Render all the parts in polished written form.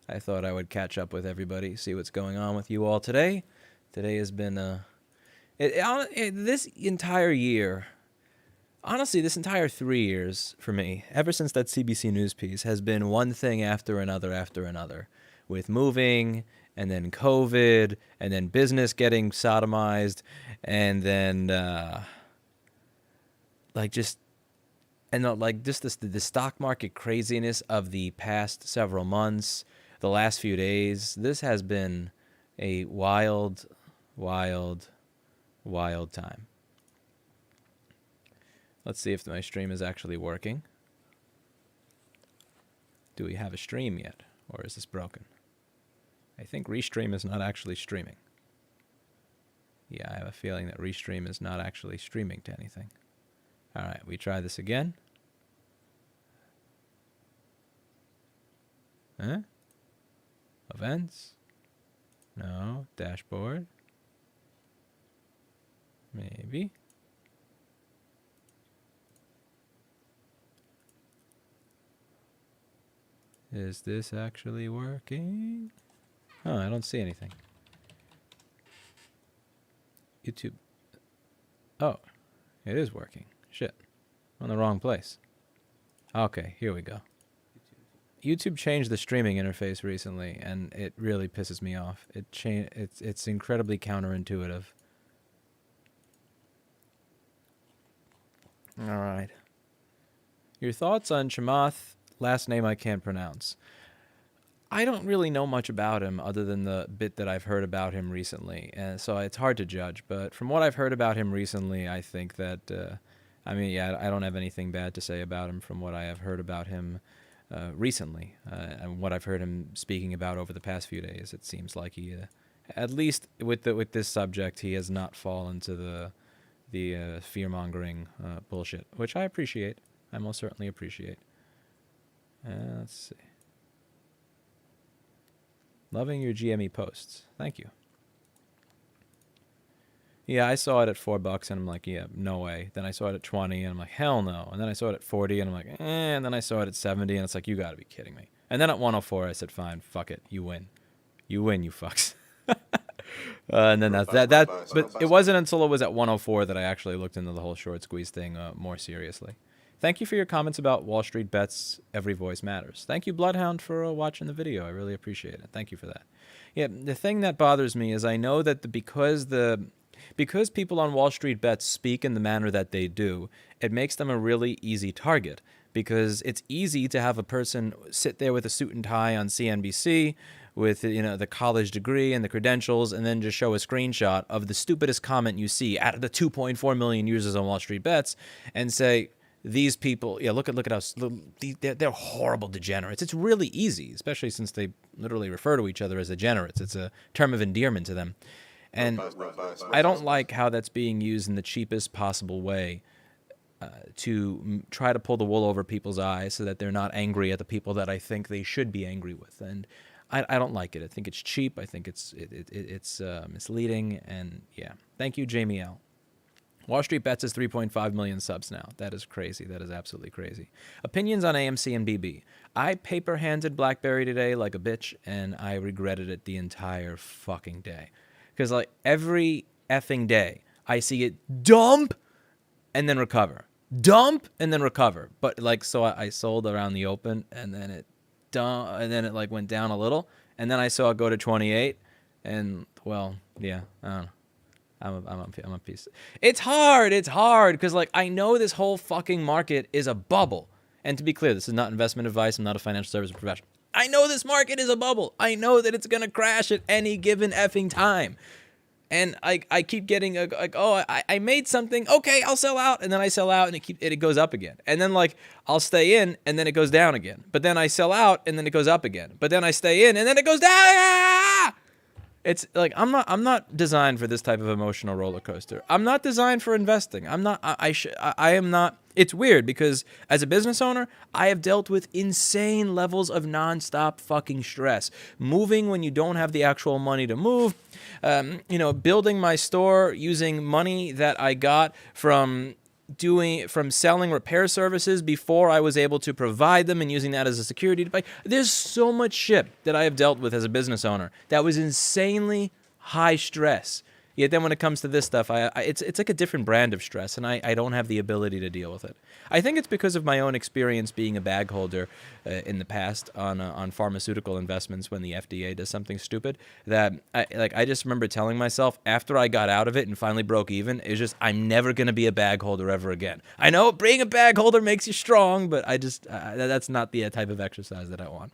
I thought I would catch up with everybody, see what's going on with you all today. Today has been this entire year. Honestly, this entire 3 years for me, ever since that CBC News piece, has been one thing after another, with moving, and then COVID, and then business getting sodomized, and then the stock market craziness of the past several months, the last few days. This has been a wild, wild, wild time. Let's see if my stream is actually working. Do we have a stream yet? Or is this broken? I think Restream is not actually streaming. Yeah, I have a feeling that Restream is not actually streaming to anything. Alright, we try this again. Huh? Events? No. Dashboard? Maybe. Is this actually working? Oh, I don't see anything. YouTube. Oh, it is working. Shit. I'm in the wrong place. Okay, here we go. YouTube changed the streaming interface recently, and it really pisses me off. It's incredibly counterintuitive. All right. Your thoughts on Chamath? Last name I can't pronounce. I don't really know much about him other than the bit that I've heard about him recently, and so it's hard to judge. But from what I've heard about him recently, I think that, I don't have anything bad to say about him from what I have heard about him recently, and what I've heard him speaking about over the past few days. It seems like he, at least with this subject, he has not fallen to the fear-mongering bullshit, which I appreciate. I most certainly appreciate. Let's see. Loving your GME posts. Thank you. Yeah, I saw it at $4 and I'm like, yeah, no way. Then I saw it at 20 and I'm like, hell no. And then I saw it at 40 and I'm like, and then I saw it at 70 and it's like, you gotta be kidding me. And then at 104 I said, fine, fuck it, you win. You win, you fucks. And then but it wasn't until it was at 104 that I actually looked into the whole short squeeze thing more seriously. Thank you for your comments about Wall Street bets. Every voice matters. Thank you, Bloodhound, for watching the video. I really appreciate it. Thank you for that. Yeah, the thing that bothers me is I know that because people on Wall Street bets speak in the manner that they do, it makes them a really easy target. Because it's easy to have a person sit there with a suit and tie on CNBC with the college degree and the credentials, and then just show a screenshot of the stupidest comment you see out of the 2.4 million users on Wall Street bets, and say, these people, yeah, look at us. They're horrible degenerates. It's really easy, especially since they literally refer to each other as degenerates. It's a term of endearment to them. And I don't like how that's being used in the cheapest possible way to try to pull the wool over people's eyes so that they're not angry at the people that I think they should be angry with. And I don't like it. I think it's cheap. I think it's misleading. And yeah, thank you, Jamie L. Wall Street Bets is 3.5 million subs now. That is crazy. That is absolutely crazy. Opinions on AMC and BB. I paper-handed BlackBerry today like a bitch, and I regretted it the entire fucking day. Because like every effing day, I see it dump and then recover. Dump and then recover. But like, so I sold around the open, and then it like went down a little, and then I saw it go to 28, and well, yeah, I don't know. I'm a piece. It's hard because like I know this whole fucking market is a bubble. And to be clear, this is not investment advice. I'm not a financial service professional. I know this market is a bubble. I know that it's gonna crash at any given effing time. And I keep getting I made something. Okay, I'll sell out, and then I sell out, and it goes up again. And then like I'll stay in, and then it goes down again. But then I sell out, and then it goes up again. But then I stay in, and then it goes down. It's like I'm not designed for this type of emotional roller coaster. I'm not designed for investing. I am not. It's weird because as a business owner, I have dealt with insane levels of nonstop fucking stress. Moving when you don't have the actual money to move, building my store using money that I got from from selling repair services before I was able to provide them and using that as a security device. There's so much shit that I have dealt with as a business owner that was insanely high stress. Yet then when it comes to this stuff, it's like a different brand of stress, and I don't have the ability to deal with it. I think it's because of my own experience being a bag holder in the past on pharmaceutical investments when the FDA does something stupid, that I just remember telling myself after I got out of it and finally broke even, it's just I'm never going to be a bag holder ever again. I know being a bag holder makes you strong, but that's not the type of exercise that I want.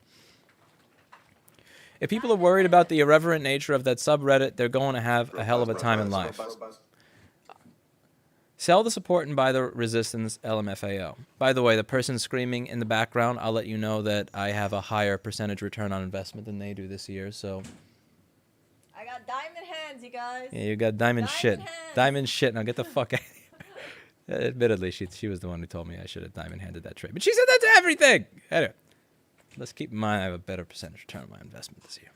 If people are worried about the irreverent nature of that subreddit, they're going to have a hell of a time in life. Sell the support and buy the resistance, LMFAO. By the way, the person screaming in the background, I'll let you know that I have a higher percentage return on investment than they do this year, so... I got diamond hands, you guys. Yeah, you got diamond shit. Hands. Diamond shit. Now get the fuck out of here. Admittedly, she was the one who told me I should have diamond handed that trade. But she said that to everything! Anyway. Let's keep in mind I have a better percentage return on my investment this year.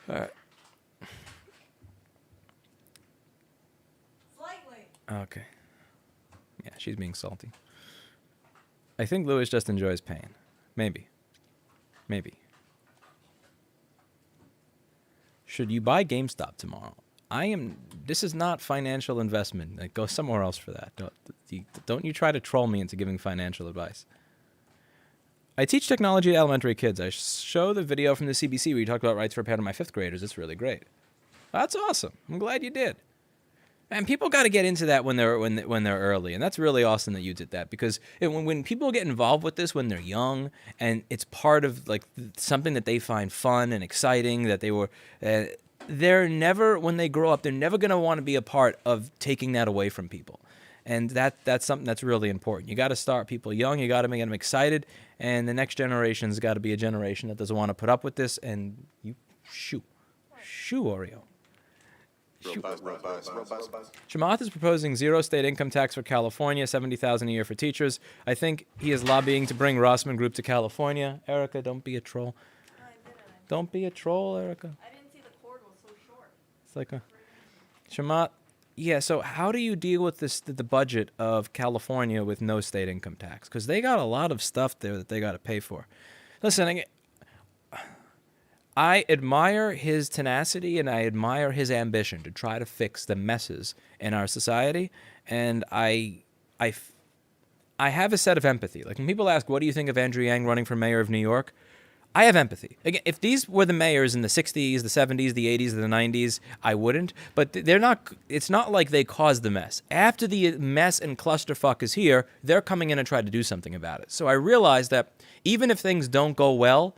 All right. Slightly. Okay. Yeah, she's being salty. I think Lewis just enjoys pain. Maybe. Should you buy GameStop tomorrow? This is not financial investment. Like, go somewhere else for that. Don't you try to troll me into giving financial advice. I teach technology to elementary kids. I show the video from the CBC where you talked about rights repair to my 5th graders. It's really great. That's awesome. I'm glad you did. And people got to get into that when they're early, and that's really awesome that you did that, because when people get involved with this when they're young, and it's part of like something that they find fun and exciting, that they're never, when they grow up, they're never going to want to be a part of taking that away from people. And that's something that's really important. You got to start people young. You got to make them excited. And the next generation's got to be a generation that doesn't want to put up with this. And you shoo, Oreo. Shoo. Chamath is proposing 0 state income tax for California, $70,000 a year for teachers. I think he is lobbying to bring Rossman Group to California. Erica, don't be a troll. No, I didn't. Don't be a troll, Erica. I didn't see the cord was so short. It's like a Chamath. Yeah, so how do you deal with the budget of California with no state income tax? Because they got a lot of stuff there that they got to pay for. Listen, I admire his tenacity and I admire his ambition to try to fix the messes in our society, and I have a set of empathy. Like when people ask, what do you think of Andrew Yang running for mayor of New York? I have empathy. Again, if these were the mayors in the 60s, the 70s, the 80s, the 90s, I wouldn't. But they're not. It's not like they caused the mess. After the mess and clusterfuck is here, they're coming in and try to do something about it. So I realize that even if things don't go well,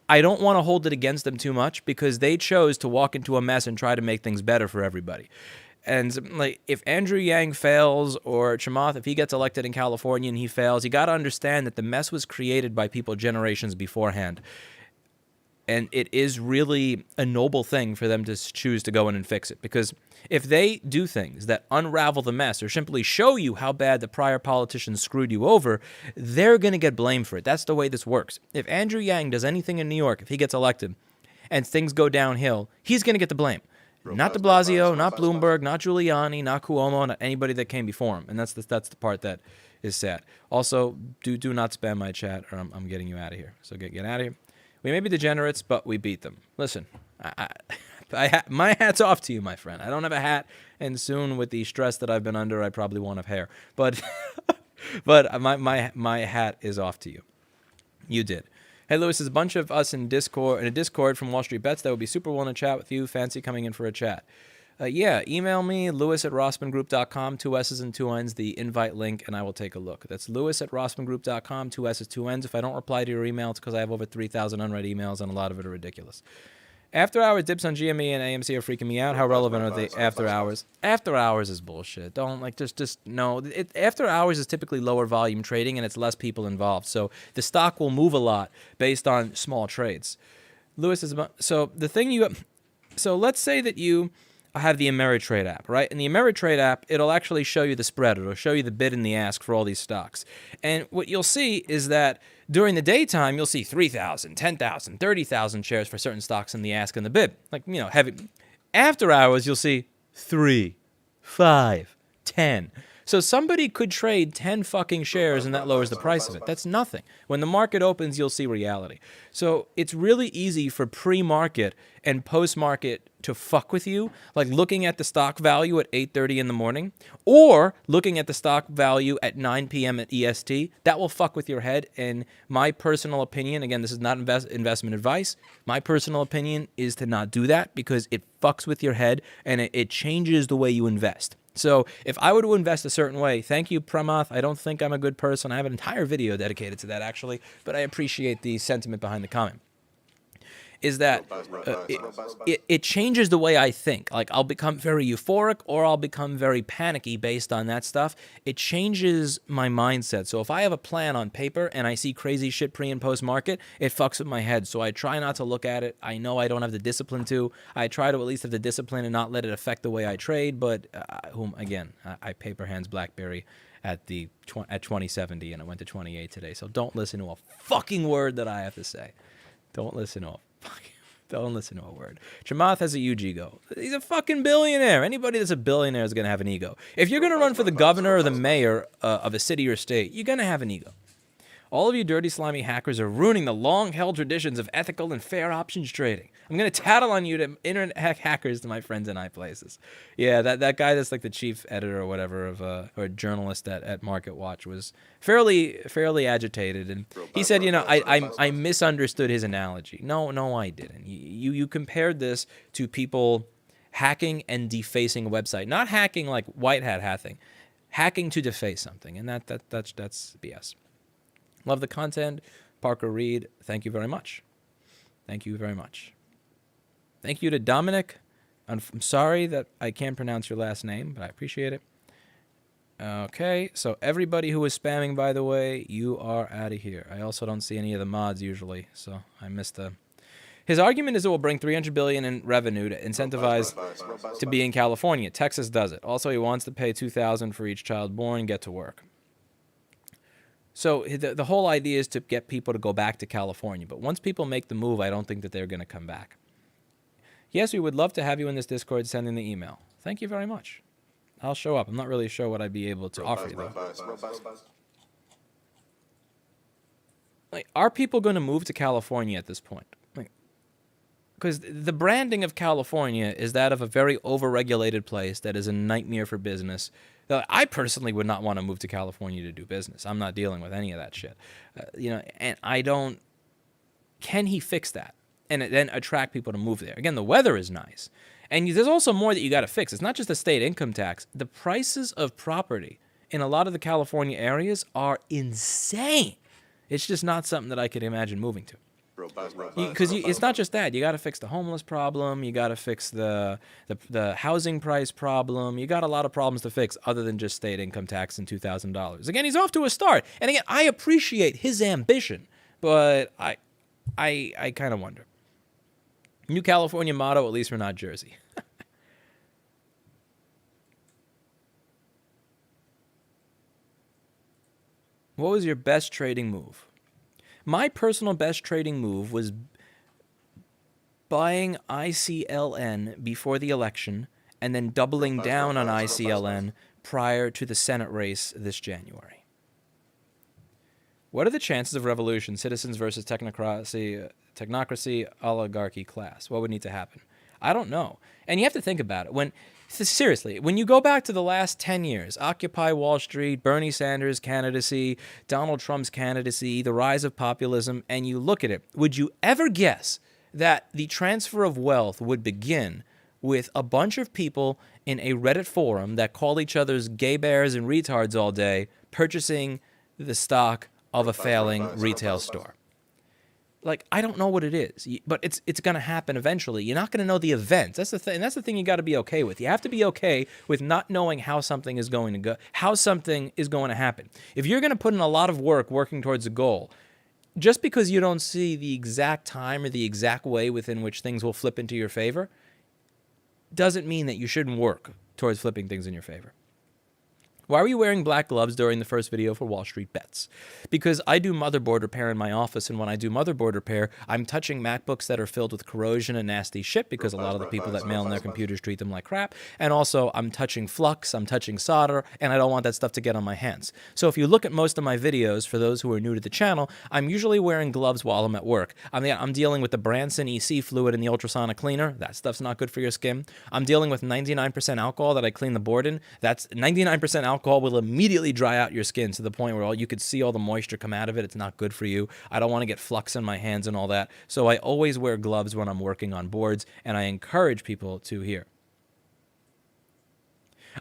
I don't want to hold it against them too much, because they chose to walk into a mess and try to make things better for everybody. And like, if Andrew Yang fails, or Chamath, if he gets elected in California and he fails, you got to understand that the mess was created by people generations beforehand. And it is really a noble thing for them to choose to go in and fix it. Because if they do things that unravel the mess or simply show you how bad the prior politicians screwed you over, they're going to get blamed for it. That's the way this works. If Andrew Yang does anything in New York, if he gets elected and things go downhill, he's going to get the blame. Not de Blasio, not Bloomberg, not Giuliani, not Cuomo, not anybody that came before him. And that's the part that is sad. Also, do not spam my chat, or I'm getting you out of here. So get out of here. We may be degenerates, but we beat them. Listen, my hat's off to you, my friend. I don't have a hat, and soon with the stress that I've been under, I probably won't have hair. But my hat is off to you. You did. Hey, Lewis, there's a bunch of us in a Discord from Wall Street Bets that would be super willing to chat with you. Fancy coming in for a chat. Yeah, email me, lewis@rossmangroup.com, 2 S's and 2 N's, the invite link, and I will take a look. That's lewis@rossmangroup.com, 2 S's, 2 N's. If I don't reply to your email, it's because I have over 3,000 unread emails, and a lot of it are ridiculous. After hours dips on GME and AMC are freaking me out. How relevant are they after hours? After hours is bullshit. Don't just no. After hours is typically lower volume trading, and it's less people involved. So the stock will move a lot based on small trades. Lewis is so the thing you. So let's say that you have the Ameritrade app, right? In the Ameritrade app, it'll actually show you the spread. It'll show you the bid and the ask for all these stocks. And what you'll see is that during the daytime, you'll see 3,000, 10,000, 30,000 shares for certain stocks in the ask and the bid. Like, heavy. After hours, you'll see 3, 5, 10. So somebody could trade 10 fucking shares and that lowers the price of it. That's nothing. When the market opens, you'll see reality. So it's really easy for pre-market and post-market to fuck with you, like looking at the stock value at 8:30 in the morning or looking at the stock value at 9 p.m. at EST. That will fuck with your head. And my personal opinion, again, this is not investment advice. My personal opinion is to not do that because it fucks with your head and it changes the way you invest. So if I were to invest a certain way, thank you, Chamath. I don't think I'm a good person. I have an entire video dedicated to that, actually, but I appreciate the sentiment behind the comment. Is that it changes the way I think. Like, I'll become very euphoric or I'll become very panicky based on that stuff. It changes my mindset. So if I have a plan on paper and I see crazy shit pre and post market, it fucks with my head. So I try not to look at it. I know I don't have the discipline to. I try to at least have the discipline and not let it affect the way I trade. But I paper hands BlackBerry at 2070 and it went to 28 today. So don't listen to a fucking word that I have to say. Don't listen to a word. Chamath has a huge ego. He's a fucking billionaire. Anybody that's a billionaire is going to have an ego. If you're going to run for the governor or the mayor of a city or state, you're going to have an ego. All of you dirty, slimy hackers are ruining the long-held traditions of ethical and fair options trading. I'm going to tattle on you to internet hackers to my friends in high places. Yeah, that guy that's like the chief editor or whatever of or journalist at Market Watch was fairly agitated, and he said, I misunderstood his analogy. No, I didn't. You compared this to people hacking and defacing a website, not hacking like white hat hacking to deface something, and that's BS. Love the content. Parker Reed, thank you very much. Thank you very much. Thank you to Dominic. I'm sorry that I can't pronounce your last name, but I appreciate it. Okay, so everybody who is spamming, by the way, you are out of here. I also don't see any of the mods usually, so I missed the... His argument is it will bring $300 billion in revenue to incentivize to be in California. Texas does it. Also, he wants to pay $2,000 for each child born, get to work. So the whole idea is to get people to go back to California. But once people make the move, I don't think that they're going to come back. Yes, we would love to have you in this Discord sending the email. Thank you very much. I'll show up. I'm not really sure what I'd be able to offer you, though. Like, are people going to move to California at this point? Because the branding of California is that of a very overregulated place that is a nightmare for business. I personally would not want to move to California to do business. I'm not dealing with any of that shit. And I don't... Can he fix that? And then attract people to move there? Again, the weather is nice. And there's also more that you got to fix. It's not just the state income tax. The prices of property in a lot of the California areas are insane. It's just not something that I could imagine moving to. Because it's not just that. You got to fix the homeless problem. You got to fix the housing price problem. You got a lot of problems to fix other than just state income tax and $2,000. Again, he's off to a start. And again, I appreciate his ambition, but I kind of wonder. New California motto, at least we're not Jersey. What was your best trading move? My personal best trading move was buying ICLN before the election and then doubling down on ICLN prior to the Senate race this January. What are the chances of revolution, citizens versus technocracy, oligarchy class? What would need to happen? I don't know. And you have to think about it. Seriously, when you go back to the last 10 years, Occupy Wall Street, Bernie Sanders' candidacy, Donald Trump's candidacy, the rise of populism, and you look at it, would you ever guess that the transfer of wealth would begin with a bunch of people in a Reddit forum that call each other's gay bears and retards all day purchasing the stock of a failing retail store? Like, I don't know what it is, but it's going to happen eventually. You're not going to know the events. That's the thing. And that's the thing you got to be okay with. You have to be okay with not knowing how something is going to go, how something is going to happen. If you're going to put in a lot of work working towards a goal, just because you don't see the exact time or the exact way within which things will flip into your favor, doesn't mean that you shouldn't work towards flipping things in your favor. Why were you wearing black gloves during the first video for Wall Street Bets? Because I do motherboard repair in my office, and when I do motherboard repair, I'm touching MacBooks that are filled with corrosion and nasty shit because a lot of the people that mail in their computers treat them like crap. And also, I'm touching flux, I'm touching solder, and I don't want that stuff to get on my hands. So if you look at most of my videos, for those who are new to the channel, I'm usually wearing gloves while I'm at work. I'm dealing with the Branson EC fluid in the ultrasonic cleaner. That stuff's not good for your skin. I'm dealing with 99% alcohol that I clean the board in. That's 99% alcohol will immediately dry out your skin to the point where you could see all the moisture come out of it. It's not good for you. I don't want to get flux in my hands and all that. So I always wear gloves when I'm working on boards, and I encourage people to here.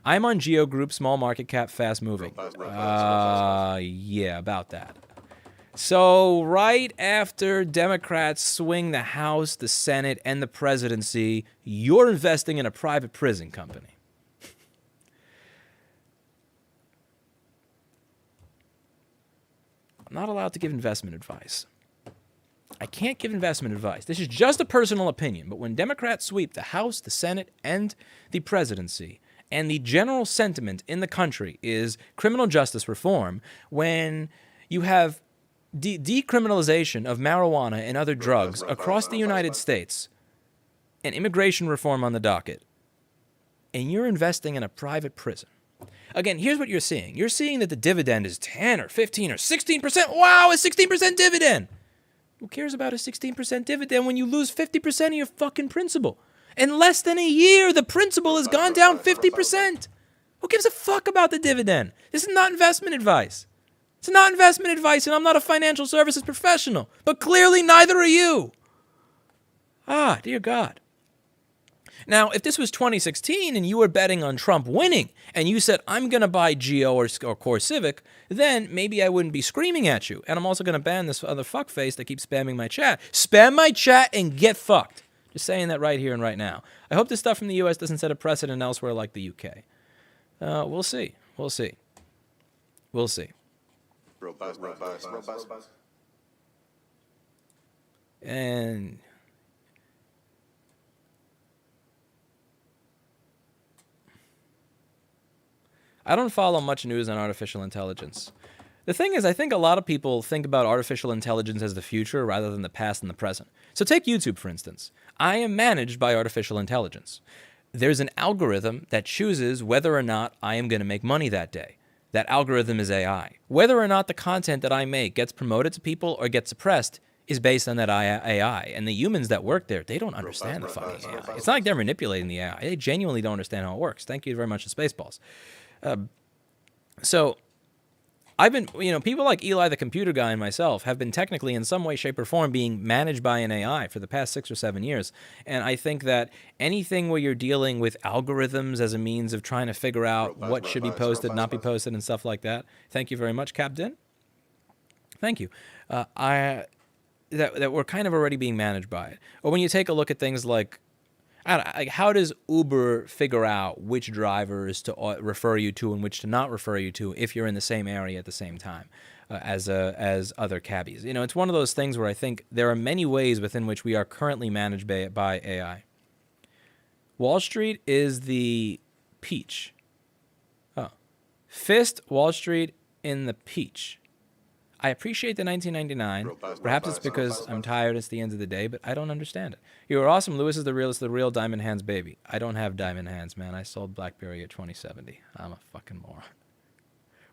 I'm on Geo Group, small market cap, fast moving. Yeah, about that. So right after Democrats swing the House, the Senate, and the presidency, you're investing in a private prison company. I'm not allowed to give investment advice. I can't give investment advice. This is just a personal opinion. But when Democrats sweep the House, the Senate, and the presidency, and the general sentiment in the country is criminal justice reform, when you have decriminalization of marijuana and other drugs across the United States, and immigration reform on the docket, and you're investing in a private prison. Again, here's what you're seeing. You're seeing that the dividend is 10 or 15 or 16%. Wow, a 16% dividend. Who cares about a 16% dividend when you lose 50% of your fucking principal? In less than a year, the principal has gone down 50%. Who gives a fuck about the dividend? This is not investment advice. It's not investment advice, and I'm not a financial services professional. But clearly neither are you. Ah, dear God. Now, if this was 2016 and you were betting on Trump winning and you said, I'm going to buy Geo or Core Civic, then maybe I wouldn't be screaming at you. And I'm also going to ban this other fuckface that keeps spamming my chat. Spam my chat and get fucked. Just saying that right here and right now. I hope this stuff from the U.S. doesn't set a precedent elsewhere like the U.K. We'll see. We'll see. We'll see. And I don't follow much news on artificial intelligence. The thing is, I think a lot of people think about artificial intelligence as the future rather than the past and the present. So take YouTube, for instance. I am managed by artificial intelligence. There's an algorithm that chooses whether or not I am going to make money that day. That algorithm is AI. Whether or not the content that I make gets promoted to people or gets suppressed is based on that AI. And the humans that work there, they don't understand the fucking AI. It's not like they're manipulating the AI. They genuinely don't understand how it works. Thank you very much to Spaceballs. So I've been, people like Eli, the computer guy, and myself have been technically in some way, shape, or form being managed by an AI for the past 6 or 7 years. And I think that anything where you're dealing with algorithms as a means of trying to figure out what should be posted, not be posted, and stuff like that. Thank you very much, Captain. Thank you. That we're kind of already being managed by it. Or when you take a look at things like, how does Uber figure out which drivers to refer you to and which to not refer you to if you're in the same area at the same time as other cabbies? It's one of those things where I think there are many ways within which we are currently managed by AI. Wall Street is the peach. Oh. Fist Wall Street in the peach. I appreciate the 1999. Perhaps it's because I'm tired. It's the end of the day, but I don't understand it. You are awesome. Lewis is the real Diamond Hands baby. I don't have diamond hands, man. I sold BlackBerry at 2070. I'm a fucking moron.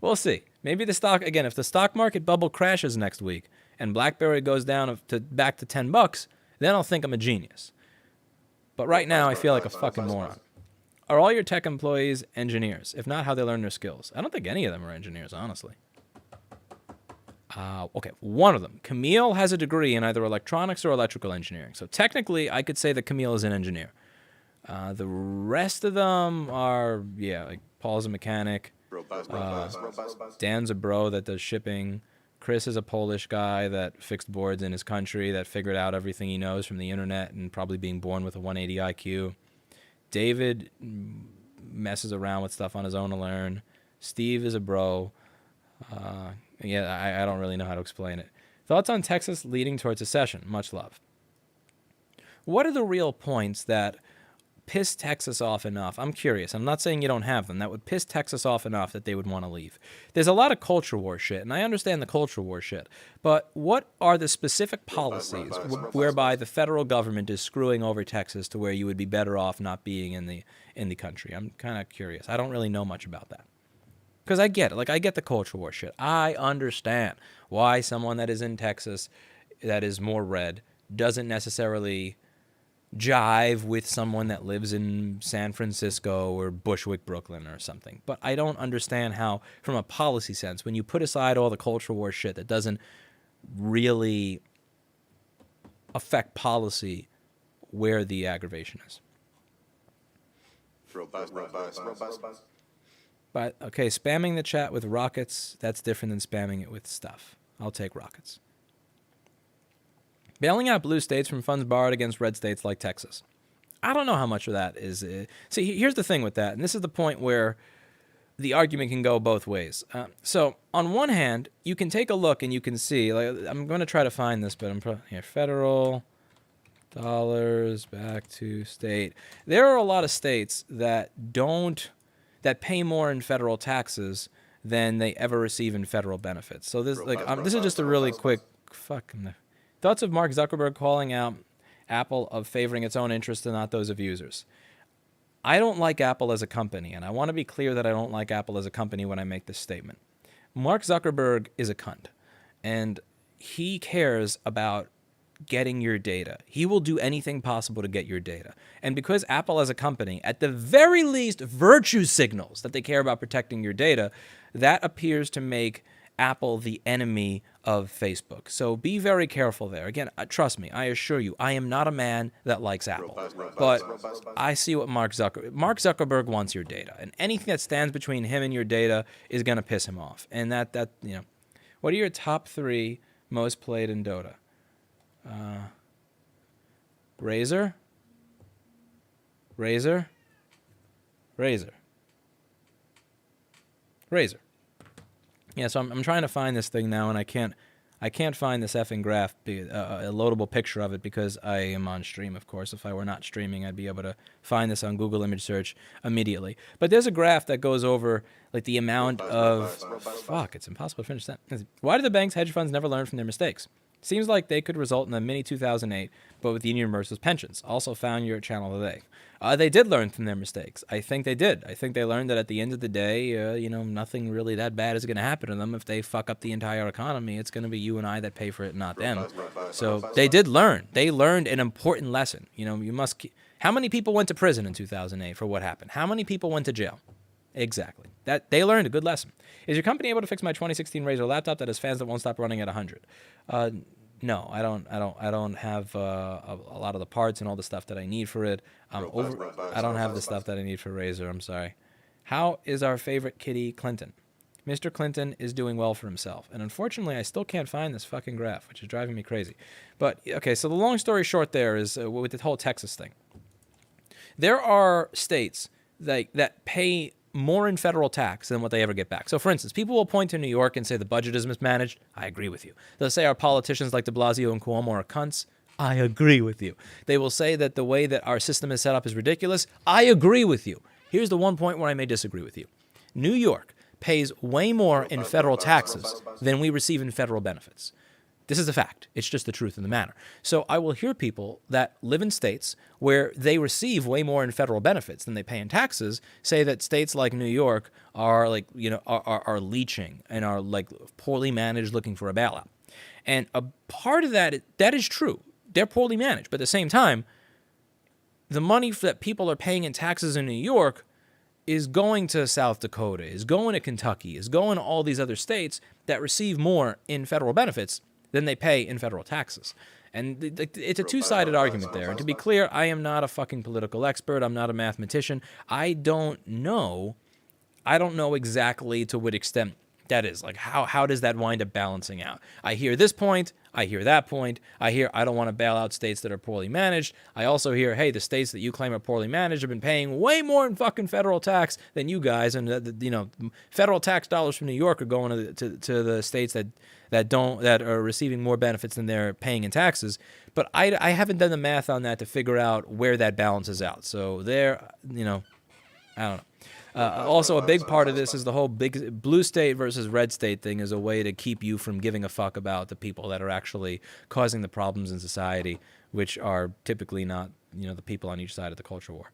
We'll see. Maybe the stock, again, if the stock market bubble crashes next week and BlackBerry goes down back to $10, then I'll think I'm a genius. But right now, I feel like a fucking moron. Are all your tech employees engineers? If not, how they learn their skills? I don't think any of them are engineers, honestly. Okay, one of them. Camille has a degree in either electronics or electrical engineering. So technically, I could say that Camille is an engineer. The rest of them are, like Paul's a mechanic. Dan's a bro that does shipping. Chris is a Polish guy that fixed boards in his country, that figured out everything he knows from the internet and probably being born with a 180 IQ. David messes around with stuff on his own to learn. Steve is a bro. I don't really know how to explain it. Thoughts on Texas leading towards secession? Much love. What are the real points that piss Texas off enough. I'm curious. I'm not saying you don't have them. That would piss Texas off enough that they would want to leave. There's a lot of culture war shit, and I understand the culture war shit. But what are the specific policies whereby the federal government is screwing over Texas to where you would be better off not being in the country? I'm kind of curious. I don't really know much about that. Because I get it. Like, I get the culture war shit. I understand why someone that is in Texas that is more red doesn't necessarily jive with someone that lives in San Francisco or Bushwick, Brooklyn or something. But I don't understand how, from a policy sense, when you put aside all the culture war shit that doesn't really affect policy, where the aggravation is. Robust. But, okay, spamming the chat with rockets, that's different than spamming it with stuff. I'll take rockets. Bailing out blue states from funds borrowed against red states like Texas. I don't know how much of that is... See, here's the thing with that, and this is the point where the argument can go both ways. So, on one hand, you can take a look and you can see... Like, I'm going to try to find this, but I'm here. Federal dollars back to state. There are a lot of states that pay more in federal taxes than they ever receive in federal benefits. So this is just a really quick fucking... Thoughts of Mark Zuckerberg calling out Apple of favoring its own interests and not those of users. I don't like Apple as a company, and I want to be clear that I don't like Apple as a company when I make this statement. Mark Zuckerberg is a cunt, and he cares about getting your data. He will do anything possible to get your data. And because Apple as a company, at the very least, virtue signals that they care about protecting your data, that appears to make Apple the enemy of Facebook. So be very careful there. Again, trust me, I assure you, I am not a man that likes Apple. But I see what Mark Zuckerberg wants your data. And anything that stands between him and your data is going to piss him off. And that what are your top 3 most played in Dota? Razor? Yeah, so I'm trying to find this thing now, and I can't find this effing graph, a loadable picture of it, because I am on stream, of course. If I were not streaming, I'd be able to find this on Google image search immediately. But there's a graph that goes over like the amount of... Fuck, it's impossible to finish that. Why do the banks, hedge funds never learn from their mistakes? Seems like they could result in a mini 2008, but with universal pensions. Also found your channel today. They did learn from their mistakes. I think they did. I think they learned that at the end of the day, nothing really that bad is going to happen to them. If they fuck up the entire economy, it's going to be you and I that pay for it, not them. So they did learn. They learned an important lesson. You must... How many people went to prison in 2008 for what happened? How many people went to jail? Exactly. That they learned a good lesson. Is your company able to fix my 2016 Razer laptop that has fans that won't stop running at 100? No, I don't have a lot of the parts and all the stuff that I need for it. I don't have the stuff that I need for Razer. I'm sorry. How is our favorite kitty Clinton? Mr. Clinton is doing well for himself, and unfortunately, I still can't find this fucking graph, which is driving me crazy. But okay, so the long story short, there is with the whole Texas thing. There are states that pay more in federal tax than what they ever get back. So, for instance, people will point to New York and say the budget is mismanaged. I agree with you. They'll say our politicians like de Blasio and Cuomo are cunts. I agree with you. They will say that the way that our system is set up is ridiculous. I agree with you. Here's the one point where I may disagree with you. New York pays way more in federal taxes than we receive in federal benefits. This is a fact. It's just the truth of the matter. So I will hear people that live in states where they receive way more in federal benefits than they pay in taxes say that states like New York are are leeching and are like poorly managed, looking for a bailout. And a part of that is true. They're poorly managed, but at the same time, the money that people are paying in taxes in New York is going to South Dakota, is going to Kentucky, is going to all these other states that receive more in federal benefits than they pay in federal taxes. And it's a two-sided argument there. And to be clear, I am not a fucking political expert. I'm not a mathematician. I don't know exactly to what extent that is. Like, how does that wind up balancing out? I hear this point. I hear that point. I hear I don't want to bail out states that are poorly managed. I also hear, hey, the states that you claim are poorly managed have been paying way more in fucking federal tax than you guys. And, federal tax dollars from New York are going to the states that are receiving more benefits than they're paying in taxes. But I haven't done the math on that to figure out where that balances out. So there, you know, I don't know. Also, a big part of this is the whole big blue state versus red state thing is a way to keep you from giving a fuck about the people that are actually causing the problems in society, which are typically not, you know, the people on each side of the culture war.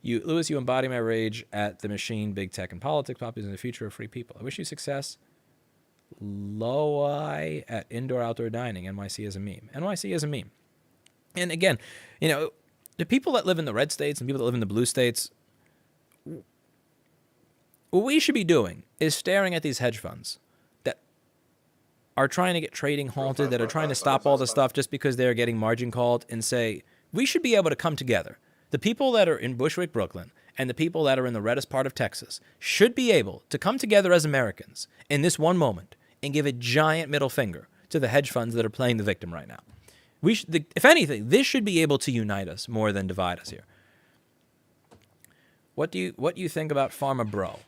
Lewis, you embody my rage at the machine, big tech, and politics. Poppies in the future of free people. I wish you success. Loi at indoor-outdoor dining. NYC is a meme. NYC is a meme. And again, you know, the people that live in the red states and people that live in the blue states, what we should be doing is staring at these hedge funds that are trying to get trading halted, that are trying to stop all this stuff just because they're getting margin called, and say, we should be able to come together. The people that are in Bushwick, Brooklyn, and the people that are in the reddest part of Texas should be able to come together as Americans in this one moment and give a giant middle finger to the hedge funds that are playing the victim right now. If anything, this should be able to unite us more than divide us here. What do you think about Pharma Bro?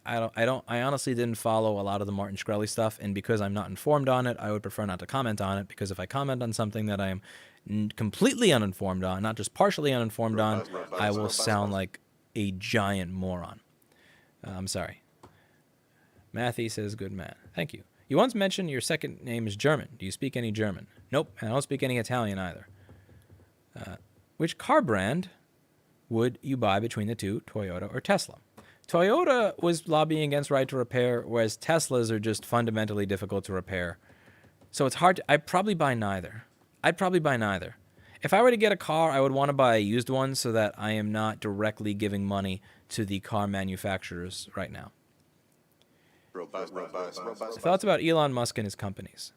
I honestly didn't follow a lot of the Martin Shkreli stuff, and because I'm not informed on it, I would prefer not to comment on it, because if I comment on something that I am completely uninformed on, not just partially uninformed on, I will sound like a giant moron. I'm sorry. Matthew says, good man. Thank you. You once mentioned your second name is German. Do you speak any German? Nope, and I don't speak any Italian either. Which car brand would you buy between the two, Toyota or Tesla? Toyota was lobbying against right to repair, whereas Teslas are just fundamentally difficult to repair. So it's hard to... I'd probably buy neither. If I were to get a car, I would want to buy a used one so that I am not directly giving money to the car manufacturers right now. Thoughts about Elon Musk and his companies.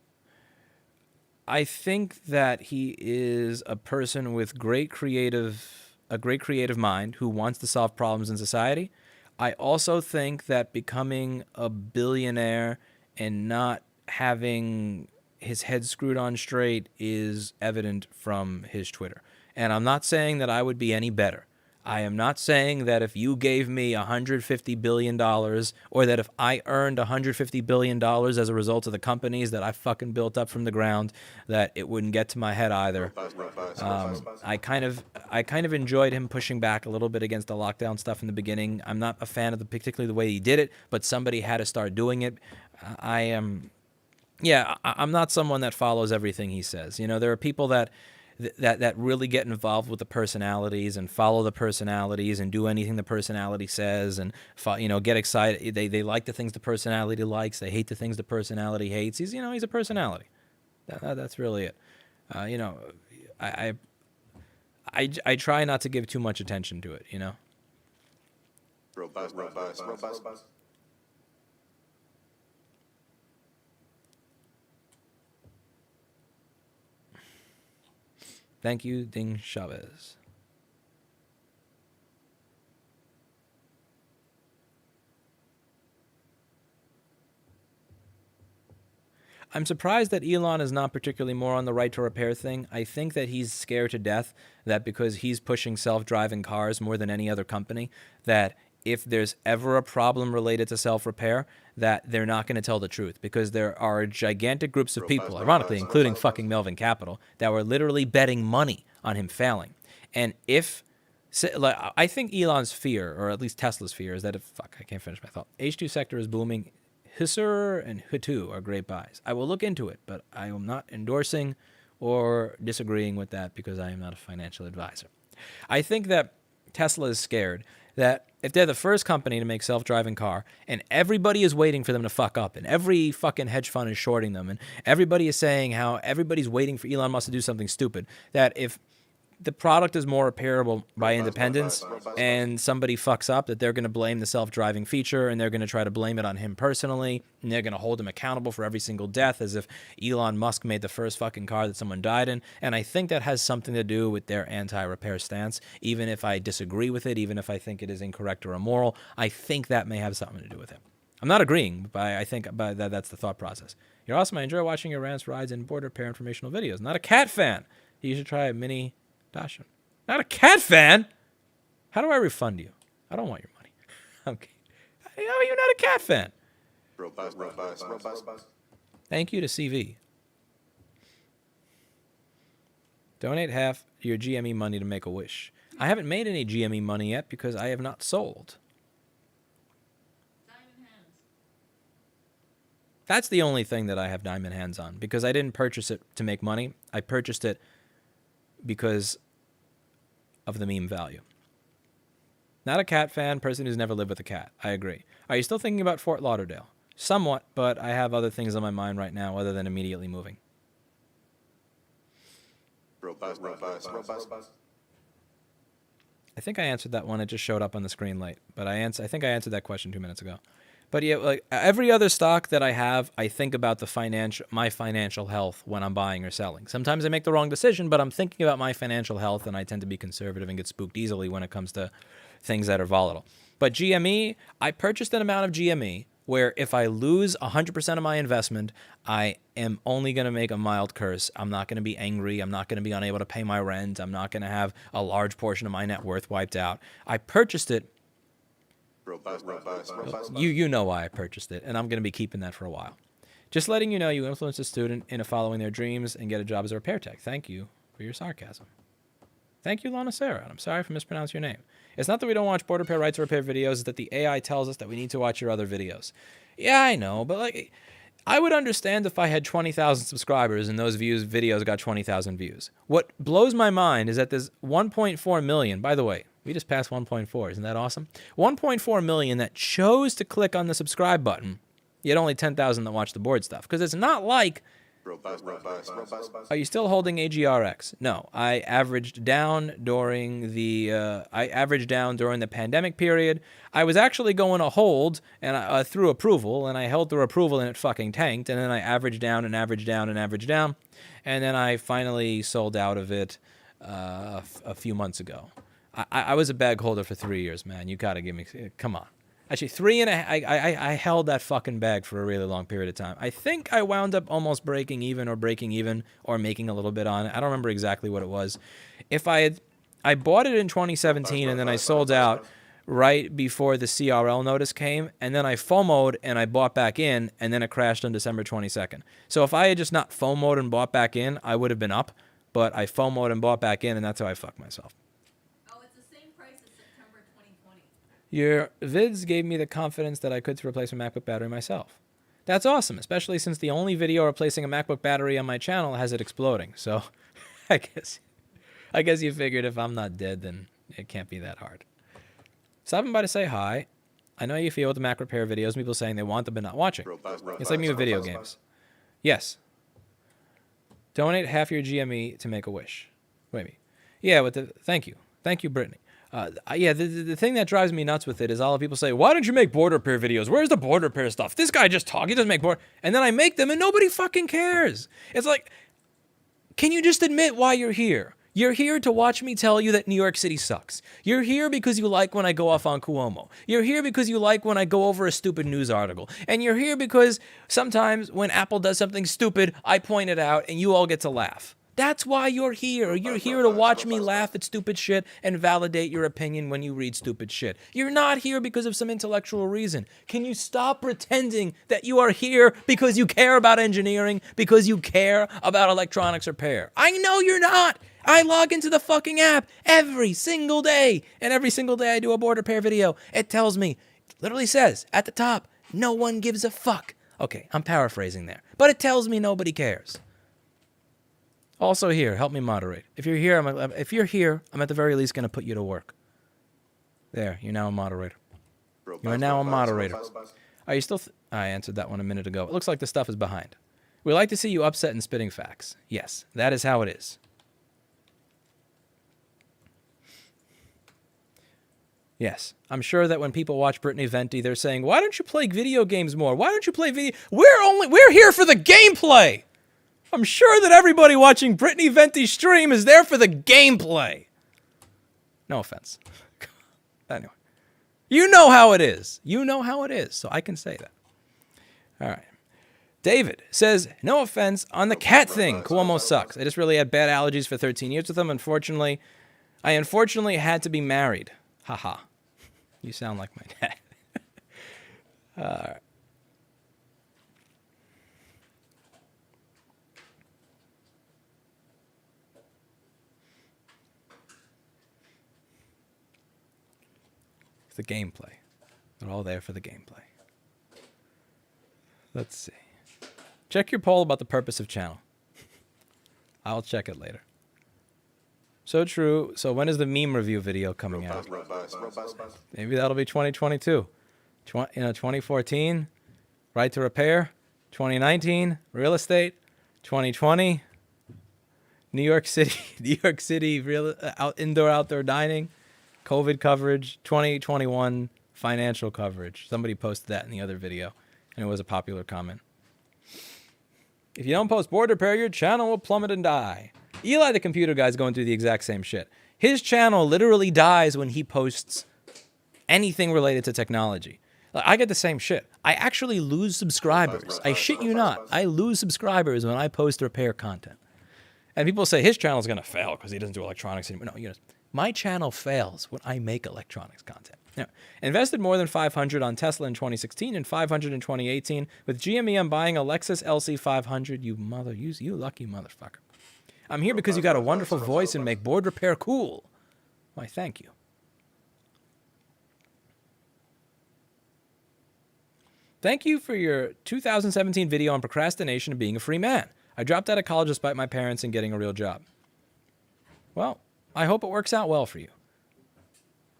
I think that he is a person with a great creative mind who wants to solve problems in society. I also think that becoming a billionaire and not having his head screwed on straight is evident from his Twitter. And I'm not saying that I would be any better. I am not saying that if you gave me $150 billion or that if I earned $150 billion as a result of the companies that I fucking built up from the ground, that it wouldn't get to my head either. I kind of enjoyed him pushing back a little bit against the lockdown stuff in the beginning. I'm not a fan of particularly the way he did it, but somebody had to start doing it. I'm not someone that follows everything he says. You know, there are people that really get involved with the personalities and follow the personalities and do anything the personality says and, you know, get excited. They like the things the personality likes. They hate the things the personality hates. He's a personality. That's really it. You know, I try not to give too much attention to it, you know. Robust. Thank you, Ding Chavez. I'm surprised that Elon is not particularly more on the right to repair thing. I think that he's scared to death that because he's pushing self-driving cars more than any other company, that if there's ever a problem related to self-repair, that they're not going to tell the truth, because there are gigantic groups of people, ironically, including fucking Melvin Capital, that were literally betting money on him failing. And I think Elon's fear, or at least Tesla's fear, is that I can't finish my thought. H2 sector is booming. Husser and Hutu are great buys. I will look into it, but I am not endorsing or disagreeing with that because I am not a financial advisor. I think that Tesla is scared that if they're the first company to make self-driving car and everybody is waiting for them to fuck up and every fucking hedge fund is shorting them and everybody is saying how everybody's waiting for Elon Musk to do something stupid, that if the product is more repairable by independence and somebody fucks up, that they're going to blame the self-driving feature and they're going to try to blame it on him personally, and they're going to hold him accountable for every single death as if Elon Musk made the first fucking car that someone died in. And I think that has something to do with their anti-repair stance. Even if I disagree with it, even if I think it is incorrect or immoral, I think that may have something to do with it. I'm not agreeing, but I think that's the thought process. You're awesome. I enjoy watching your rants, rides, and border repair informational videos. Not a cat fan. You should try a mini Dasha. Not a cat fan? How do I refund you? I don't want your money. Okay. How are you not a cat fan? Robust. Thank you to CV. Donate half your GME money to make a wish. I haven't made any GME money yet because I have not sold. Diamond hands. That's the only thing that I have diamond hands on, because I didn't purchase it to make money. I purchased it because of the meme value. Not a cat fan, person who's never lived with a cat. I agree. Are you still thinking about Fort Lauderdale? Somewhat, but I have other things on my mind right now other than immediately moving. Robust. I think I answered that one. It just showed up on the screen late. But I think I answered that question 2 minutes ago. But yeah, like every other stock that I have, I think about my financial health when I'm buying or selling. Sometimes I make the wrong decision, but I'm thinking about my financial health, and I tend to be conservative and get spooked easily when it comes to things that are volatile. But GME, I purchased an amount of GME where if I lose 100% of my investment, I am only going to make a mild curse. I'm not going to be angry. I'm not going to be unable to pay my rent. I'm not going to have a large portion of my net worth wiped out. I purchased it. Robust. You know why I purchased it, and I'm going to be keeping that for a while. Just letting you know, you influence a student into following their dreams and get a job as a repair tech. Thank you for your sarcasm. Thank you, Lana Sarah. I'm sorry if I mispronounced your name. It's not that we don't watch border repair, rights, or repair videos. It's that the AI tells us that we need to watch your other videos. Yeah, I know, but like, I would understand if I had 20,000 subscribers and those videos got 20,000 views. What blows my mind is that there's 1.4 million. By the way, we just passed 1.4. Isn't that awesome? 1.4 million that chose to click on the subscribe button, yet only 10,000 that watch the board stuff. Because it's not like... Robust. Are you still holding AGRX? No, I averaged down during the pandemic period. I was actually going to hold and through approval, and I held through approval, and it fucking tanked. And then I averaged down and averaged down and averaged down, and then I finally sold out of it a few months ago. I was a bag holder for 3 years, man. You gotta give me, come on. Actually, 3.5. I held that fucking bag for a really long period of time. I think I wound up almost breaking even or making a little bit on it. I don't remember exactly what it was. I bought it in 2017 and then I sold out right before the CRL notice came, and then I FOMO'd and I bought back in, and then it crashed on December 22nd. So if I had just not FOMO'd and bought back in, I would have been up, but I FOMO'd and bought back in, and that's how I fucked myself. Your vids gave me the confidence that I could to replace my MacBook battery myself. That's awesome, especially since the only video replacing a MacBook battery on my channel has it exploding. So I guess you figured if I'm not dead, then it can't be that hard. Stopping by to say hi. I know you feel with the Mac repair videos, people saying they want them but not watching. It's like me with video games. Yes. Donate half your GME to make a wish. Wait a minute. Yeah, thank you. Thank you, Brittany. Yeah, the thing that drives me nuts with it is all the people say, why don't you make border repair videos? Where's the border repair stuff? This guy just talks. He doesn't make border. And then I make them and nobody fucking cares. It's like, can you just admit why you're here? You're here to watch me tell you that New York City sucks. You're here because you like when I go off on Cuomo. You're here because you like when I go over a stupid news article. And you're here because sometimes when Apple does something stupid, I point it out and you all get to laugh. That's why you're here. You're here to watch me laugh at stupid shit and validate your opinion when you read stupid shit. You're not here because of some intellectual reason. Can you stop pretending that you are here because you care about engineering, because you care about electronics repair? I know you're not. I log into the fucking app every single day, and every single day I do a board repair video. It tells me, literally says at the top, no one gives a fuck. Okay, I'm paraphrasing there, but it tells me nobody cares. Also here, help me moderate. If you're here, I'm at the very least going to put you to work. There, you're now a moderator. You are now a moderator. Are you still... I answered that one a minute ago. It looks like the stuff is behind. We like to see you upset and spitting facts. Yes, that is how it is. Yes, I'm sure that when people watch Brittany Venti, they're saying, why don't you play video games more? Why don't you play video... We're here for the gameplay! I'm sure that everybody watching Brittany Venti's stream is there for the gameplay. No offense. Anyway. You know how it is. You know how it is, so I can say that. All right. David says, no offense on the cat thing. Cuomo sucks. I just really had bad allergies for 13 years with him. I unfortunately had to be married. Haha. You sound like my dad. All right. the gameplay. They're all there for the gameplay. Let's see. Check your poll about the purpose of channel. I'll check it later. So true. So when is the meme review video coming out? Maybe that'll be 2022. 2014, right to repair. 2019, real estate. 2020, New York City real indoor-outdoor dining. COVID coverage. 2021, financial coverage. Somebody posted that in the other video, and it was a popular comment. If you don't post board repair, your channel will plummet and die. Eli, the computer guy, is going through the exact same shit. His channel literally dies when he posts anything related to technology. I get the same shit. I actually lose subscribers. I shit you not. I lose subscribers when I post repair content. And people say his channel is going to fail because he doesn't do electronics anymore. No, my channel fails when I make electronics content. Now, invested more than 500 on Tesla in 2016 and 500 in 2018. With GME, I'm buying a Lexus LC500. You lucky motherfucker. I'm here because you got a wonderful voice and make board repair cool. Why, thank you. Thank you for your 2017 video on procrastination and being a free man. I dropped out of college despite my parents and getting a real job. Well, I hope it works out well for you.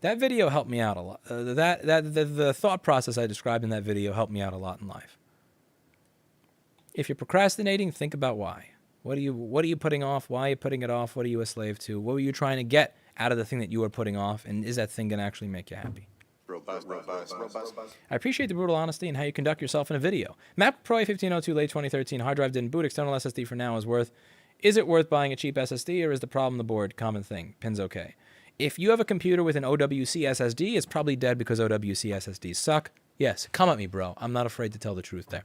That video helped me out a lot. The thought process I described in that video helped me out a lot in life. If you're procrastinating, think about why. What are you putting off? Why are you putting it off? What are you a slave to? What were you trying to get out of the thing that you were putting off? And is that thing going to actually make you happy? I appreciate the brutal honesty and how you conduct yourself in a video. Mac Pro A1502 late 2013. Hard drive didn't boot. External SSD for now is it worth buying a cheap SSD, or is the problem the board? Common thing. Pin's okay. If you have a computer with an OWC SSD, it's probably dead because OWC SSDs suck. Yes, come at me, bro. I'm not afraid to tell the truth there.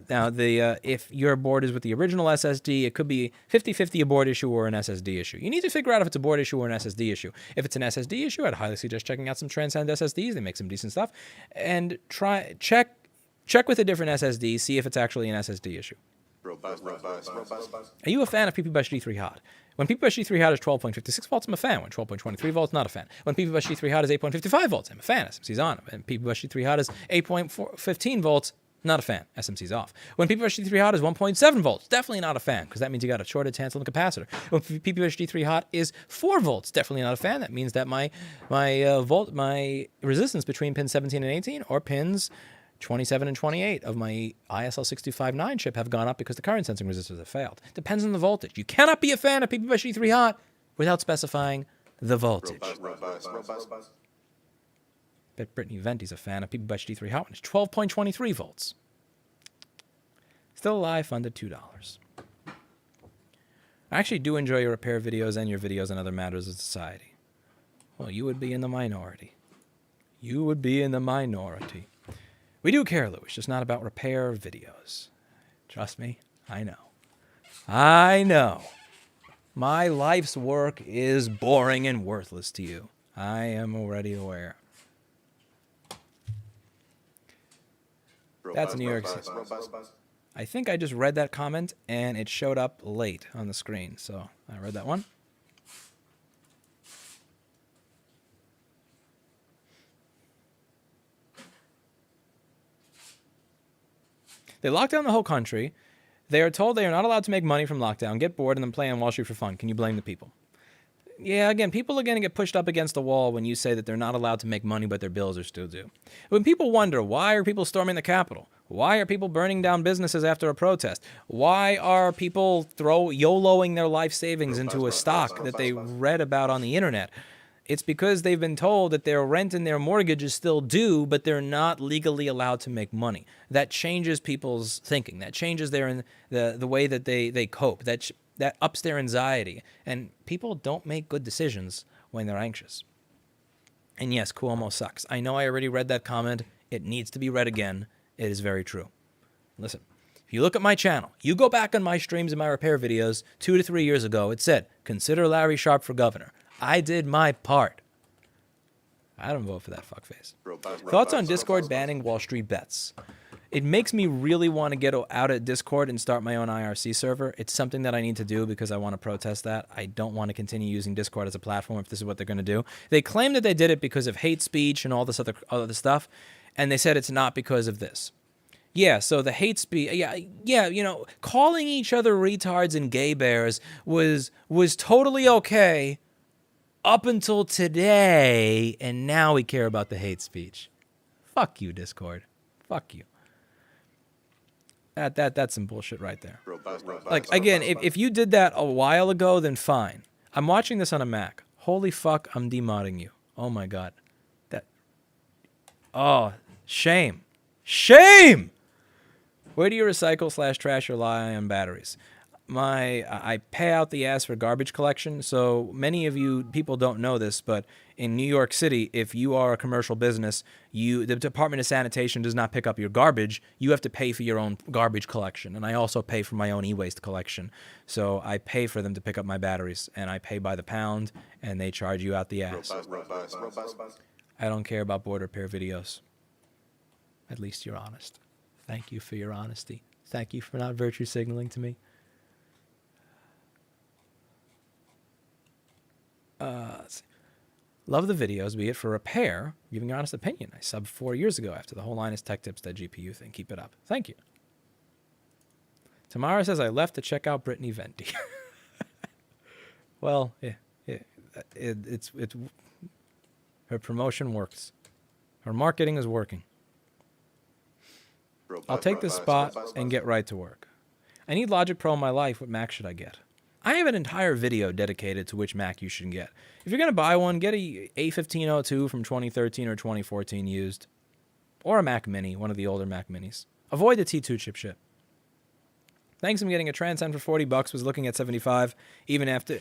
Now, if your board is with the original SSD, it could be 50-50 a board issue or an SSD issue. You need to figure out if it's a board issue or an SSD issue. If it's an SSD issue, I'd highly suggest checking out some Transcend SSDs. They make some decent stuff. And check with a different SSD, see if it's actually an SSD issue. Are you a fan of PPBush G3 Hot? When PPBush G3 Hot is 12.56 volts, I'm a fan. When 12.23 volts, not a fan. When PPBush G3 Hot is 8.55 volts, I'm a fan. SMC's on. When PPBush G3 Hot is 8.15 volts, not a fan. SMC's off. When PPBush G3 Hot is 1.7 volts, definitely not a fan, because that means you got a shorted tantalum capacitor. When PPBush G3 Hot is 4 volts, definitely not a fan. That means that my resistance between pins 17 and 18, or pins 27 and 28 of my ISL6259 chip have gone up because the current sensing resistors have failed. Depends on the voltage. You cannot be a fan of PPBush G3 Hot without specifying the voltage. Bet Brittany Venti's a fan of PPBush G3 Hot when it's 12.23 volts. Still alive, funded $2. I actually do enjoy your repair videos and your videos on other matters of society. Well, you would be in the minority. You would be in the minority. We do care, Lou. It's just not about repair videos. Trust me, I know. I know. My life's work is boring and worthless to you. I am already aware. That's New York City. I think I just read that comment, and it showed up late on the screen. So I read that one. They lock down the whole country. They are told they are not allowed to make money from lockdown, get bored, and then play on Wall Street for fun. Can you blame the people? Yeah, again, people are going to get pushed up against the wall when you say that they're not allowed to make money, but their bills are still due. When people wonder, why are people storming the Capitol? Why are people burning down businesses after a protest? Why are people YOLOing their life savings into a stock that they read about on the internet? It's because they've been told that their rent and their mortgage is still due, but they're not legally allowed to make money. That changes people's thinking. That changes the way that they cope. That ups their anxiety. And people don't make good decisions when they're anxious. And yes, Cuomo sucks. I know I already read that comment. It needs to be read again. It is very true. Listen, if you look at my channel, you go back on my streams and my repair videos 2 to 3 years ago, it said, consider Larry Sharpe for governor. I did my part. I don't vote for that fuckface. Thoughts on Discord banning Wall Street bets? it makes me really want to get out of Discord and start my own IRC server. It's something that I need to do because I want to protest that. I don't want to continue using Discord as a platform if this is what they're going to do. They claim that they did it because of hate speech and all this other stuff, and they said it's not because of this. Yeah, so the hate speech, yeah, you know, calling each other retards and gay bears was totally okay up until today, and now we care about the hate speech. Fuck you, Discord. Fuck you. That's some bullshit right there. Like, again, if you did that a while ago, then fine. I'm watching this on a Mac. Holy fuck, I'm demodding you. Oh my god. Shame. Shame! Where do you recycle / trash or lithium batteries? I pay out the ass for garbage collection. So many of you people don't know this, but in New York City, if you are a commercial business, the Department of Sanitation does not pick up your garbage. You have to pay for your own garbage collection. And I also pay for my own e-waste collection. So I pay for them to pick up my batteries, and I pay by the pound, and they charge you out the ass. I don't care about board repair videos. At least you're honest. Thank you for your honesty. Thank you for not virtue signaling to me. Let's see. Love the videos, be it for repair, giving your honest opinion. I subbed 4 years ago after the whole line is tech tips, that GPU thing. Keep it up. Thank you. Tamara says I left to check out Brittany Venti. Well, it's her promotion works. Her marketing is working. I'll take this spot and get right to work. I need Logic Pro in my life. What Mac should I get? I have an entire video dedicated to which Mac you should get. If you're going to buy one, get a A1502 from 2013 or 2014 used. Or a Mac Mini, one of the older Mac Minis. Avoid the T2 chipset. Thanks, I'm getting a Transcend for $40, was looking at 75. Even after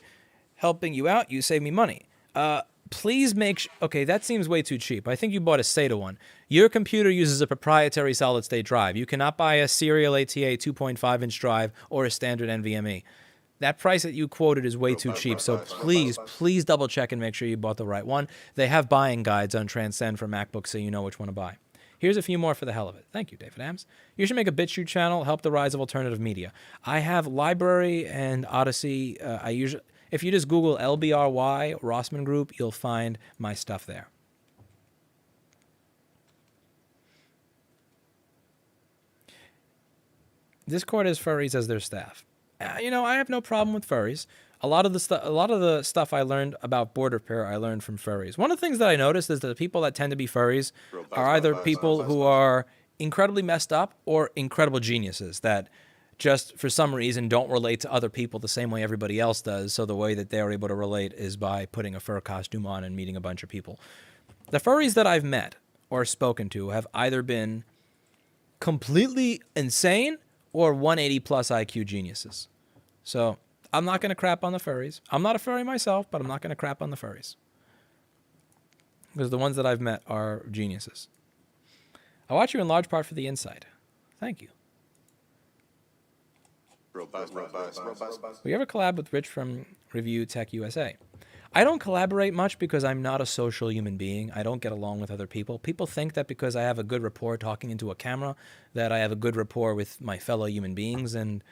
helping you out, you save me money. Please make okay, that seems way too cheap. I think you bought a SATA one. Your computer uses a proprietary solid-state drive. You cannot buy a serial ATA 2.5-inch drive or a standard NVMe. That price that you quoted is way too cheap, so please double-check and make sure you bought the right one. They have buying guides on Transcend for MacBooks so you know which one to buy. Here's a few more for the hell of it. Thank you, David Ams. You should make a BitChute channel, help the rise of alternative media. I have Library and Odyssey. If you just Google LBRY, Rossman Group, you'll find my stuff there. Discord has furries as their staff. You know, I have no problem with furries. A lot of the stuff I learned about board repair, I learned from furries. One of the things that I noticed is that the people that tend to be furries are either people who are incredibly messed up or incredible geniuses that just for some reason don't relate to other people the same way everybody else does. So the way that they are able to relate is by putting a fur costume on and meeting a bunch of people. The furries that I've met or spoken to have either been completely insane or 180 plus IQ geniuses. So I'm not going to crap on the furries. I'm not a furry myself, but I'm not going to crap on the furries. Because the ones that I've met are geniuses. I watch you in large part for the insight. Thank you. We ever collab with Rich from Review Tech USA? I don't collaborate much because I'm not a social human being. I don't get along with other people. People think that because I have a good rapport talking into a camera, that I have a good rapport with my fellow human beings, and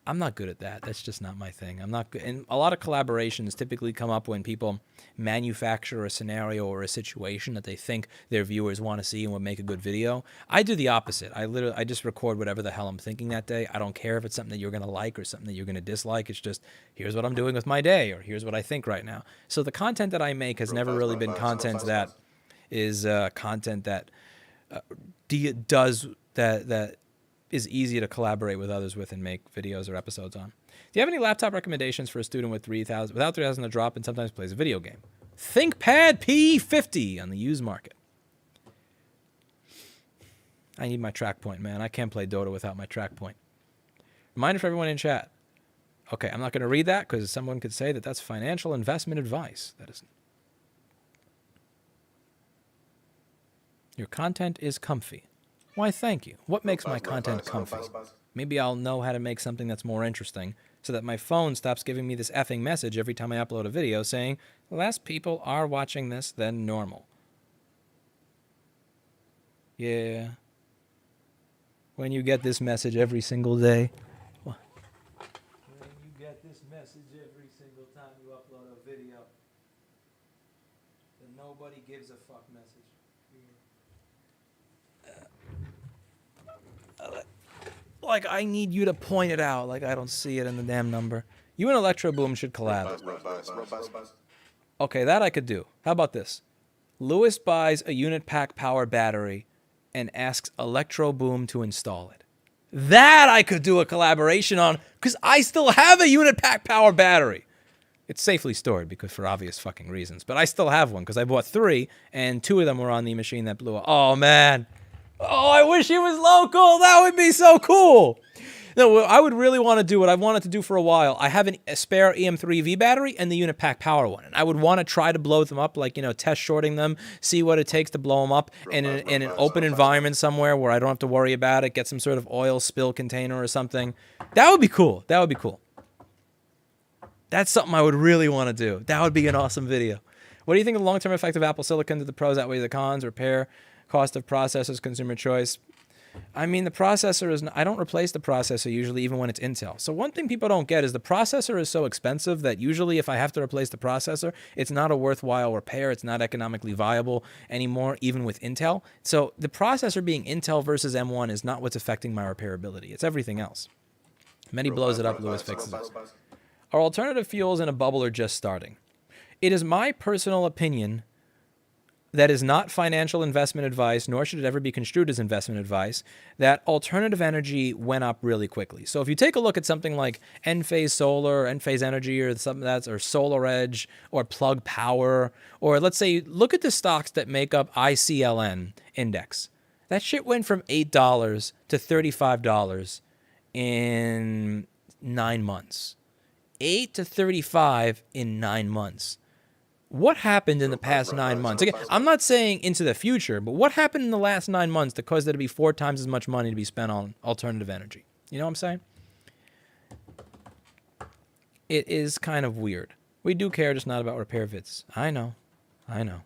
I'm not good at that. That's just not my thing. I'm not good. And a lot of collaborations typically come up when people manufacture a scenario or a situation that they think their viewers want to see and would make a good video. I do the opposite. I just record whatever the hell I'm thinking that day. I don't care if it's something that you're going to like or something that you're going to dislike. It's just, here's what I'm doing with my day, or here's what I think right now. So the content that I make has never really been content that is content that that is easy to collaborate with others with and make videos or episodes on. Do you have any laptop recommendations for a student with without 3,000 to drop and sometimes plays a video game? ThinkPad P50 on the used market. I need my track point, man. I can't play Dota without my track point. Reminder for everyone in chat. Okay, I'm not going to read that because someone could say that that's financial investment advice. That isn't. Your content is comfy. Why, thank you. What makes my content comfy? Maybe I'll know how to make something that's more interesting so that my phone stops giving me this effing message every time I upload a video saying less people are watching this than normal. Yeah. When you get this message every single day. When you get this message every single time you upload a video. The nobody gives a fuck message. Like, I need you to point it out. Like, I don't see it in the damn number. You and Electro Boom should collab. Okay, that I could do. How about this? Lewis buys a unit pack power battery and asks Electro Boom to install it. That I could do a collaboration on, because I still have a unit pack power battery. It's safely stored because for obvious fucking reasons, but I still have one because I bought 3 and 2 of them were on the machine that blew up. Oh man. Oh, I wish he was local. That would be so cool. No, I would really want to do what I've wanted to do for a while. I have a spare EM3V battery and the unit pack power one. And I would want to try to blow them up, like, test shorting them, see what it takes to blow them up in an open environment somewhere where I don't have to worry about it, get some sort of oil spill container or something. That would be cool. That would be cool. That's something I would really want to do. That would be an awesome video. What do you think of the long-term effect of Apple Silicon? Do the pros outweigh the cons? Repair, cost of processors, consumer choice? I mean, the processor is... I don't replace the processor usually, even when it's Intel. So one thing people don't get is the processor is so expensive that usually if I have to replace the processor, it's not a worthwhile repair. It's not economically viable anymore, even with Intel. So the processor being Intel versus M1 is not what's affecting my repairability. It's everything else. Many blows it up, Lewis fixes it. Are alternative fuels in a bubble or just starting? It is my personal opinion that is not financial investment advice, nor should it ever be construed as investment advice, that alternative energy went up really quickly. So if you take a look at something like Enphase Solar, Enphase Energy, or something that's, or Solar Edge, or Plug Power, or let's say, look at the stocks that make up ICLN index. That shit went from $8 to $35 in 9 months. 8 to 35 in 9 months. What happened in the past 9 months? Again, I'm not saying into the future, but what happened in the last 9 months that caused there to be 4 times as much money to be spent on alternative energy? You know what I'm saying? It is kind of weird. We do care, just not about repair vids. I know. I know.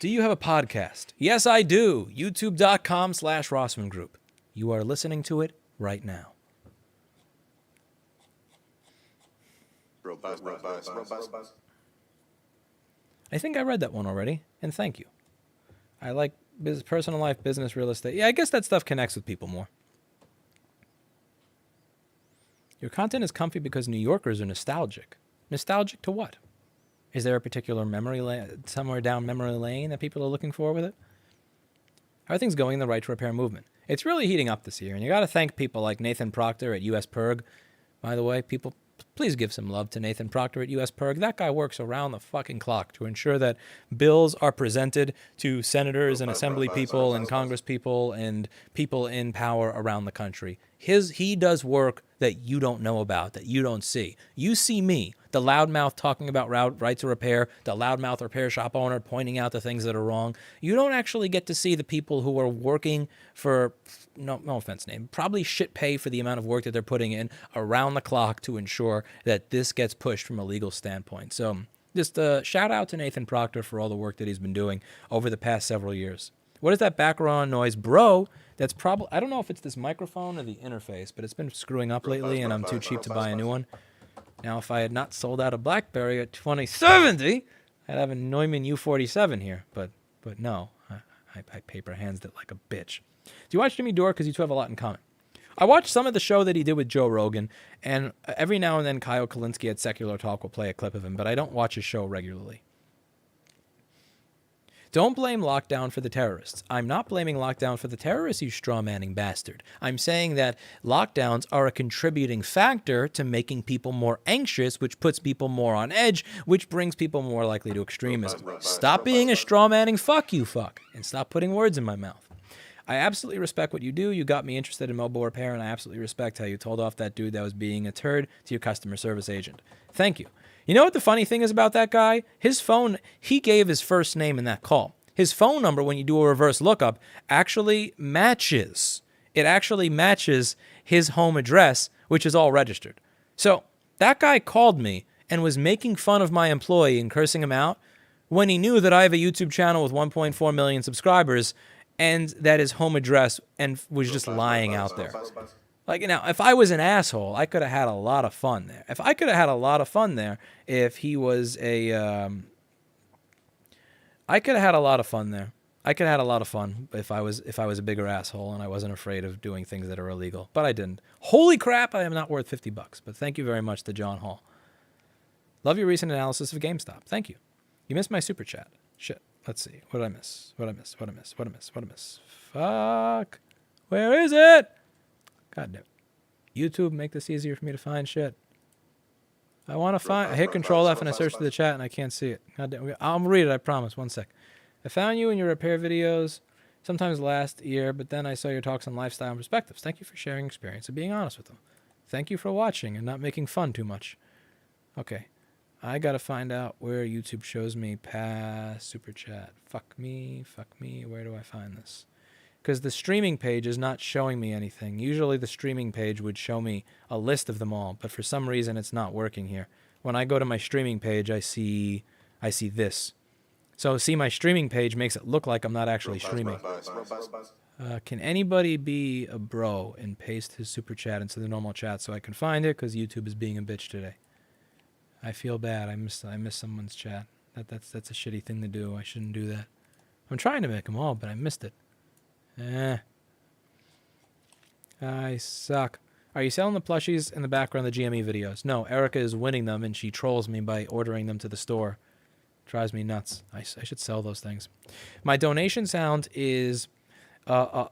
Do you have a podcast? Yes, I do. YouTube.com/Rossman Group. You are listening to it right now. I think I read that one already, and thank you. I like personal life, business, real estate. Yeah, I guess that stuff connects with people more. Your content is comfy because New Yorkers are nostalgic. Nostalgic to what? Is there a particular memory somewhere down memory lane that people are looking for with it? How are things going in the right to repair movement? It's really heating up this year, and you got to thank people like Nathan Proctor at US Perg. By the way, people, please give some love to Nathan Proctor at US Perg. That guy works around the fucking clock to ensure that bills are presented to senators and assembly people and congress people and people in power around the country. He does work that you don't know about, that you don't see. You see me, the loudmouth talking about right to repair, the loudmouth repair shop owner pointing out the things that are wrong. You don't actually get to see the people who are working for, no offense name, probably shit pay for the amount of work that they're putting in around the clock to ensure that this gets pushed from a legal standpoint. So just a shout out to Nathan Proctor for all the work that he's been doing over the past several years. What is that background noise? Bro, that's probably, I don't know if it's this microphone or the interface, but it's been screwing up lately and I'm too cheap to buy a new one. Now, if I had not sold out a BlackBerry at 2070, I'd have a Neumann U47 here. But no, I paper handsed it like a bitch. Do you watch Jimmy Dore? Because you two have a lot in common. I watched some of the show that he did with Joe Rogan, and every now and then Kyle Kalinske at Secular Talk will play a clip of him, but I don't watch his show regularly. Don't blame lockdown for the terrorists. I'm not blaming lockdown for the terrorists, you straw-manning bastard. I'm saying that lockdowns are a contributing factor to making people more anxious, which puts people more on edge, which brings people more likely to extremism. Stop being a straw-manning fuck, and stop putting words in my mouth. I absolutely respect what you do. You got me interested in mobile repair, and I absolutely respect how you told off that dude that was being a turd to your customer service agent. Thank you. You know what the funny thing is about that guy? His phone, he gave his first name in that call. His phone number, when you do a reverse lookup, actually matches. It actually matches his home address, which is all registered. So that guy called me and was making fun of my employee and cursing him out when he knew that I have a YouTube channel with 1.4 million subscribers and that his home address and was just lying out there. Like, now, if I was an asshole, I could have had a lot of fun there. If I could have had a lot of fun there, if he was a, I could have had a lot of fun there. I could have had a lot of fun if I was a bigger asshole and I wasn't afraid of doing things that are illegal. But I didn't. Holy crap, I am not worth $50. But thank you very much to John Hall. Love your recent analysis of GameStop. Thank you. You missed my super chat. Shit. Let's see. What did I miss? What did I miss? What did I miss? What did I miss? What did I miss? Fuck. Where is it? God damn. YouTube, make this easier for me to find shit. I want to find... I hit Control F and I search through the chat and I can't see it. God damn. I'll read it, I promise. One sec. I found you in your repair videos sometimes last year, but then I saw your talks on lifestyle and perspectives. Thank you for sharing experience and being honest with them. Thank you for watching and not making fun too much. Okay. I gotta find out where YouTube shows me past super chat. Fuck me. Where do I find this? Because the streaming page is not showing me anything. Usually the streaming page would show me a list of them all, but for some reason it's not working here. When I go to my streaming page, I see this. So see, my streaming page makes it look like I'm not actually streaming. Can anybody be a bro and paste his super chat into the normal chat so I can find it? Because YouTube is being a bitch today. I feel bad. I missed someone's chat. That's a shitty thing to do. I shouldn't do that. I'm trying to make them all, but I missed it. I suck. Are you selling the plushies in the background of the GME videos? No, Erica is winning them, and she trolls me by ordering them to the store. Drives me nuts. I should sell those things. My donation sound is a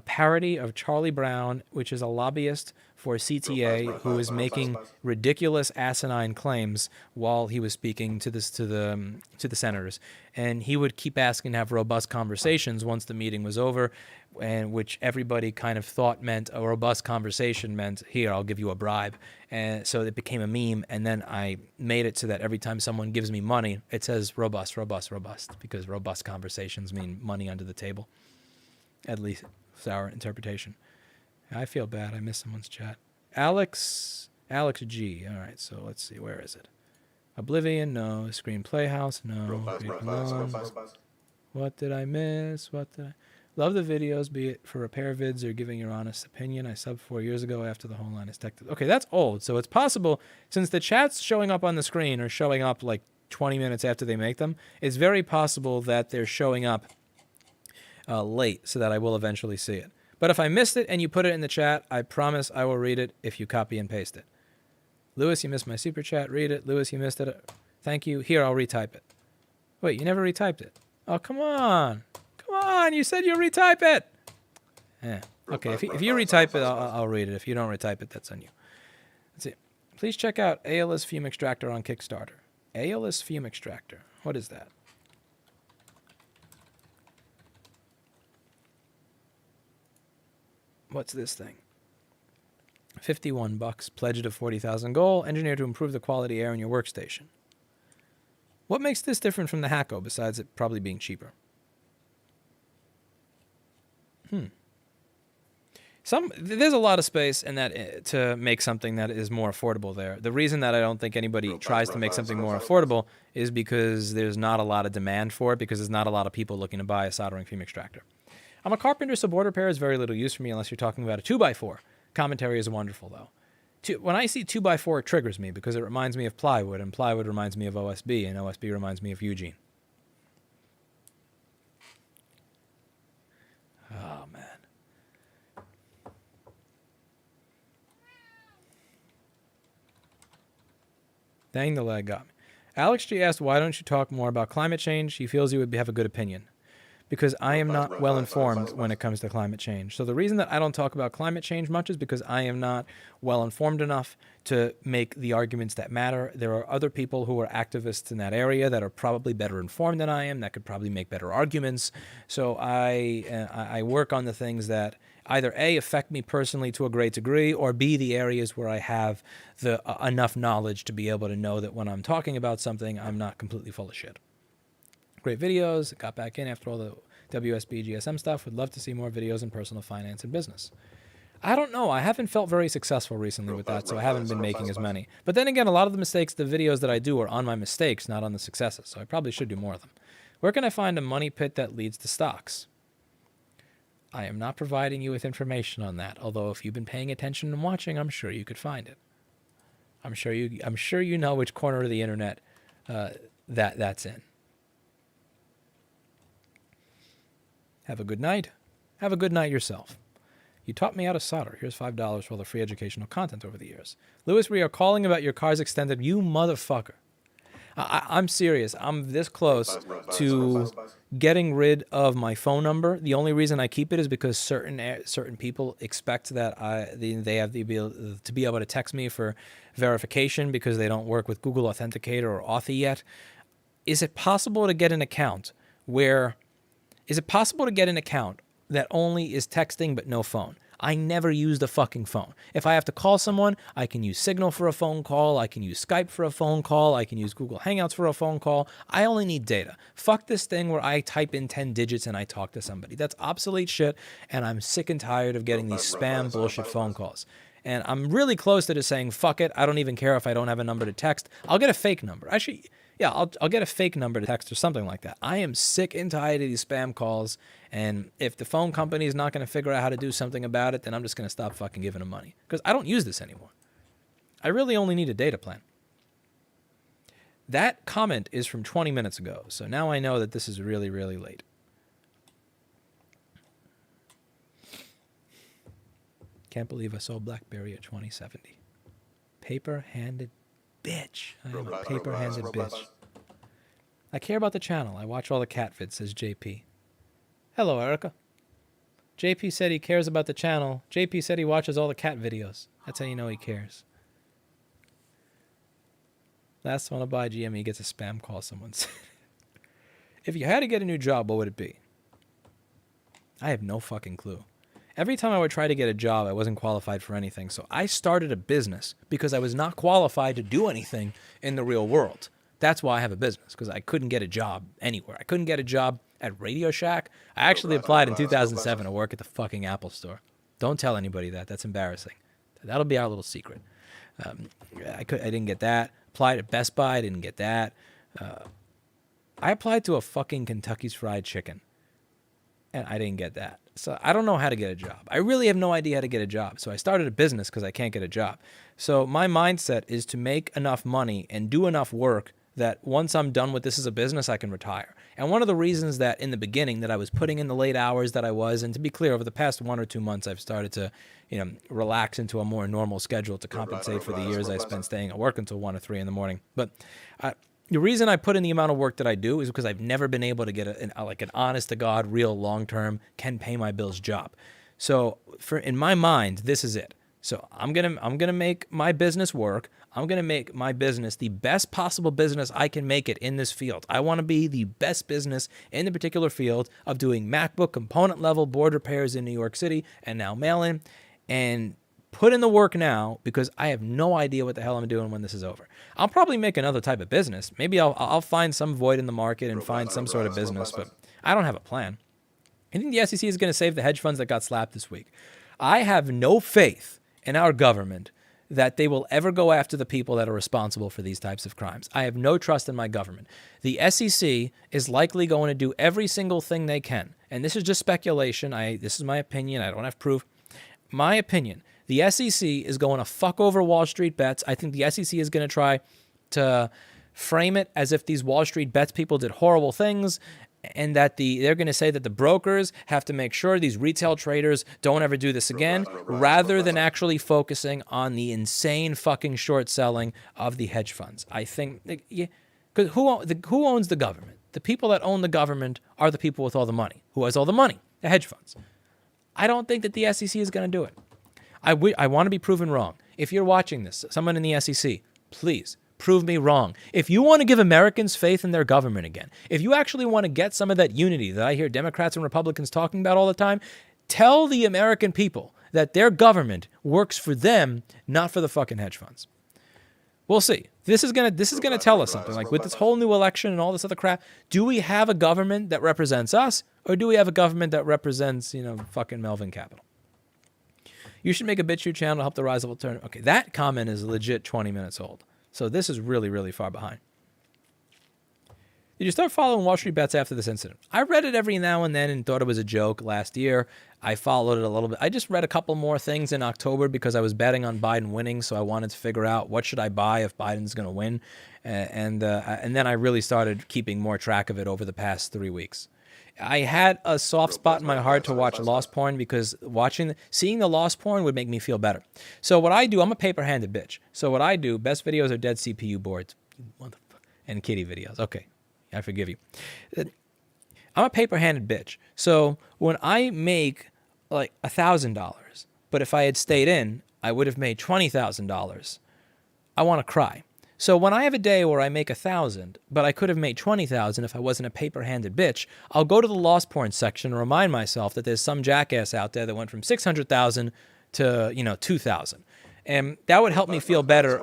parody of Charlie Brown, which is a lobbyist for CTA who is making ridiculous asinine claims while he was speaking to the senators, and he would keep asking to have robust conversations once the meeting was over, and which everybody kind of thought meant a robust conversation meant, here, I'll give you a bribe. And so it became a meme, and then I made it so that every time someone gives me money, it says robust, robust, robust, because robust conversations mean money under the table. At least it's our interpretation. I feel bad. I missed someone's chat. Alex G. All right, so let's see. Where is it? Oblivion, no. Screen Playhouse, no. What did I miss? Love the videos, be it for repair vids or giving your honest opinion. I subbed 4 years ago after the whole line is tech. Okay, that's old. So it's possible, since the chats showing up on the screen are showing up like 20 minutes after they make them, it's very possible that they're showing up late so that I will eventually see it. But if I missed it and you put it in the chat, I promise I will read it if you copy and paste it. Lewis, you missed my super chat. Read it. Lewis, you missed it. Thank you. Here, I'll retype it. Wait, you never retyped it. Oh, come on. Come on. You said you'll retype it. Yeah. Okay, if you retype it, I'll read it. If you don't retype it, that's on you. Let's see. Please check out ALS Fume Extractor on Kickstarter. ALS Fume Extractor. What is that? What's this thing? $51. Pledge to 40,000 goal. Engineer to improve the quality air in your workstation. What makes this different from the Hacko besides it probably being cheaper? There's a lot of space in that to make something that is more affordable there. The reason that I don't think anybody tries to make something more affordable is because there's not a lot of demand for it, because there's not a lot of people looking to buy a soldering fume extractor. I'm a carpenter, so board repair is very little use for me unless you're talking about a 2x4. Commentary is wonderful, though. When I see 2x4, it triggers me because it reminds me of plywood, and plywood reminds me of OSB, and OSB reminds me of Eugene. Oh, man. Dang, the lag got me. Alex G asked, why don't you talk more about climate change? He feels you would have a good opinion. Because I am not well informed when it comes to climate change. So the reason that I don't talk about climate change much is because I am not well informed enough to make the arguments that matter. There are other people who are activists in that area that are probably better informed than I am, that could probably make better arguments. So I work on the things that either A, affect me personally to a great degree, or B, the areas where I have the enough knowledge to be able to know that when I'm talking about something, I'm not completely full of shit. Great videos. Got back in after all the WSB GSM stuff. Would love to see more videos in personal finance and business. I don't know. I haven't felt very successful recently with that, so I haven't been making as many. But then again, a lot of the mistakes, the videos that I do are on my mistakes, not on the successes. So I probably should do more of them. Where can I find a money pit that leads to stocks? I am not providing you with information on that. Although if you've been paying attention and watching, I'm sure you could find it. I'm sure you know which corner of the internet that's in. Have a good night. Have a good night yourself. You taught me how to solder. Here's $5 for all the free educational content over the years. Lewis, we are calling about your car's extended. You motherfucker. I'm serious. I'm this close to getting rid of my phone number. The only reason I keep it is because certain people expect that they have the ability to be able to text me for verification because they don't work with Google Authenticator or Authy yet. Is it possible to get an account that only is texting but no phone? I never use the fucking phone. If I have to call someone, I can use Signal for a phone call. I can use Skype for a phone call. I can use Google Hangouts for a phone call. I only need data. Fuck this thing where I type in 10 digits and I talk to somebody. That's obsolete shit, and I'm sick and tired of getting these spam bullshit phone calls. And I'm really close to just saying, fuck it, I don't even care if I don't have a number to text. I'll get a fake number. Actually, yeah, I'll get a fake number to text or something like that. I am sick and tired of these spam calls, and if the phone company is not going to figure out how to do something about it, then I'm just going to stop fucking giving them money. Because I don't use this anymore. I really only need a data plan. That comment is from 20 minutes ago, so now I know that this is really, really late. Can't believe I sold BlackBerry at 2070. Paper-handed bitch. I am a paper-handed bitch. I care about the channel. I watch all the cat vids, says JP. Hello, Erica. JP said he cares about the channel. JP said he watches all the cat videos. That's how you know he cares. Last one to buy GME gets a spam call, someone said. If you had to get a new job, what would it be? I have no fucking clue. Every time I would try to get a job, I wasn't qualified for anything. So I started a business because I was not qualified to do anything in the real world. That's why I have a business, because I couldn't get a job anywhere. I couldn't get a job at Radio Shack. I actually applied in 2007 to work at the fucking Apple Store. Don't tell anybody that. That's embarrassing. That'll be our little secret. I didn't get that. Applied at Best Buy. I didn't get that. I applied to a fucking Kentucky's Fried Chicken, and I didn't get that. So I don't know how to get a job. I really have no idea how to get a job. So I started a business because I can't get a job. So my mindset is to make enough money and do enough work that once I'm done with this as a business, I can retire. And one of the reasons that in the beginning that I was putting in the late hours that I was, and to be clear, over the past 1 or 2 months, I've started to, relax into a more normal schedule to compensate for the years I spent staying at work until 1 or 3 in the morning. But the reason I put in the amount of work that I do is because I've never been able to get an honest to God, real long-term, can pay my bills job. So in my mind, this is it. So I'm gonna make my business work. I'm gonna make my business the best possible business I can make it in this field. I want to be the best business in the particular field of doing MacBook component level board repairs in New York City and now mail-in, and put in the work now because I have no idea what the hell I'm doing when this is over. I'll probably make another type of business. Maybe I'll find some void in the market and find some sort of business, but I don't have a plan. I think the SEC is going to save the hedge funds that got slapped this week. I have no faith in our government that they will ever go after the people that are responsible for these types of crimes. I have no trust in my government. The SEC is likely going to do every single thing they can. And this is just speculation. This is my opinion. I don't have proof. My opinion. The SEC is going to fuck over Wall Street bets. I think the SEC is going to try to frame it as if these Wall Street bets people did horrible things, and that they're going to say that the brokers have to make sure these retail traders don't ever do this again, rather than actually focusing on the insane fucking short selling of the hedge funds. I think, because who owns the government? The people that own the government are the people with all the money. Who has all the money? The hedge funds. I don't think that the SEC is going to do it. I want to be proven wrong. If you're watching this, someone in the SEC, please prove me wrong. If you want to give Americans faith in their government again, if you actually want to get some of that unity that I hear Democrats and Republicans talking about all the time, tell the American people that their government works for them, not for the fucking hedge funds. We'll see. This is gonna tell us something. Like with this whole new election and all this other crap, do we have a government that represents us, or do we have a government that represents, fucking Melvin Capital? You should make a BitChute channel to help the rise of alternative. Okay, that comment is legit 20 minutes old. So this is really, really far behind. Did you start following Wall Street Bets after this incident? I read it every now and then and thought it was a joke last year. I followed it a little bit. I just read a couple more things in October because I was betting on Biden winning, so I wanted to figure out what should I buy if Biden's going to win. And then I really started keeping more track of it over the past 3 weeks. I had a soft spot in my heart to watch lost porn because seeing the lost porn would make me feel better. So what I do, I'm a paper-handed bitch. So what I do, best videos are dead CPU boards and kitty videos. Okay. I forgive you. I'm a paper-handed bitch. So when I make like $1,000, but if I had stayed in, I would have made $20,000. I want to cry. So when I have a day where I make 1,000, but I could have made 20,000 if I wasn't a paper-handed bitch, I'll go to the lost porn section and remind myself that there's some jackass out there that went from 600,000 to 2,000, and that would help me feel better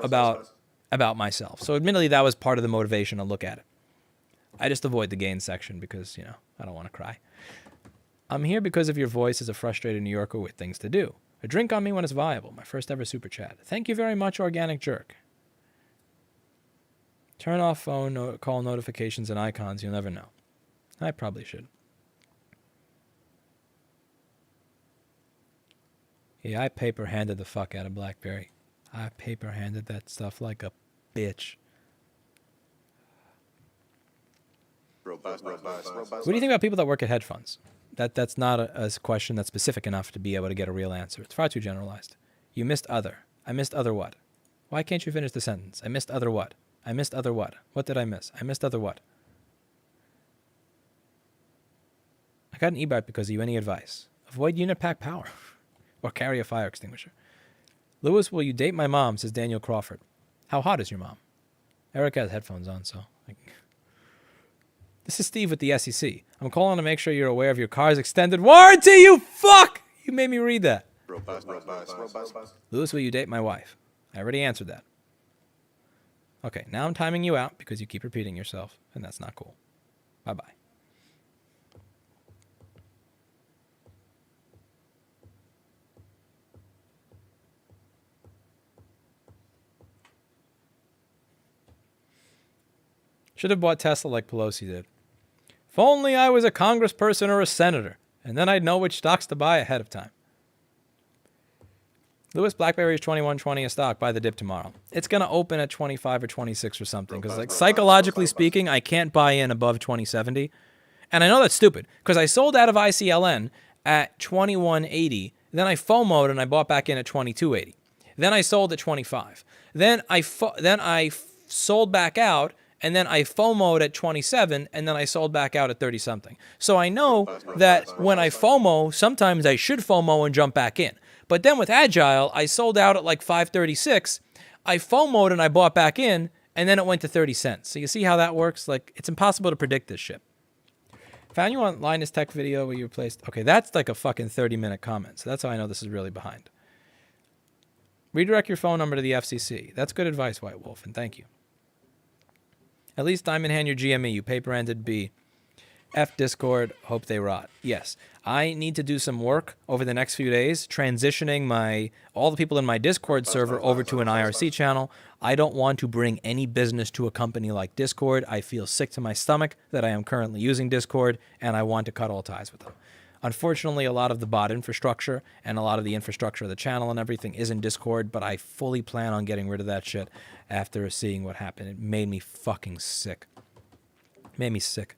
about myself. So admittedly, that was part of the motivation to look at it. I just avoid the gain section because, I don't want to cry. I'm here because of your voice as a frustrated New Yorker with things to do. A drink on me when it's viable. My first ever super chat. Thank you very much, Organic Jerk. Turn off phone call notifications and icons. You'll never know. I probably should. Yeah, I paper-handed the fuck out of BlackBerry. I paper-handed that stuff like a bitch. What do you think about people that work at hedge funds? That's not a question that's specific enough to be able to get a real answer. It's far too generalized. You missed other. I missed other what? Why can't you finish the sentence? I missed other what? I missed other what? What did I miss? I missed other what? I got an e-bike because of you. Any advice? Avoid unit pack power or carry a fire extinguisher. Lewis, will you date my mom? Says Daniel Crawford. How hot is your mom? Eric has headphones on, so... This is Steve with the SEC. I'm calling to make sure you're aware of your car's extended warranty, you fuck! You made me read that. Lewis, will you date my wife? I already answered that. Okay, now I'm timing you out because you keep repeating yourself, and that's not cool. Bye-bye. Should have bought Tesla like Pelosi did. If only I was a congressperson or a senator, and then I'd know which stocks to buy ahead of time. Lewis, BlackBerry is 21.20 a stock. Buy the dip tomorrow. It's going to open at 25 or 26 or something. Because like psychologically speaking, I can't buy in above 2070. And I know that's stupid because I sold out of ICLN at 21.80. Then I FOMO'd and I bought back in at 22.80. Then I sold at 25. Then I sold back out. And then I FOMO'd at 27, and then I sold back out at 30-something. So I know that when I FOMO, sometimes I should FOMO and jump back in. But then with Agile, I sold out at like 536. I FOMO'd and I bought back in, and then it went to 30 cents. So you see how that works? Like, it's impossible to predict this shit. Found you on Linus Tech video where you replaced... Okay, that's like a fucking 30-minute comment. So that's how I know this is really behind. Redirect your phone number to the FCC. That's good advice, White Wolf, and thank you. At least Diamond Hand your GME, you paper-handed B. F Discord, hope they rot. Yes, I need to do some work over the next few days, transitioning all the people in my Discord server over to an IRC channel. I don't want to bring any business to a company like Discord. I feel sick to my stomach that I am currently using Discord, and I want to cut all ties with them. Unfortunately, a lot of the bot infrastructure and a lot of the infrastructure of the channel and everything is in Discord, but I fully plan on getting rid of that shit after seeing what happened. It made me fucking sick. Made me sick.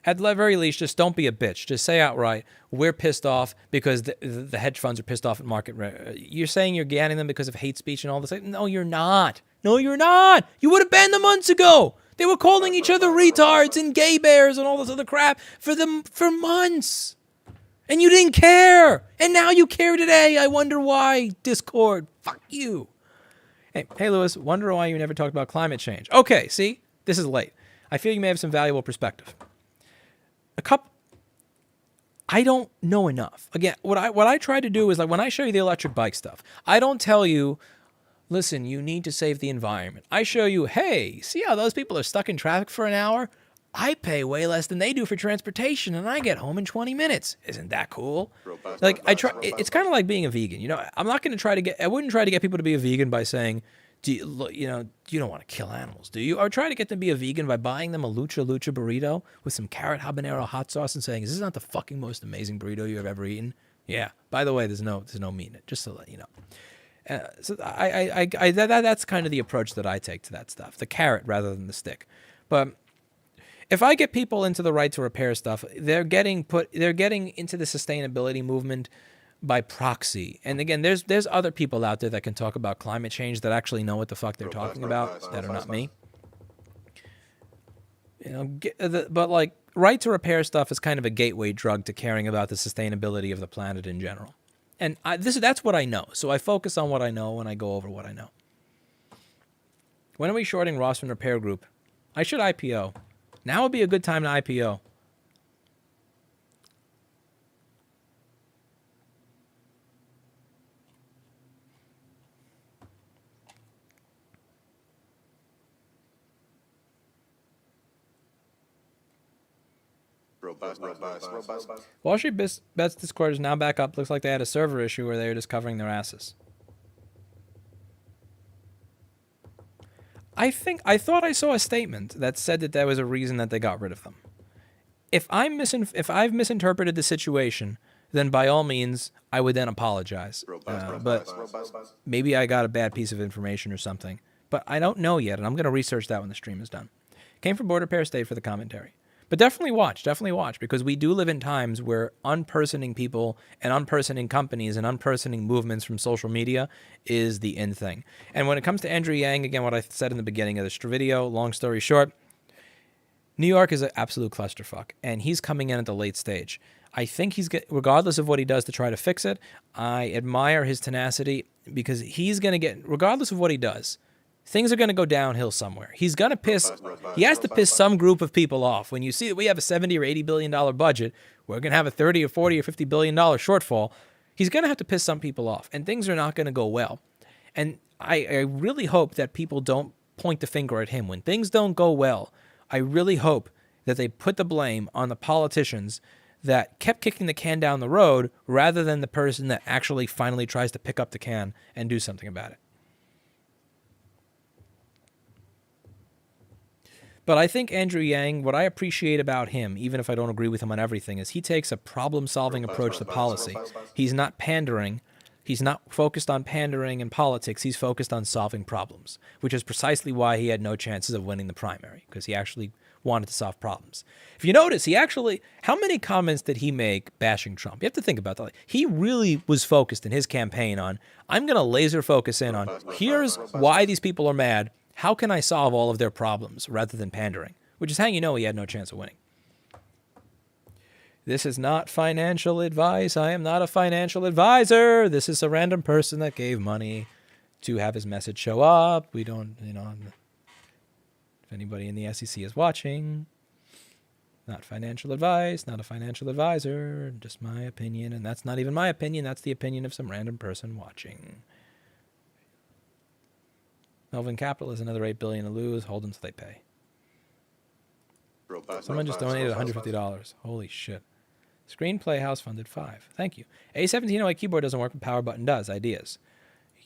At the very least, just don't be a bitch. Just say outright, we're pissed off because the hedge funds are pissed off at market. You're saying you're ganning them because of hate speech and all this. No, you're not. No, you're not. You would have banned them months ago. They were calling each other retards and gay bears and all this other crap for months. And you didn't care. And now you care today. I wonder why. Discord. Fuck you. Hey, Lewis, wonder why you never talked about climate change. Okay, see? This is late. I feel you may have some valuable perspective. I don't know enough. Again, what I try to do is, like, when I show you the electric bike stuff, I don't tell you, listen, you need to save the environment. I show you, hey, see how those people are stuck in traffic for an hour? I pay way less than they do for transportation, and I get home in 20 minutes. Isn't that cool? Robust, Like I try, robust, it's kind of like being a vegan. You know, I'm not going to try to get. I wouldn't try to get people to be a vegan by saying, "Do you, you don't want to kill animals, do you?" Or try to get them to be a vegan by buying them a lucha burrito with some carrot habanero hot sauce and saying, "Is this not the fucking most amazing burrito you have ever eaten?" Yeah. By the way, there's no meat in it. Just to let you know. So that's kind of the approach that I take to that stuff. The carrot rather than the stick. But if I get people into the right to repair stuff, they're getting into the sustainability movement by proxy. And again, there's other people out there that can talk about climate change that actually know what the fuck they're talking about that are not me. You know, but like right to repair stuff is kind of a gateway drug to caring about the sustainability of the planet in general. And that's what I know. So I focus on what I know and I go over what I know. When are we shorting Rossman Repair Group? I should IPO. Now would be a good time to IPO. robust. Wall Street Bets Discord is now back up. Looks like they had a server issue where they were just covering their asses. I thought I saw a statement that said that there was a reason that they got rid of them. If I've misinterpreted the situation, then by all means I would then apologize. But maybe I got a bad piece of information or something. But I don't know yet, and I'm going to research that when the stream is done. Came from Border Repair State for the commentary. But definitely watch, because we do live in times where unpersoning people and unpersoning companies and unpersoning movements from social media is the in thing. And when it comes to Andrew Yang, again, what I said in the beginning of this video, long story short, New York is an absolute clusterfuck, and he's coming in at the late stage. I think regardless of what he does to try to fix it, I admire his tenacity because he's going to get, regardless of what he does, things are going to go downhill somewhere. He has to piss some group of people off. When you see that we have a $70 or $80 billion budget, we're going to have a 30 or 40 or $50 billion shortfall. He's going to have to piss some people off, and things are not going to go well. And I really hope that people don't point the finger at him. When things don't go well, I really hope that they put the blame on the politicians that kept kicking the can down the road rather than the person that actually finally tries to pick up the can and do something about it. But I think Andrew Yang, what I appreciate about him, even if I don't agree with him on everything, is he takes a problem-solving approach to policy. He's not pandering. He's not focused on pandering in politics. He's focused on solving problems, which is precisely why he had no chances of winning the primary, because he actually wanted to solve problems. If you notice, how many comments did he make bashing Trump? You have to think about that. He really was focused in his campaign on, I'm going to laser focus in on, here's why these people are mad. How can I solve all of their problems rather than pandering? Which is how you know he had no chance of winning. This is not financial advice. I am not a financial advisor. This is a random person that gave money to have his message show up. We don't, if anybody in the SEC is watching, not financial advice, not a financial advisor, just my opinion. And that's not even my opinion. That's the opinion of some random person watching. Melvin Capital is another $8 billion to lose. Hold until they pay. Someone just donated $150. Holy shit. Screenplay House funded $5. Thank you. A1708 keyboard doesn't work, but power button does. Ideas.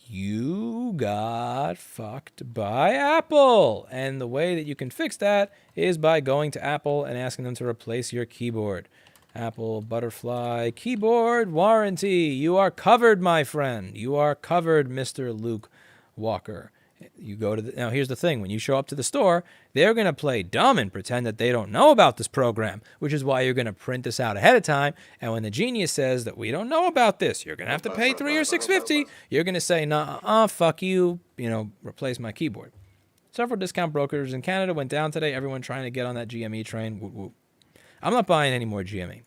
You got fucked by Apple. And the way that you can fix that is by going to Apple and asking them to replace your keyboard. Apple Butterfly Keyboard Warranty. You are covered, my friend. You are covered, Mr. Luke Walker. You go to now here's the thing, when you show up to the store, they're going to play dumb and pretend that they don't know about this program, which is why you're going to print this out ahead of time. And when the genius says that we don't know about this, you're going to have to pay $300 or $650, you're going to say, nah, fuck you, replace my keyboard. Several discount brokers in Canada went down today. Everyone trying to get on that GME train. Whoop, whoop. I'm not buying any more GME.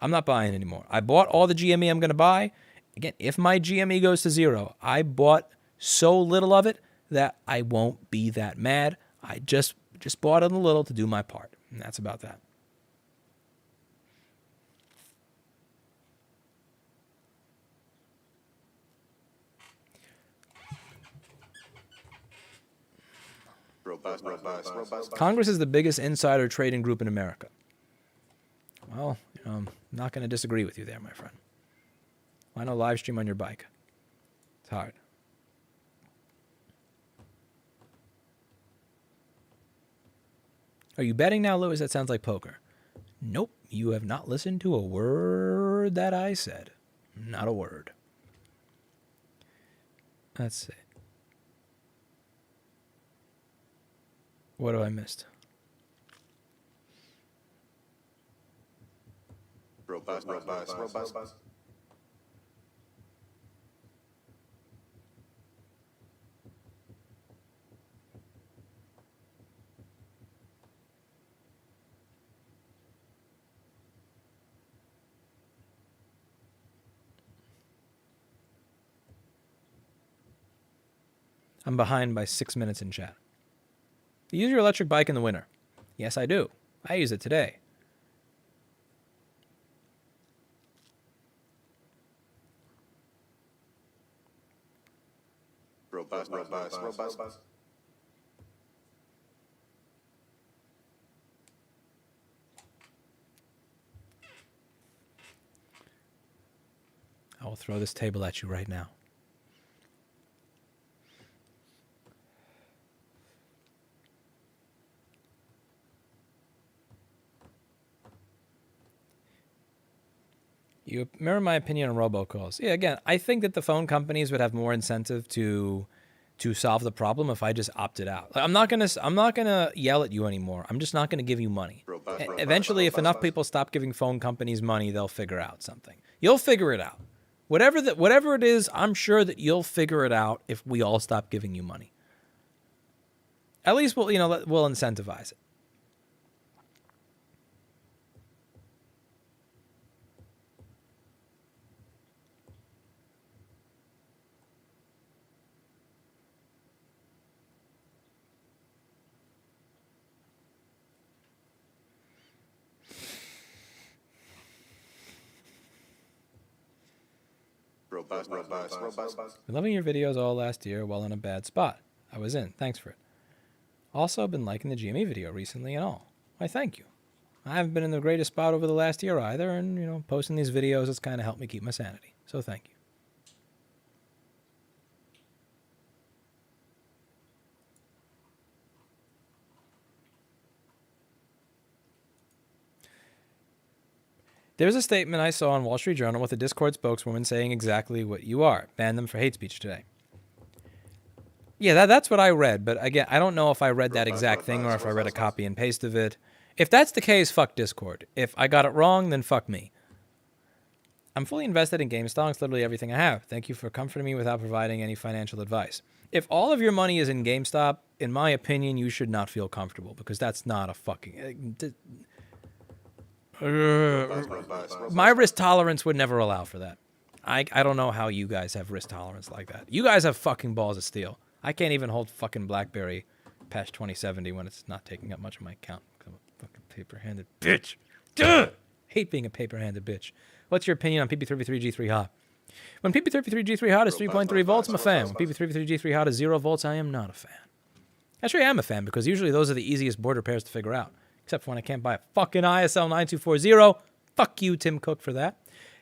I'm not buying anymore. I bought all the GME I'm going to buy. Again, if my GME goes to zero, I bought so little of it that I won't be that mad. I just bought it a little to do my part, and that's about that. robust. Congress is the biggest insider trading group in America. Well, I'm not going to disagree with you there, my friend. Why no live stream on your bike? It's hard. Are you betting now, Lewis? That sounds like poker. Nope, you have not listened to a word that I said. Not a word. Let's see. What have I missed? Robust. I'm behind by 6 minutes in chat. You use your electric bike in the winter. Yes, I do. I use it today. Robust. I will throw this table at you right now. You remember my opinion on robocalls. Yeah, again, I think that the phone companies would have more incentive to solve the problem if I just opted out. Like, I'm not gonna yell at you anymore. I'm just not gonna give you money. Eventually, if enough people stop giving phone companies money, they'll figure out something. You'll figure it out. Whatever it is, I'm sure that you'll figure it out if we all stop giving you money. At least we'll incentivize it. Robust. Been loving your videos all last year while in a bad spot. I was in. Thanks for it. Also, been liking the GME video recently and all. Why, thank you. I haven't been in the greatest spot over the last year either, and, posting these videos has kind of helped me keep my sanity. So thank you. There's a statement I saw on Wall Street Journal with a Discord spokeswoman saying exactly what you are. Ban them for hate speech today. Yeah, that's what I read. But again, I don't know if I read that exact thing or if I read a copy and paste of it. If that's the case, fuck Discord. If I got it wrong, then fuck me. I'm fully invested in GameStop. It's literally everything I have. Thank you for comforting me without providing any financial advice. If all of your money is in GameStop, in my opinion, you should not feel comfortable because that's not a fucking... My risk tolerance would never allow for that. I don't know how you guys have risk tolerance like that. You guys have fucking balls of steel. I can't even hold fucking BlackBerry past 2070 when it's not taking up much of my account. I'm a fucking paper-handed bitch. Duh! Hate being a paper-handed bitch. What's your opinion on PP33G3 hot? When PP33G3 hot is 3.3 volts, I'm a fan. When PP33G3 hot is 0 volts, I am not a fan. Actually, I am a fan because usually those are the easiest border pairs to figure out. Except for when I can't buy a fucking ISL 9240. Fuck you, Tim Cook, for that.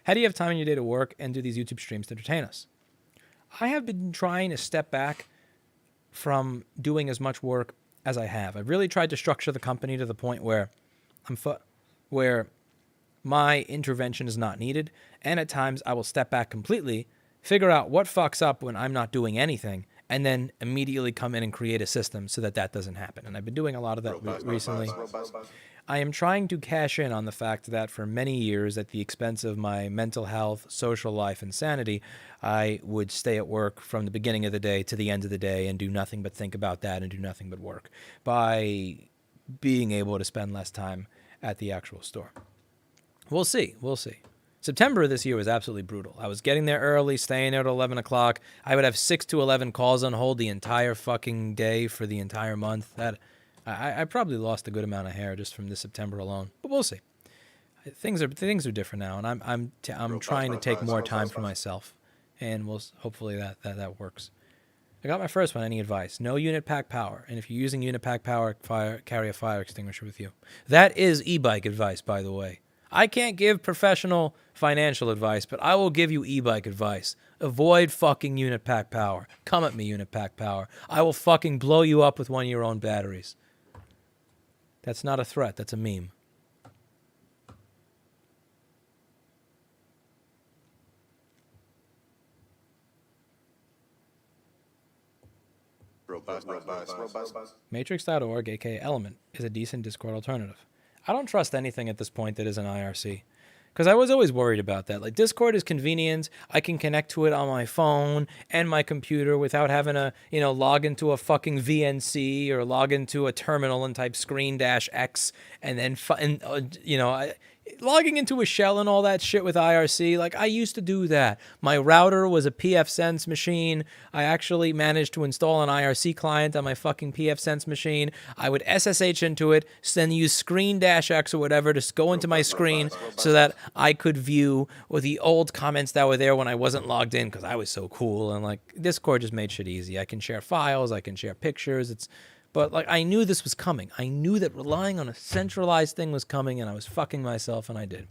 How do you have time in your day to work and do these YouTube streams to entertain us? I have been trying to step back from doing as much work as I have. I've really tried to structure the company to the point where where my intervention is not needed, and at times I will step back completely, figure out what fucks up when I'm not doing anything, and then immediately come in and create a system so that that doesn't happen. And I've been doing a lot of that recently. I am trying to cash in on the fact that for many years, at the expense of my mental health, social life, and sanity, I would stay at work from the beginning of the day to the end of the day and do nothing but think about that and do nothing but work by being able to spend less time at the actual store. We'll see. We'll see. September of this year was absolutely brutal. I was getting there early, staying there at 11 o'clock. I would have 6 to 11 calls on hold the entire fucking day for the entire month. I probably lost a good amount of hair just from this September alone, but we'll see. Things are different now, and I'm trying to take more time for myself, and hopefully that works. I got my first one. Any advice? No unit pack power. And if you're using unit pack power, carry a fire extinguisher with you. That is e-bike advice, by the way. I can't give professional financial advice, but I will give you e-bike advice. Avoid fucking unit pack power. Come at me, unit pack power. I will fucking blow you up with one of your own batteries. That's not a threat. That's a meme. Robust. Matrix.org, aka Element, is a decent Discord alternative. I don't trust anything at this point that is an IRC. Because I was always worried about that. Like, Discord is convenient. I can connect to it on my phone and my computer without having to, log into a fucking VNC or log into a terminal and type screen-X and then, logging into a shell and all that shit with IRC. Like, I used to do that. My router was a pfSense machine. I actually managed to install an IRC client on my fucking pfSense machine. I would SSH into it, then use screen-X or whatever to go into my screen so that I could view the old comments that were there when I wasn't logged in because I was so cool. And, like, Discord just made shit easy. I can share files. I can share pictures. But, like, I knew this was coming. I knew that relying on a centralized thing was coming, and I was fucking myself, and I did.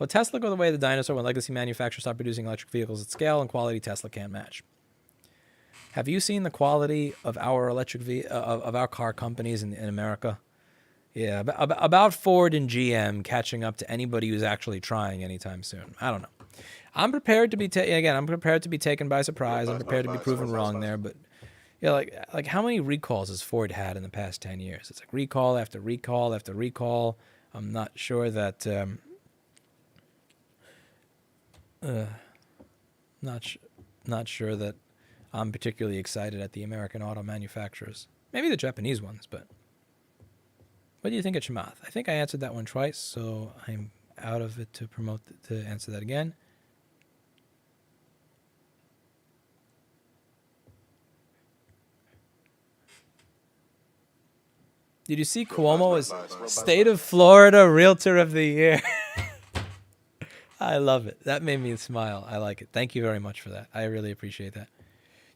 Well, Tesla go the way of the dinosaur when legacy manufacturers stop producing electric vehicles at scale and quality Tesla can't match. Have you seen the quality of our of our car companies in America? Yeah, about Ford and GM catching up to anybody who's actually trying anytime soon. I don't know. I'm prepared to be I'm prepared to be taken by surprise. I'm prepared to be proven wrong there, but yeah, like how many recalls has Ford had in the past 10 years? It's like recall after recall after recall. I'm not sure that not sure that I'm particularly excited at the American auto manufacturers. Maybe the Japanese ones, but what do you think of Chamath? I think I answered that one twice, so I'm out of it to answer that again. Did you see Cuomo as State of Florida Realtor of the Year? I love it. That made me smile. I like it. Thank you very much for that. I really appreciate that.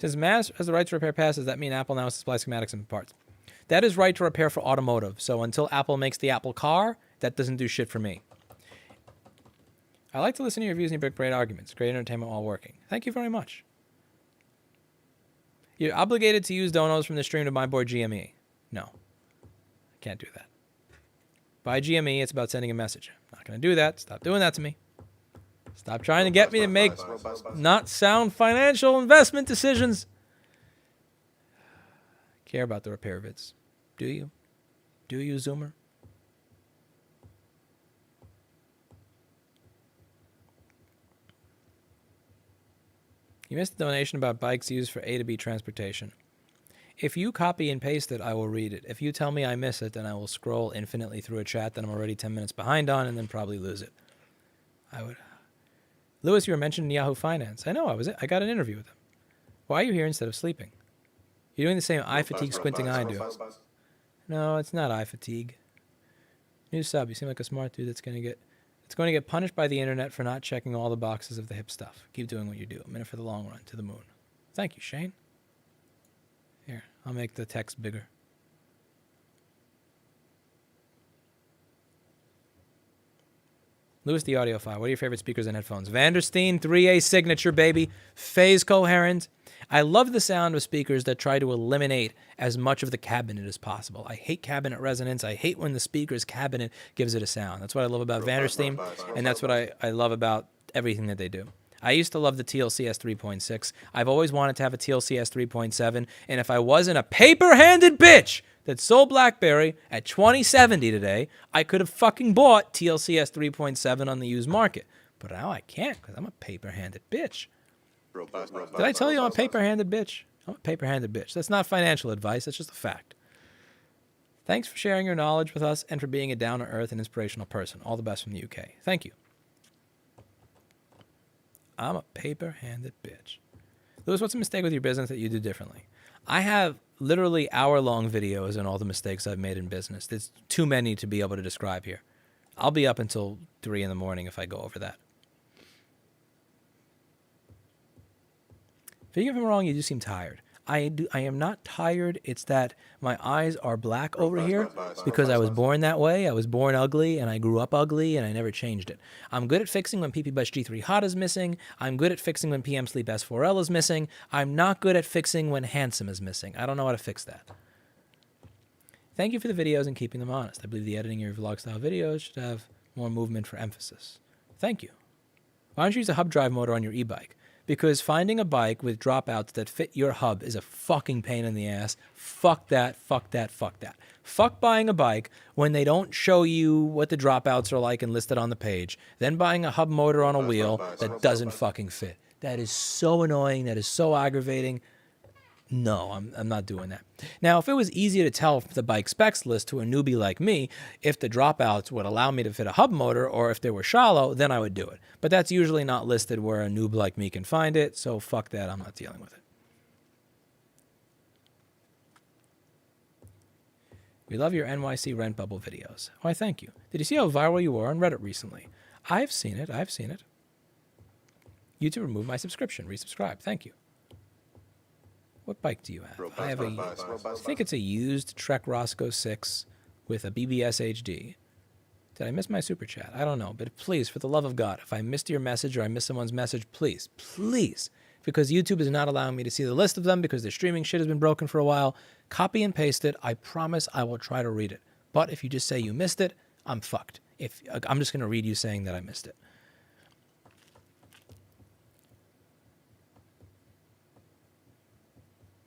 Since Mass has the right to repair pass, does that mean Apple now supplies schematics and parts? That is right to repair for automotive. So until Apple makes the Apple car, that doesn't do shit for me. I like to listen to your views and you bring great arguments. Great entertainment while working. Thank you very much. You're obligated to use donos from the stream to buy board GME. No. Can't do that. Buy GME, it's about sending a message. I'm not going to do that. Stop doing that to me. Stop trying to get me to make not sound financial investment decisions. Care about the repair vids. Do you? Do you, Zoomer? You missed the donation about bikes used for A to B transportation. If you copy and paste it, I will read it. If you tell me I miss it, then I will scroll infinitely through a chat that I'm already 10 minutes behind on and then probably lose it. I would. Lewis, you were mentioned in Yahoo Finance. I know, I got an interview with him. Why are you here instead of sleeping? You're doing the same eye fatigue squinting I do. No, it's not eye fatigue. New sub, you seem like a smart dude that's going to get punished by the internet for not checking all the boxes of the hip stuff. Keep doing what you do. A minute for the long run to the moon. Thank you, Shane. Here, I'll make the text bigger. Lewis the audiophile. What are your favorite speakers and headphones? Vandersteen 3A signature, baby. Phase coherent. I love the sound of speakers that try to eliminate as much of the cabinet as possible. I hate cabinet resonance. I hate when the speaker's cabinet gives it a sound. That's what I love about Vandersteen, and that's what I love about everything that they do. I used to love the TLCS 3.6. I've always wanted to have a TLCS 3.7, and if I wasn't a paper-handed bitch that sold BlackBerry at $20.70 today, I could have fucking bought TLCS 3.7 on the used market. But now I can't because I'm a paper-handed bitch. Did I tell you I'm a paper-handed bitch? I'm a paper-handed bitch. That's not financial advice. That's just a fact. Thanks for sharing your knowledge with us and for being a down-to-earth and inspirational person. All the best from the UK. Thank you. I'm a paper-handed bitch. Lewis, what's a mistake with your business that you do differently? I have literally hour-long videos on all the mistakes I've made in business. There's too many to be able to describe here. I'll be up until 3 in the morning if I go over that. If I'm wrong, you do seem tired. I am not tired. It's that my eyes are black over here because I was born that way. I was born ugly and I grew up ugly and I never changed it. I'm good at fixing when PP Bus G3 Hot is missing. I'm good at fixing when PM Sleep S4L is missing. I'm not good at fixing when Handsome is missing. I don't know how to fix that. Thank you for the videos and keeping them honest. I believe the editing of your vlog style videos should have more movement for emphasis. Thank you. Why don't you use a hub drive motor on your e-bike? Because finding a bike with dropouts that fit your hub is a fucking pain in the ass. Fuck that, fuck that, fuck that. Fuck buying a bike when they don't show you what the dropouts are like and listed on the page. Then buying a hub motor on a wheel that doesn't fucking fit. That is so annoying. That is so aggravating. No, I'm not doing that. Now, if it was easy to tell from the bike specs list to a newbie like me if the dropouts would allow me to fit a hub motor or if they were shallow, then I would do it. But that's usually not listed where a noob like me can find it, so fuck that, I'm not dealing with it. We love your NYC rent bubble videos. Why, thank you. Did you see how viral you were on Reddit recently? I've seen it. YouTube removed my subscription. Resubscribe. Thank you. What bike do you have? I have I think it's a used Trek Roscoe 6 with a BBS HD. Did I miss my super chat? I don't know, but please, for the love of God, if I missed your message or I missed someone's message, please, because YouTube is not allowing me to see the list of them because their streaming shit has been broken for a while, copy and paste it. I promise I will try to read it. But if you just say you missed it, I'm fucked. I'm just going to read you saying that I missed it.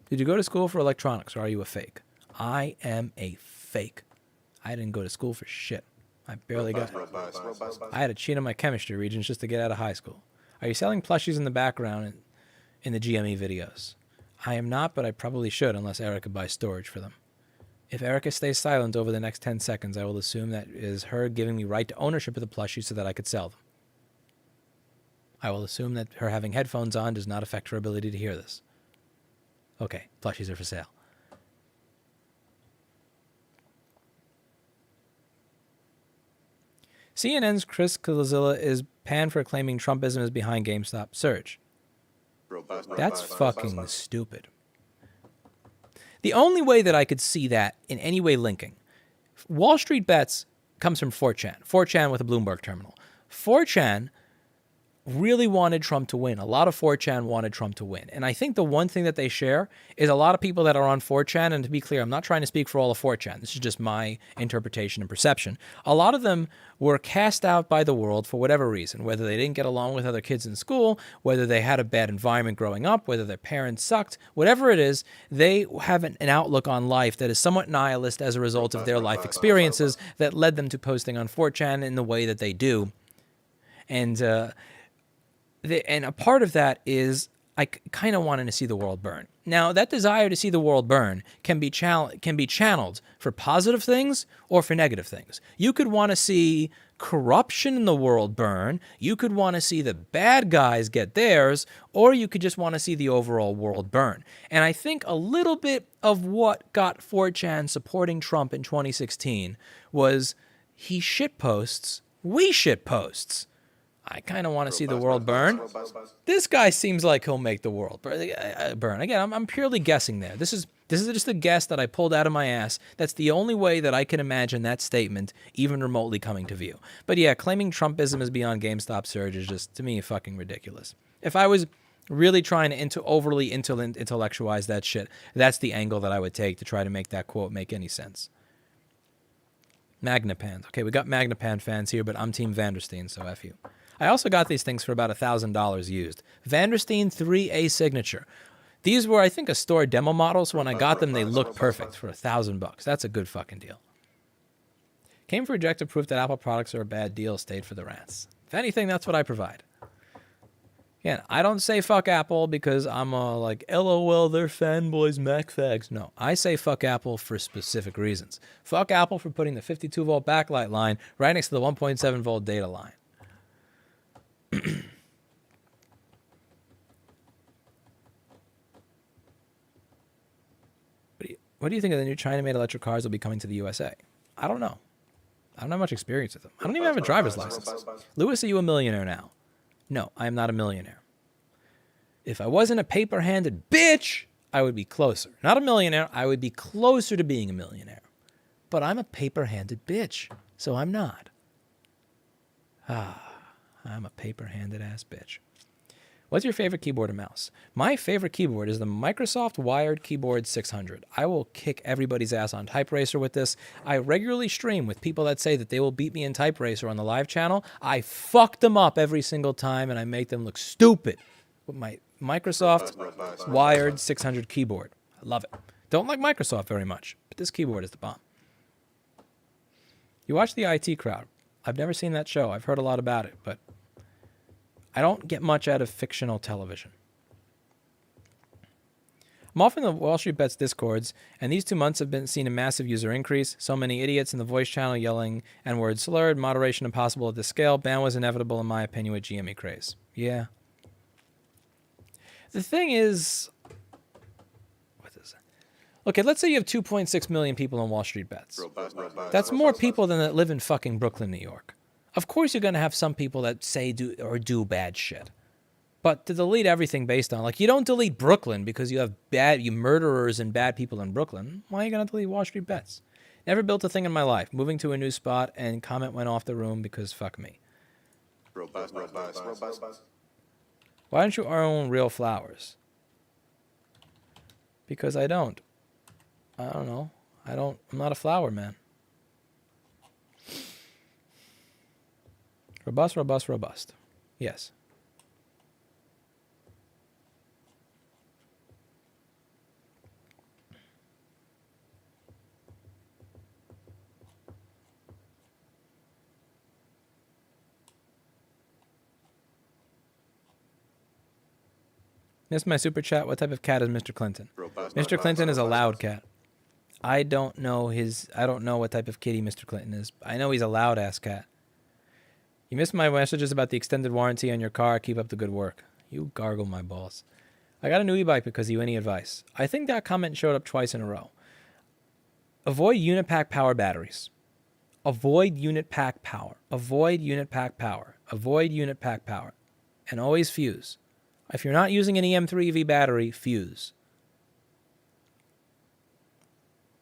Did you go to school for electronics or are you a fake? I am a fake. I didn't go to school for shit. I barely got it. I had to cheat on my chemistry regions just to get out of high school. Are you selling plushies in the background in the GME videos? I am not, but I probably should unless Erica buys storage for them. If Erica stays silent over the next 10 seconds, I will assume that is her giving me right to ownership of the plushies so that I could sell them. I will assume that her having headphones on does not affect her ability to hear this. Okay, plushies are for sale. CNN's Chris Calzilla is panned for claiming Trumpism is behind GameStop surge. That's fucking stupid. The only way that I could see that in any way linking, Wall Street Bets comes from 4chan. 4chan with a Bloomberg terminal. 4chan really wanted Trump to win. A lot of 4chan wanted Trump to win. And I think the one thing that they share is a lot of people that are on 4chan, and to be clear, I'm not trying to speak for all of 4chan. This is just my interpretation and perception. A lot of them were cast out by the world for whatever reason, whether they didn't get along with other kids in school, whether they had a bad environment growing up, whether their parents sucked, whatever it is, they have an outlook on life that is somewhat nihilist as a result of their life experiences that led them to posting on 4chan in the way that they do. And a part of that is I kind of wanting to see the world burn. Now, that desire to see the world burn can be channeled for positive things or for negative things. You could want to see corruption in the world burn. You could want to see the bad guys get theirs, or you could just want to see the overall world burn. And I think a little bit of what got 4chan supporting Trump in 2016 was he shitposts, we shitposts. I kind of want to see the world burn. This guy seems like he'll make the world burn. Again, I'm purely guessing there. This is just a guess that I pulled out of my ass. That's the only way that I can imagine that statement even remotely coming to view. But yeah, claiming Trumpism is beyond GameStop surge is just, to me, fucking ridiculous. If I was really trying to overly intellectualize that shit, that's the angle that I would take to try to make that quote make any sense. Magnapan. Okay, we got Magnapan fans here, but I'm Team Vandersteen, so F you. I also got these things for about $1,000 used. Vandersteen 3A signature. These were, I think, a store demo model, so when I got them, they looked perfect for $1,000. That's a good fucking deal. Came for rejected proof that Apple products are a bad deal, stayed for the rants. If anything, that's what I provide. Again, I don't say fuck Apple because I'm like, LOL, they're fanboys, Mac fags. No, I say fuck Apple for specific reasons. Fuck Apple for putting the 52-volt backlight line right next to the 1.7-volt data line. What do you think of the new China-made electric cars that will be coming to the USA? I don't know. I don't have much experience with them. I don't even have a driver's license. Lewis, are you a millionaire now? No, I am not a millionaire. If I wasn't a paper-handed bitch, I would be closer. Not a millionaire. I would be closer to being a millionaire. But I'm a paper-handed bitch, so I'm not. I'm a paper-handed ass bitch. What's your favorite keyboard or mouse? My favorite keyboard is the Microsoft Wired Keyboard 600. I will kick everybody's ass on Type Racer with this. I regularly stream with people that say that they will beat me in Type Racer on the live channel. I fuck them up every single time, and I make them look stupid with my Microsoft Wired 600 keyboard. I love it. Don't like Microsoft very much, but this keyboard is the bomb. You watch the IT Crowd. I've never seen that show. I've heard a lot about it, but I don't get much out of fictional television. I'm often in the Wall Street Bets discords, and these 2 months have seen a massive user increase. So many idiots in the voice channel yelling N-word slurred, moderation impossible at this scale. Ban was inevitable, in my opinion, with GME craze. Yeah. The thing is, what is it? Okay, let's say you have 2.6 million people on Wall Street Bets. That's more people than that live in fucking Brooklyn, New York. Of course you're going to have some people that say do bad shit. But to delete everything based on, like, you don't delete Brooklyn because you have you murderers and bad people in Brooklyn. Why are you going to delete Wall Street Bets? Never built a thing in my life. Moving to a new spot and comment went off the room because fuck me. Why don't you own real flowers? Because I don't. I don't know. I'm not a flower man. Robust, robust, robust. Yes. Missed my super chat. What type of cat is Mr. Clinton? Mr. Clinton is a loud cat. I don't know what type of kitty Mr. Clinton is. I know he's a loud ass cat. You missed my messages about the extended warranty on your car. Keep up the good work. You gargle my balls. I got a new e-bike because of you. Any advice? I think that comment showed up twice in a row. Avoid unit pack power batteries. Avoid unit pack power. Avoid unit pack power. Avoid unit pack power. And always fuse. If you're not using an EM3 EV battery, fuse.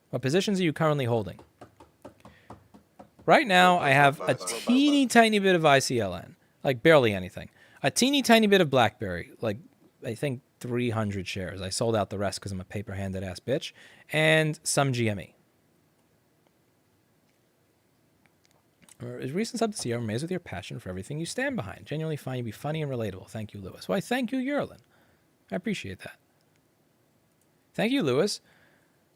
What positions are you currently holding? Right now, I have a teeny tiny bit of ICLN, like barely anything. A teeny tiny bit of BlackBerry, like I think 300 shares. I sold out the rest because I'm a paper-handed ass bitch. And some GME. Is recent sub to see, I'm amazed with your passion for everything you stand behind. Genuinely find you to be funny and relatable. Thank you, Lewis. Why, thank you, Yerlin. I appreciate that. Thank you, Lewis,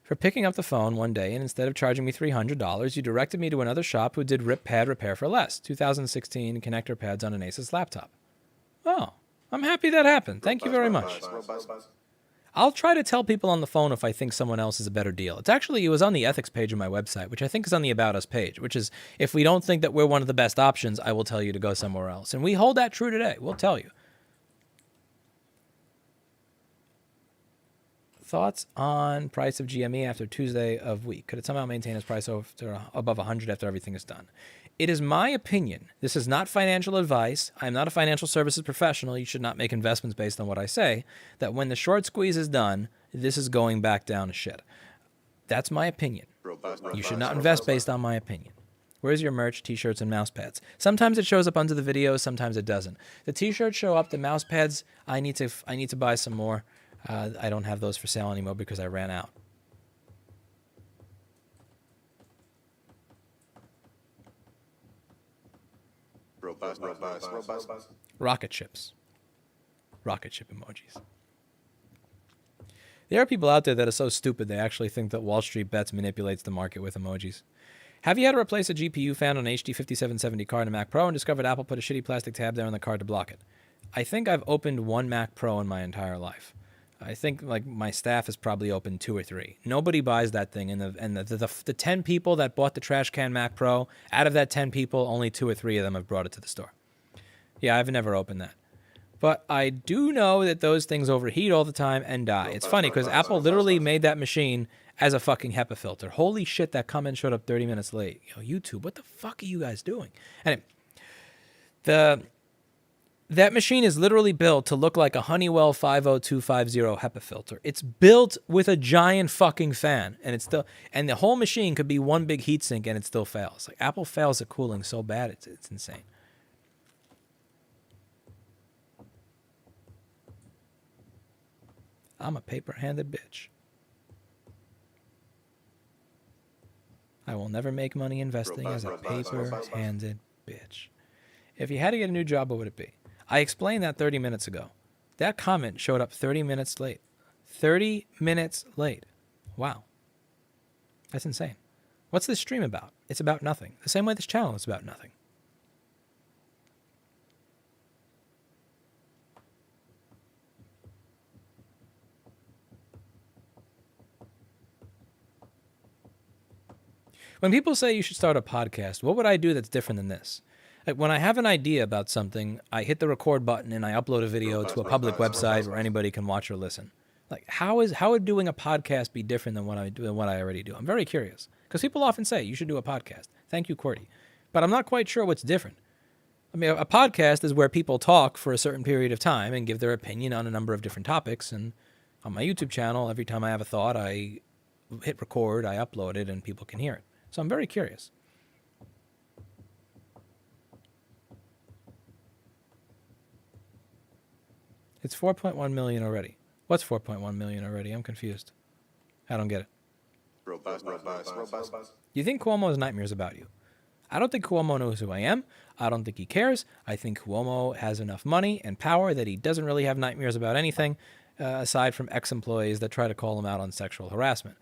for picking up the phone one day and instead of charging me $300, you directed me to another shop who did rip pad repair for less. 2016 connector pads on an Asus laptop. Oh, I'm happy that happened. Thank you very much. I'll try to tell people on the phone if I think someone else is a better deal. It was on the ethics page of my website, which I think is on the About Us page, which is, if we don't think that we're one of the best options, I will tell you to go somewhere else. And we hold that true today. We'll tell you. Thoughts on price of GME after Tuesday of week? Could it somehow maintain its price above 100 after everything is done? It is my opinion. This is not financial advice. I'm not a financial services professional. You should not make investments based on what I say. That when the short squeeze is done, this is going back down to shit. That's my opinion. You should not invest based on my opinion. Where's your merch, t-shirts, and mouse pads? Sometimes it shows up under the videos, sometimes it doesn't. The t-shirts show up, the mouse pads, I need to buy some more. I don't have those for sale anymore because I ran out. Rocket ships. Rocket ship emojis. There are people out there that are so stupid they actually think that Wall Street Bets manipulates the market with emojis. Have you had to replace a GPU found on an HD 5770 card in a Mac Pro and discovered Apple put a shitty plastic tab there on the card to block it? I think I've opened one Mac Pro in my entire life. I think like my staff has probably opened 2 or 3. Nobody buys that thing, and the 10 people that bought the trash can Mac Pro, out of that 10 people, only 2 or 3 of them have brought it to the store. Yeah, I've never opened that. But I do know that those things overheat all the time and die. It's funny because Apple literally made that machine as a fucking HEPA filter. Holy shit, that comment showed up 30 minutes late. Yo, YouTube, what the fuck are you guys doing? Anyway, That machine is literally built to look like a Honeywell 50250 HEPA filter. It's built with a giant fucking fan, and and the whole machine could be one big heatsink, and it still fails. Like Apple fails at cooling so bad, it's insane. I'm a paper-handed bitch. I will never make money investing as a paper-handed bitch. If you had to get a new job, what would it be? I explained that 30 minutes ago. That comment showed up 30 minutes late. 30 minutes late. Wow. That's insane. What's this stream about? It's about nothing. The same way this channel is about nothing. When people say you should start a podcast, what would I do that's different than this? Like when I have an idea about something, I hit the record button and I upload a video to a public website where anybody can watch or listen. Like how would doing a podcast be different than what I already do? I'm very curious because people often say you should do a podcast. Thank you, Cordy. But I'm not quite sure what's different. I mean, a podcast is where people talk for a certain period of time and give their opinion on a number of different topics. And on my YouTube channel, every time I have a thought, I hit record, I upload it, and people can hear it. So I'm very curious. It's 4.1 million already. What's 4.1 million already? I'm confused. I don't get it. Robust. You think Cuomo has nightmares about you? I don't think Cuomo knows who I am. I don't think he cares. I think Cuomo has enough money and power that he doesn't really have nightmares about anything, aside from ex-employees that try to call him out on sexual harassment.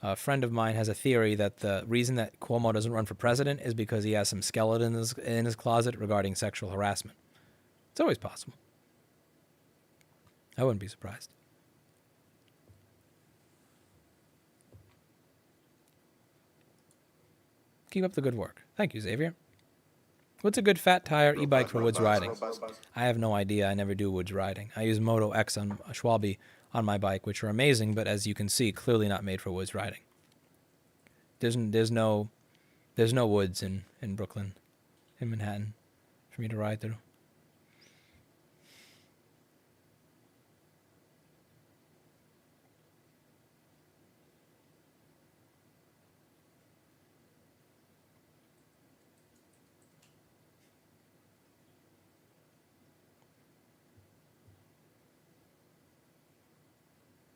A friend of mine has a theory that the reason that Cuomo doesn't run for president is because he has some skeletons in his closet regarding sexual harassment. It's always possible. I wouldn't be surprised. Keep up the good work. Thank you, Xavier. What's a good fat tire e-bike for woods riding? I have no idea. I never do woods riding. I use Moto X on a Schwalbe on my bike, which are amazing, but as you can see, clearly not made for woods riding. There's no woods in Brooklyn, in Manhattan, for me to ride through.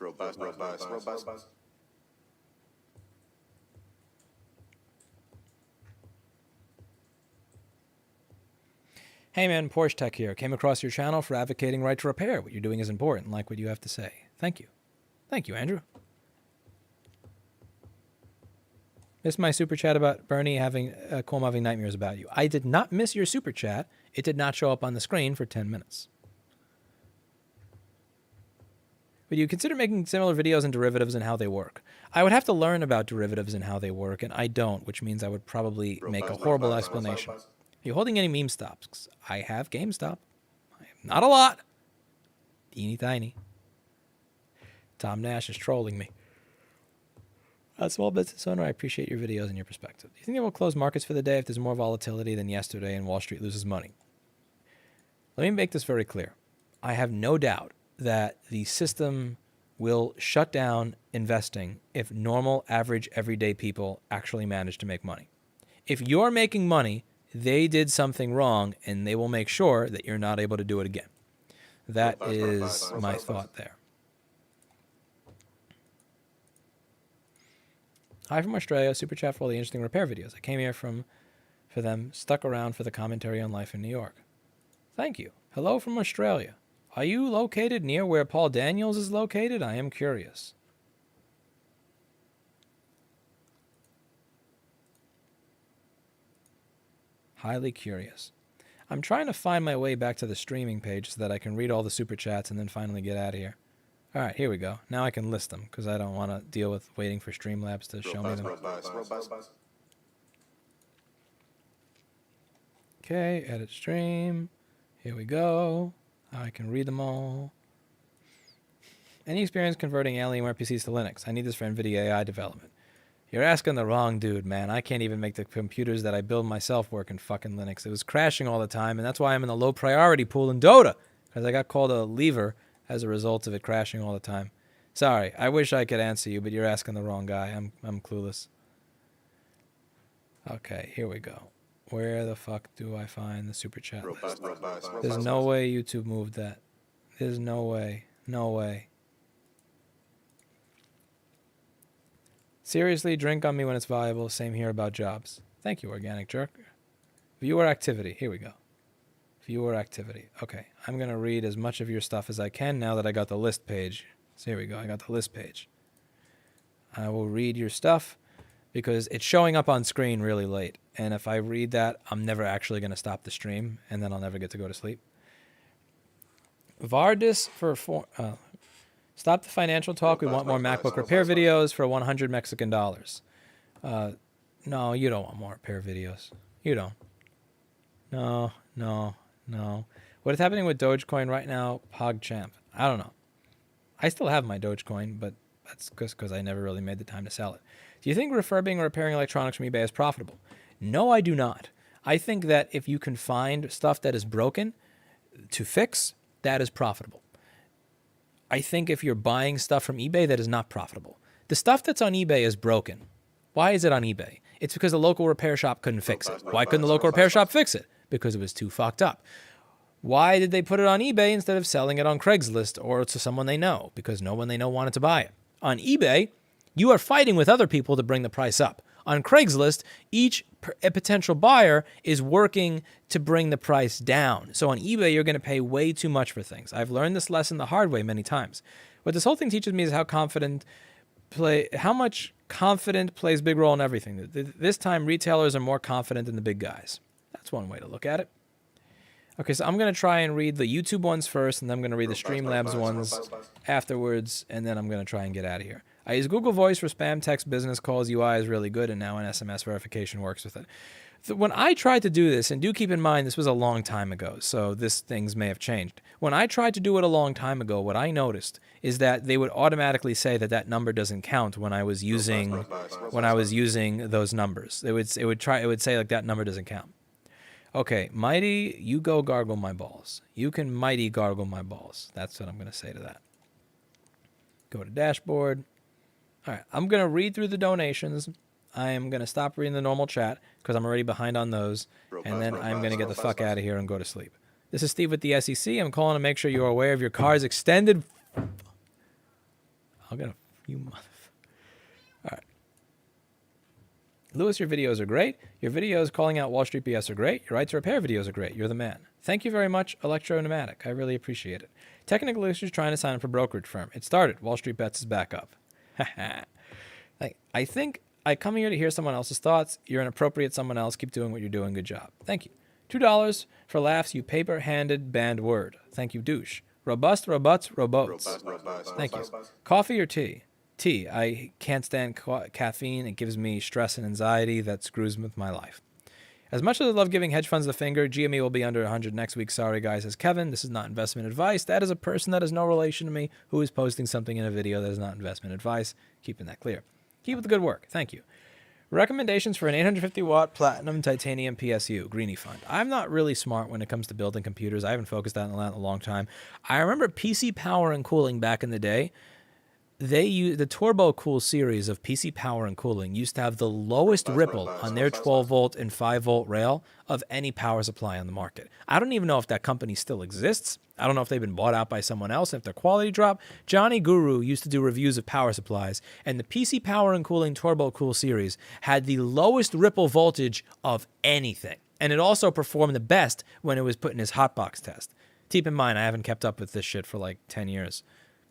Robust. Hey man, Porsche Tech here. Came across your channel for advocating right to repair. What you're doing is important. Like what you have to say. Thank you. Thank you, Andrew. Missed my super chat about Bernie having Cuomo having nightmares about you. I did not miss your super chat. It did not show up on the screen for 10 minutes. Would you consider making similar videos on derivatives and how they work? I would have to learn about derivatives and how they work, and I don't, which means I would probably make a horrible explanation. Are you holding any meme stops? I have GameStop. Not a lot. Teeny tiny. Tom Nash is trolling me. As a small business owner, I appreciate your videos and your perspective. Do you think they will close markets for the day if there's more volatility than yesterday and Wall Street loses money? Let me make this very clear. I have no doubt that the system will shut down investing if normal, average, everyday people actually manage to make money. If you're making money, they did something wrong, and they will make sure that you're not able to do it again. That is my thought there. Hi from Australia. Super chat for all the interesting repair videos. I came here for them, stuck around for the commentary on life in New York. Thank you. Hello from Australia. Are you located near where Paul Daniels is located? I am curious. Highly curious. I'm trying to find my way back to the streaming page so that I can read all the super chats and then finally get out of here. All right, here we go. Now I can list them because I don't want to deal with waiting for Streamlabs to show me them. Okay, edit stream. Here we go. I can read them all. Any experience converting Alienware PCs to Linux? I need this for NVIDIA AI development. You're asking the wrong dude, man. I can't even make the computers that I build myself work in fucking Linux. It was crashing all the time, and that's why I'm in the low priority pool in Dota, because I got called a lever as a result of it crashing all the time. Sorry, I wish I could answer you, but you're asking the wrong guy. I'm clueless. Okay, here we go. Where the fuck do I find the super chat list? There's no way YouTube moved that. There's no way. No way. Seriously, drink on me when it's valuable. Same here about jobs. Thank you, Organic Jerk. Viewer activity. Here we go. Viewer activity. Okay, I'm going to read as much of your stuff as I can now that I got the list page. So here we go. I got the list page. I will read your stuff because it's showing up on screen really late. And if I read that, I'm never actually going to stop the stream, and then I'll never get to go to sleep. Vardis for stop the financial talk. We want more MacBook repair videos for 100 Mexican dollars. No, you don't want more repair videos. You don't. No. What is happening with Dogecoin right now? PogChamp. I don't know. I still have my Dogecoin, but that's just because I never really made the time to sell it. Do you think refurbing or repairing electronics from eBay is profitable? No, I do not. I think that if you can find stuff that is broken to fix, that is profitable. I think if you're buying stuff from eBay, that is not profitable. The stuff that's on eBay is broken. Why is it on eBay? It's because the local repair shop couldn't fix it. Why couldn't the local repair shop fix it? Because it was too fucked up. Why did they put it on eBay instead of selling it on Craigslist or to someone they know? Because no one they know wanted to buy it. On eBay, you are fighting with other people to bring the price up. On Craigslist, each potential buyer is working to bring the price down. So on eBay, you're going to pay way too much for things. I've learned this lesson the hard way many times. What this whole thing teaches me is how much confident plays a big role in everything. This time, retailers are more confident than the big guys. That's one way to look at it. Okay, so I'm going to try and read the YouTube ones first, and then I'm going to read the Streamlabs ones afterwards, and then I'm going to try and get out of here. I use Google Voice for spam text business calls. UI is really good, and now an SMS verification works with it. When I tried to do this, and do keep in mind this was a long time ago, so things may have changed. When I tried to do it a long time ago, what I noticed is that they would automatically say that number doesn't count when I was using those numbers. It would say like that number doesn't count. Okay, Mighty, you go gargle my balls. You can Mighty gargle my balls. That's what I'm going to say to that. Go to dashboard. All right, I'm going to read through the donations. I am going to stop reading the normal chat because I'm already behind on those. And then I'm going to get the fuck out of here and go to sleep. This is Steve with the SEC. I'm calling to make sure you're aware of your car's extended... I'll get you motherfucker. All right. Lewis, your videos are great. Your videos calling out Wall Street BS are great. Your right to repair videos are great. You're the man. Thank you very much, Electro Pneumatic. I really appreciate it. Technical issues trying to sign up for brokerage firm. It started. Wall Street Bets is back up. I think I come here to hear someone else's thoughts. You're an appropriate someone else. Keep doing what you're doing. Good job. Thank you. $2 for laughs, you paper-handed banned word. Thank you, douche. Robust, robots, robots. Thank you. Coffee or tea? Tea. I can't stand caffeine. It gives me stress and anxiety that screws with my life. As much as I love giving hedge funds the finger, GME will be under 100 next week. Sorry, guys, says Kevin. This is not investment advice. That is a person that has no relation to me who is posting something in a video that is not investment advice. Keeping that clear. Keep up the good work. Thank you. Recommendations for an 850-watt platinum titanium PSU, Greenie Fund. I'm not really smart when it comes to building computers. I haven't focused on that in a long time. I remember PC Power and Cooling back in the day. They use the Turbo Cool series of PC Power and Cooling used to have the lowest ripple on their 12-volt and 5-volt rail of any power supply on the market. I don't even know if that company still exists. I don't know if they've been bought out by someone else, if their quality dropped. Johnny Guru used to do reviews of power supplies, and the PC Power and Cooling Turbo Cool series had the lowest ripple voltage of anything. And it also performed the best when it was put in his hotbox test. Keep in mind, I haven't kept up with this shit for like 10 years.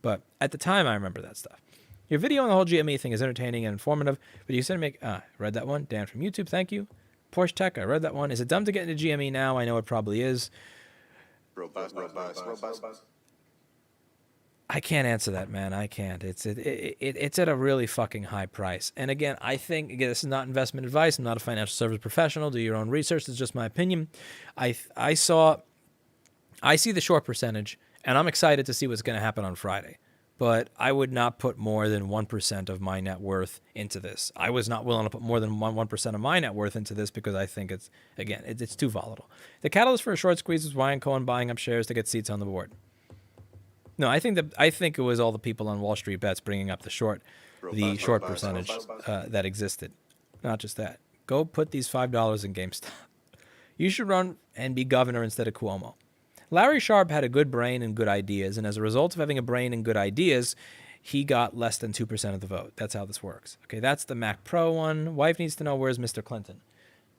But at the time, I remember that stuff. Your video on the whole GME thing is entertaining and informative, but you said to make... read that one. Dan from YouTube, thank you. Porsche Tech, I read that one. Is it dumb to get into GME now? I know it probably is. Robust. I can't answer that, man. I can't. It's at a really fucking high price. And again, I think this is not investment advice. I'm not a financial service professional. Do your own research. It's just my opinion. I see the short percentage, and I'm excited to see what's going to happen on Friday. but I would not put more than 1% of my net worth into this. I was not willing to put more than 1% of my net worth into this because I think it's too volatile. The catalyst for a short squeeze was Ryan Cohen buying up shares to get seats on the board. No, I think it was all the people on Wall Street Bets bringing up the short percentage that existed. Not just that. Go put these $5 in GameStop. You should run and be governor instead of Cuomo. Larry Sharp had a good brain and good ideas, and as a result of having a brain and good ideas, he got less than 2% of the vote. That's how this works. Okay, that's the Mac Pro one. Wife needs to know, where's Mr. Clinton?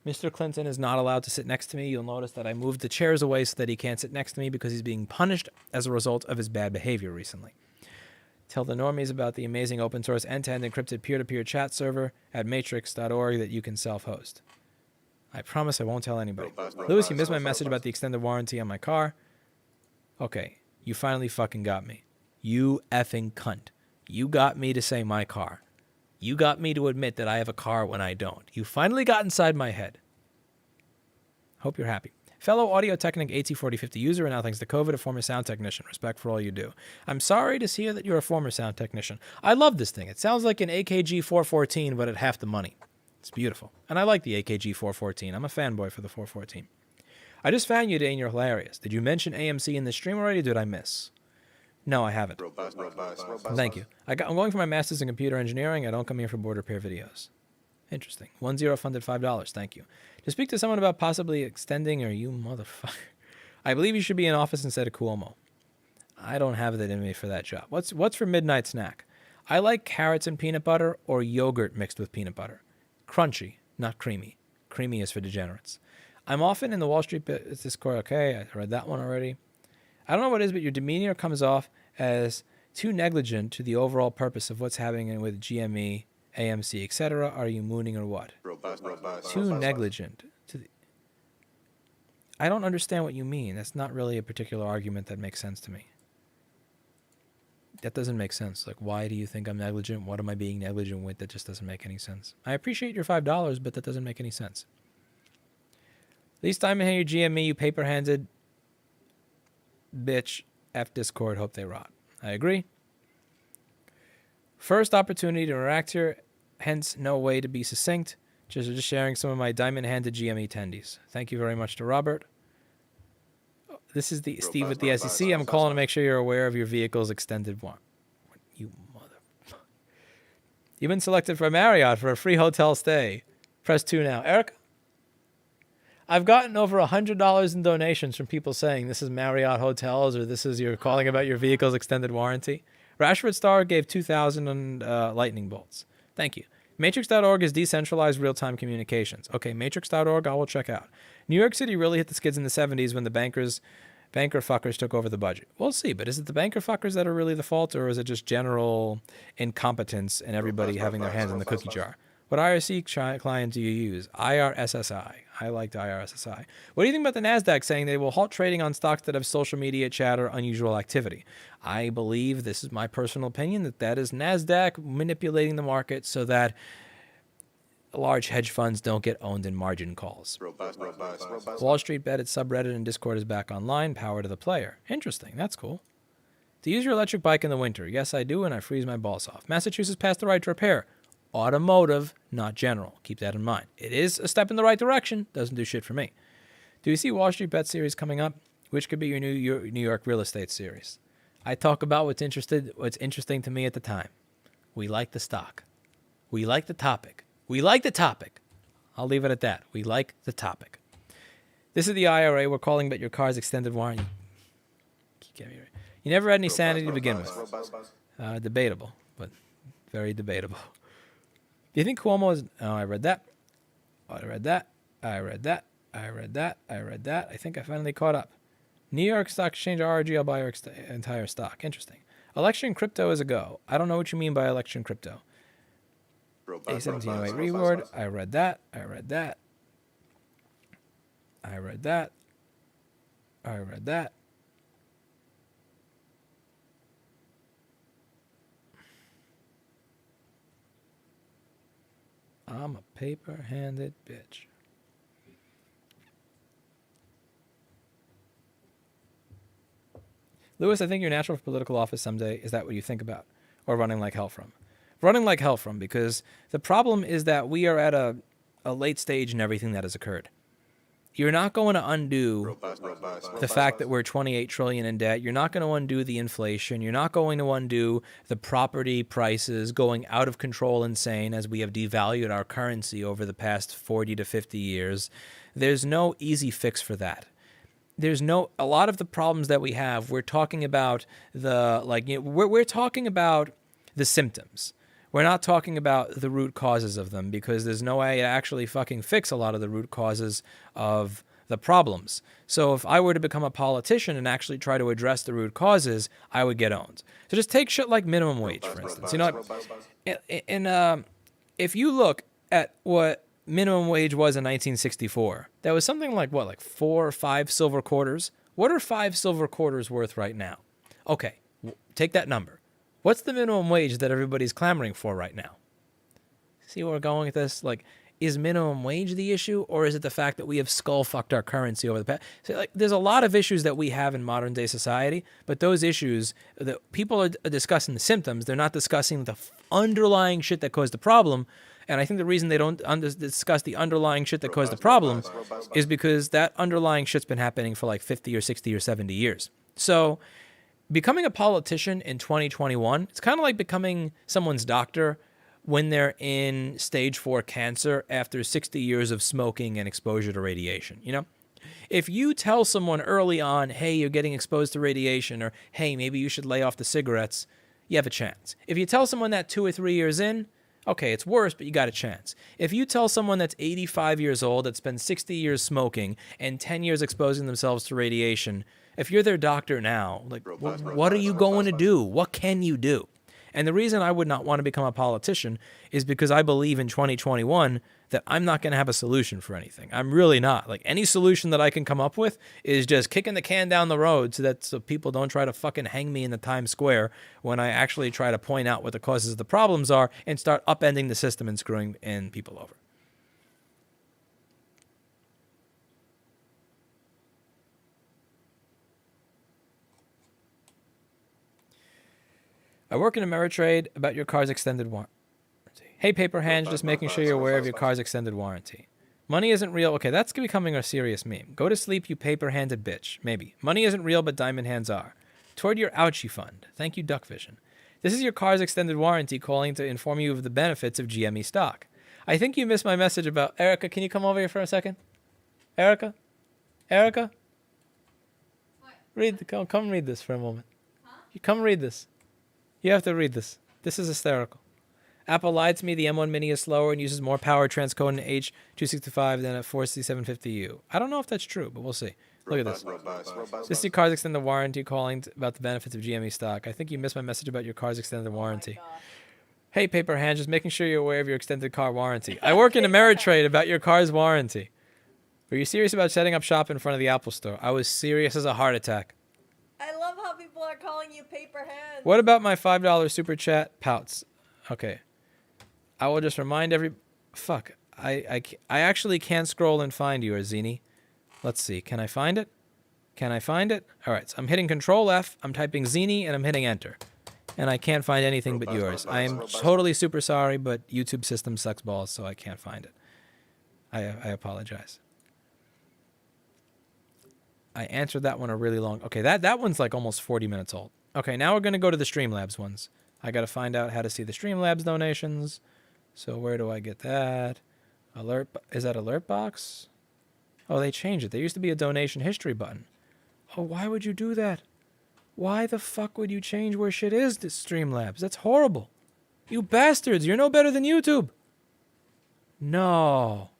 Mr. Clinton is not allowed to sit next to me. You'll notice that I moved the chairs away so that he can't sit next to me because he's being punished as a result of his bad behavior recently. Tell the normies about the amazing open source end-to-end encrypted peer-to-peer chat server at matrix.org that you can self-host. I promise I won't tell anybody. Lewis, you missed my message about the extended warranty on my car. Okay, you finally fucking got me. You effing cunt. You got me to say my car. You got me to admit that I have a car when I don't. You finally got inside my head. Hope you're happy. Fellow Audio Technic AT4050 user, and now thanks to COVID, a former sound technician. Respect for all you do. I'm sorry to hear that you're a former sound technician. I love this thing. It sounds like an AKG 414, but at half the money. It's beautiful. And I like the AKG 414. I'm a fanboy for the 414. I just found you today and you're hilarious. Did you mention AMC in the stream already or did I miss? No, I haven't. Thank you. I'm going for my master's in computer engineering. I don't come here for border pair videos. Interesting. 10 funded $5. Thank you. To speak to someone about possibly extending, or you motherfucker. I believe you should be in office instead of Cuomo. I don't have that in me for that job. What's for midnight snack? I like carrots and peanut butter or yogurt mixed with peanut butter. Crunchy, not creamy. Creamy is for degenerates. I'm often in the Wall Street Discord. Okay, I read that one already. I don't know what it is, but your demeanor comes off as too negligent to the overall purpose of what's happening with GME, AMC, etc. Are you mooning or what? Too negligent. I don't understand what you mean. That's not really a particular argument that makes sense to me. That doesn't make sense. Like, why do you think I'm negligent? What am I being negligent with? That just doesn't make any sense. I appreciate your $5, but that doesn't make any sense. Least time in your GME, you paper-handed bitch. F Discord, hope they rot. I agree. First opportunity to interact here, hence no way to be succinct. Just sharing some of my diamond-handed GME tendies. Thank you very much to Robert. This is the Steve with the SEC. I'm calling to make sure you're aware of your vehicle's extended warranty. You mother... You've been selected for Marriott for a free hotel stay. Press 2 now. Eric? I've gotten over $100 in donations from people saying this is Marriott Hotels or this is you're calling about your vehicle's extended warranty. Rashford Star gave 2,000 lightning bolts. Thank you. Matrix.org is decentralized real-time communications. Okay, Matrix.org, I will check out. New York City really hit the skids in the 70s when the banker fuckers took over the budget. We'll see, but is it the banker fuckers that are really the fault, or is it just general incompetence and everybody having their hands in the cookie jar? What IRC client do you use? IRSSI. I liked IRSSI. What do you think about the NASDAQ saying they will halt trading on stocks that have social media chat or unusual activity? I believe, this is my personal opinion, that is NASDAQ manipulating the market so that large hedge funds don't get owned in margin calls. Wall Street Bet, its subreddit and Discord is back online. Power to the player. Interesting. That's cool. Do you use your electric bike in the winter? Yes, I do, and I freeze my balls off. Massachusetts passed the right to repair. Automotive, not general. Keep that in mind. It is a step in the right direction. Doesn't do shit for me. Do you see Wall Street Bet series coming up? Which could be your New York real estate series. I talk about what's interesting to me at the time. We like the stock. We like the topic. We like the topic. I'll leave it at that. We like the topic. This is the IRA. We're calling about your car's extended warranty. You never had any sanity to begin with. Debatable, but very debatable. Do you think Cuomo is... Oh, I read that. I read that. I read that. I read that. I read that. I think I finally caught up. New York Stock Exchange RRG, I'll buy your entire stock. Interesting. Election crypto is a go. I don't know what you mean by election crypto. A1708 reward. I read that. I read that. I read that. I read that. I'm a paper-handed bitch. Lewis, I think you're natural for political office someday. Is that what you think about? Or running like hell from? Running like hell from, because the problem is that we are at a late stage in everything that has occurred. You're not going to undo the fact that we're 28 trillion in debt. You're not going to undo the inflation. You're not going to undo the property prices going out of control insane as we have devalued our currency over the past 40 to 50 years. There's no easy fix for that. A lot of the problems that we have, we're talking about we're talking about the symptoms. We're not talking about the root causes of them, because there's no way to actually fucking fix a lot of the root causes of the problems. So if I were to become a politician and actually try to address the root causes, I would get owned. So just take shit like minimum wage, for instance. You know, if you look at what minimum wage was in 1964, that was something like 4 or 5 silver quarters. What are 5 silver quarters worth right now? Okay, take that number. What's the minimum wage that everybody's clamoring for right now? See where we're going with this? Like, is minimum wage the issue, or is it the fact that we have skull-fucked our currency over the past? So, there's a lot of issues that we have in modern-day society, but those issues, that people are discussing the symptoms. They're not discussing the underlying shit that caused the problem. And I think the reason they don't discuss the underlying shit that caused the problem is because that underlying shit's been happening for like 50 or 60 or 70 years. So becoming a politician in 2021, it's kind of like becoming someone's doctor when they're in stage 4 cancer after 60 years of smoking and exposure to radiation. You know, if you tell someone early on, hey, you're getting exposed to radiation, or hey, maybe you should lay off the cigarettes, you have a chance. If you tell someone that 2 or 3 years in, okay, it's worse, but you got a chance. If you tell someone that's 85 years old, that spent 60 years smoking and 10 years exposing themselves to radiation, if you're their doctor now, like, what are you going to do? What can you do? And the reason I would not want to become a politician is because I believe in 2021 that I'm not going to have a solution for anything. I'm really not. Like, any solution that I can come up with is just kicking the can down the road so people don't try to fucking hang me in the Times Square when I actually try to point out what the causes of the problems are and start upending the system and screwing in people over. I work in Ameritrade. About your car's extended warranty. Hey, paper hands, just making sure you're aware of your car's extended warranty. Money isn't real. Okay, that's becoming a serious meme. Go to sleep, you paper-handed bitch. Maybe. Money isn't real, but diamond hands are. Toward your ouchie fund. Thank you, Duck Vision. This is your car's extended warranty calling to inform you of the benefits of GME stock. I think you missed my message about... Erica, can you come over here for a second? Erica? Erica? What? Come read this for a moment. Huh? You come read this. You have to read this. This is hysterical. Apple lied to me. The M1 Mini is slower and uses more power transcoding H265 than a 4C750U. I don't know if that's true, but we'll see. Look at this. This is your car's extended warranty calling about the benefits of GME stock. I think you missed my message about your car's extended warranty. Hey, paper hand, just making sure you're aware of your extended car warranty. I work in Ameritrade. About your car's warranty. Were you serious about setting up shop in front of the Apple store? I was serious as a heart attack. I love how people are calling you paper hands. What about my $5 super chat pouts? Okay. I will just remind Fuck. I actually can't scroll and find you, Arzini. Let's see. Can I find it? Can I find it? All right. So I'm hitting Control F. I'm typing Zini, and I'm hitting Enter. And I can't find anything but yours. I am totally super sorry, but YouTube system sucks balls, so I can't find it. I apologize. I answered that one a really long... Okay, that one's like almost 40 minutes old. Okay, now we're going to go to the Streamlabs ones. I got to find out how to see the Streamlabs donations. So where do I get that? Alert... Is that Alert Box? Oh, they changed it. There used to be a donation history button. Oh, why would you do that? Why the fuck would you change where shit is to Streamlabs? That's horrible. You bastards, you're no better than YouTube. No.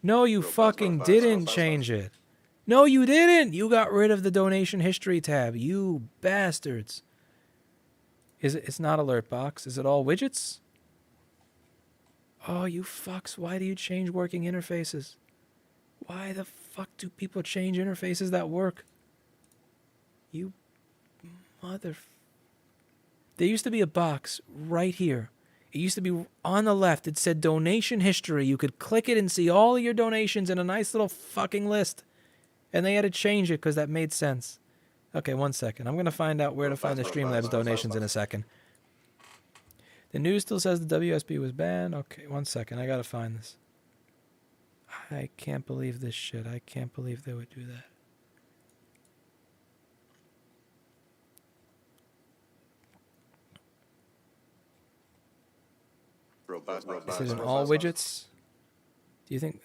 No, you fucking didn't change it. No, you didn't. You got rid of the donation history tab. You bastards. It's not Alert Box. Is it all widgets? Oh, you fucks. Why do you change working interfaces? Why the fuck do people change interfaces that work? You mother... There used to be a box right here. It used to be on the left. It said donation history. You could click it and see all of your donations in a nice little fucking list. And they had to change it because that made sense. Okay, 1 second. I'm going to find out where to find the Streamlabs donations in a second. The news still says the WSB was banned. Okay, 1 second. I got to find this. I can't believe this shit. I can't believe they would do that. Is it in all widgets? Do you think?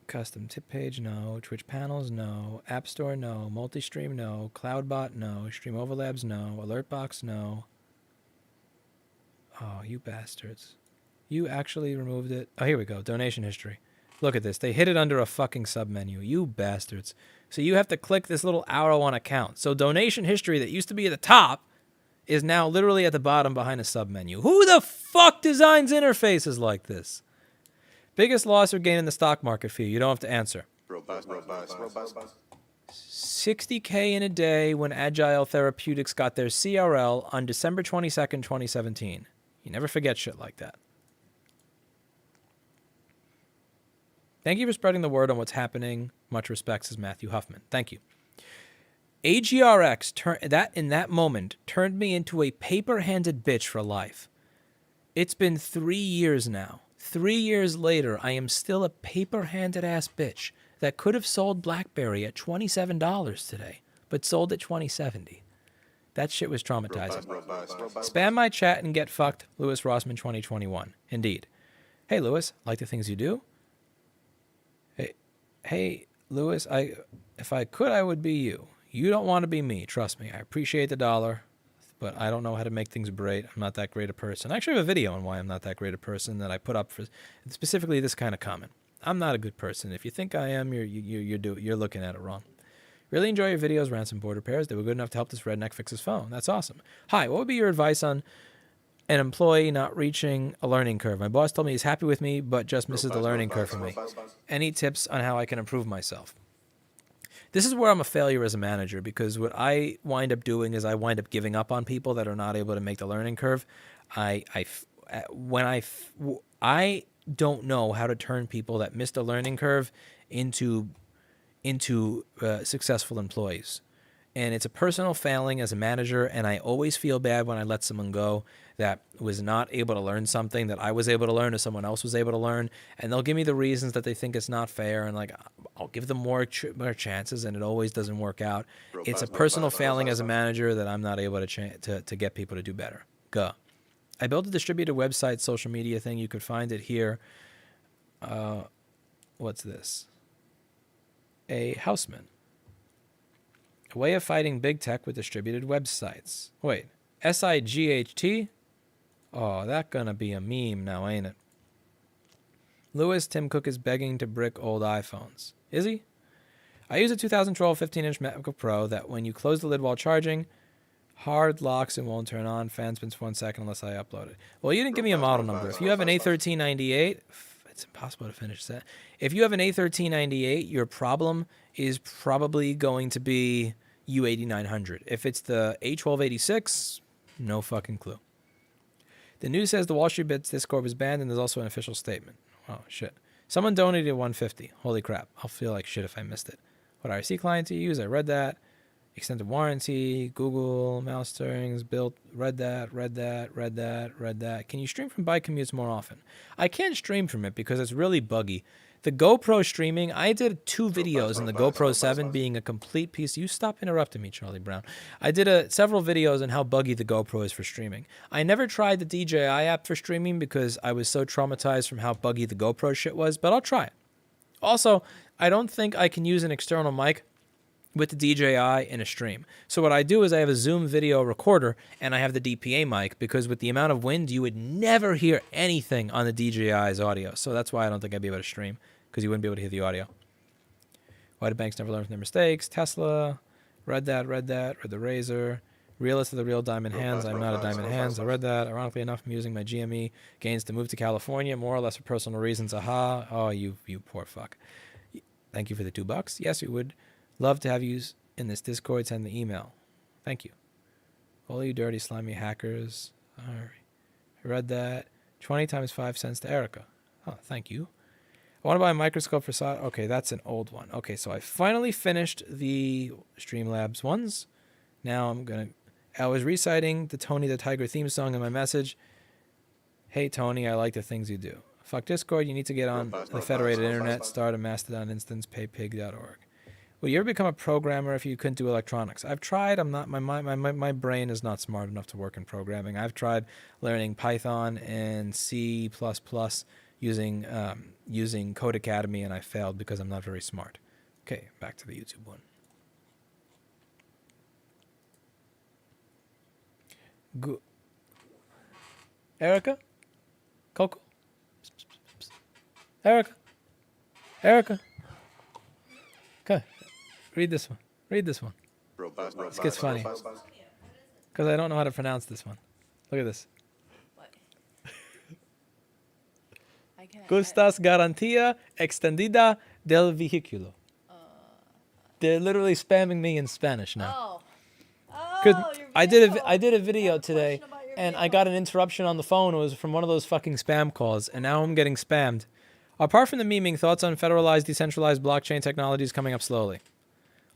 Custom tip page, no. Twitch panels, no. App Store, no. Multi-stream, no. CloudBot, no. Stream Overlabs, no. Alertbox, no. Oh, you bastards. You actually removed it. Oh, here we go. Donation history. Look at this. They hid it under a fucking submenu. You bastards. So you have to click this little arrow on account. So donation history that used to be at the top is now literally at the bottom behind a submenu. Who the fuck designs interfaces like this? Biggest loss or gain in the stock market for you? You don't have to answer. 60K in a day when Agile Therapeutics got their CRL on December 22nd, 2017. You never forget shit like that. Thank you for spreading the word on what's happening. Much respect, says Matthew Huffman. Thank you. AGRX, in that moment, turned me into a paper-handed bitch for life. It's been 3 years now. 3 years later, I am still a paper-handed ass bitch that could have sold BlackBerry at $27 today, but sold at $20.70. That shit was traumatizing. Spam my chat and get fucked, Lewis Rossman 2021. Indeed. Hey, Lewis, like the things you do? Hey, Lewis, if I could, I would be you. You don't want to be me, trust me. I appreciate the dollar, but I don't know how to make things great. I'm not that great a person. I actually have a video on why I'm not that great a person that I put up for specifically this kind of comment. I'm not a good person. If you think I am, you're looking at it wrong. Really enjoy your videos, Rants and Board Repairs. They were good enough to help this redneck fix his phone. That's awesome. Hi, what would be your advice on an employee not reaching a learning curve? My boss told me he's happy with me, but just misses the learning curve for me. Any tips on how I can improve myself? This is where I'm a failure as a manager, because what I wind up doing is I wind up giving up on people that are not able to make the learning curve. I don't know how to turn people that missed a learning curve into successful employees. And it's a personal failing as a manager, and I always feel bad when I let someone go that was not able to learn something that I was able to learn or someone else was able to learn, and they'll give me the reasons that they think it's not fair, and like I'll give them more chances, and it always doesn't work out. It's a personal failing as a manager that I'm not able to get people to do better. I built a distributed website social media thing. You could find it here. What's this? A houseman. A way of fighting big tech with distributed websites. Wait, SIGHT? Oh, that's gonna be a meme now, ain't it? Lewis, Tim Cook is begging to brick old iPhones. Is he? I use a 2012 15-inch MacBook Pro that when you close the lid while charging, hard locks and won't turn on. Fan spins for 1 second unless I upload it. Well, you didn't give me a model number. If you have an A1398, it's impossible to finish that. If you have an A1398, your problem is probably going to be U8900. If it's the A1286, no fucking clue. The news says the Wall Street Bets Discord was banned, and there's also an official statement. Oh, shit. Someone donated $150. Holy crap. I'll feel like shit if I missed it. What IRC client to use? I read that. Extended warranty, Google, mouse stirrings, built, read that. Can you stream from bike commutes more often? I can't stream from it because it's really buggy. The GoPro streaming, I did 2 videos on the GoPro 7 being a complete piece. You stop interrupting me, Charlie Brown. I did several videos on how buggy the GoPro is for streaming. I never tried the DJI app for streaming because I was so traumatized from how buggy the GoPro shit was, but I'll try it. Also, I don't think I can use an external mic with the DJI in a stream. So what I do is I have a Zoom video recorder and I have the DPA mic because with the amount of wind, you would never hear anything on the DJI's audio. So that's why I don't think I'd be able to stream, because you wouldn't be able to hear the audio. Why do banks never learn from their mistakes? Tesla, read the Razor, realist of the real diamond hands. I'm not a diamond hands. I read that. Ironically enough, I'm using my GME gains to move to California, more or less for personal reasons. Aha. Oh, you poor fuck. Thank you for the $2. Yes, we would love to have you in this Discord. Send the email. Thank you. All you dirty, slimy hackers. All right. I read that. 20 times 5 cents to Erica. Oh, thank you. I want to buy a microscope for side. Okay, that's an old one. Okay, so I finally finished the Streamlabs ones. Now I was reciting the Tony the Tiger theme song in my message. Hey, Tony, I like the things you do. Fuck Discord. You need to get on the federated internet, start a Mastodon instance, paypig.org. Would you ever become a programmer if you couldn't do electronics? I've tried. I'm not. My brain is not smart enough to work in programming. I've tried learning Python and C++ using Code Academy, and I failed because I'm not very smart. Okay, back to the YouTube one. Erica? Coco? Erica? Okay. Read this one. This gets funny. Because I don't know how to pronounce this one. Look at this. What? I can't. Gustas garantía extendida del vehículo. They're literally spamming me in Spanish now. Because I did a video today, and I got an interruption on the phone. It was from one of those fucking spam calls, and now I'm getting spammed. Apart from the memeing, thoughts on federalized, decentralized blockchain technologies coming up slowly.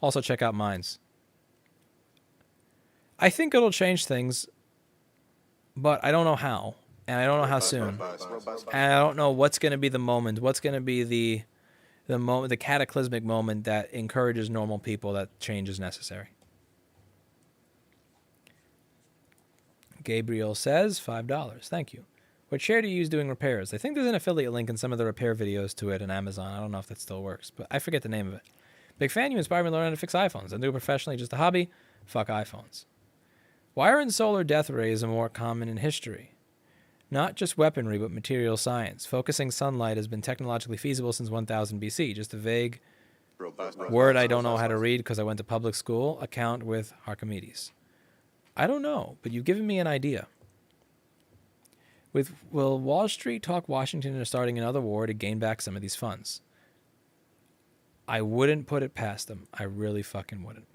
Also, check out Mines. I think it'll change things, but I don't know how, and I don't know how soon, and I don't know what's going to be the moment. What's going to be the moment, the cataclysmic moment that encourages normal people that change is necessary. Gabriel says $5. Thank you. What chair do you use doing repairs? I think there's an affiliate link in some of the repair videos to it on Amazon. I don't know if that still works, but I forget the name of it. Big fan. You inspired me to learn how to fix iPhones. I do it professionally, just a hobby. Fuck iPhones. Why are solar death rays more common in history? Not just weaponry, but material science. Focusing sunlight has been technologically feasible since 1000 BC. Just a vague word I don't know how to read because I went to public school. Account with Archimedes. I don't know, but you've given me an idea. Will Wall Street talk Washington into starting another war to gain back some of these funds? I wouldn't put it past them. I really fucking wouldn't.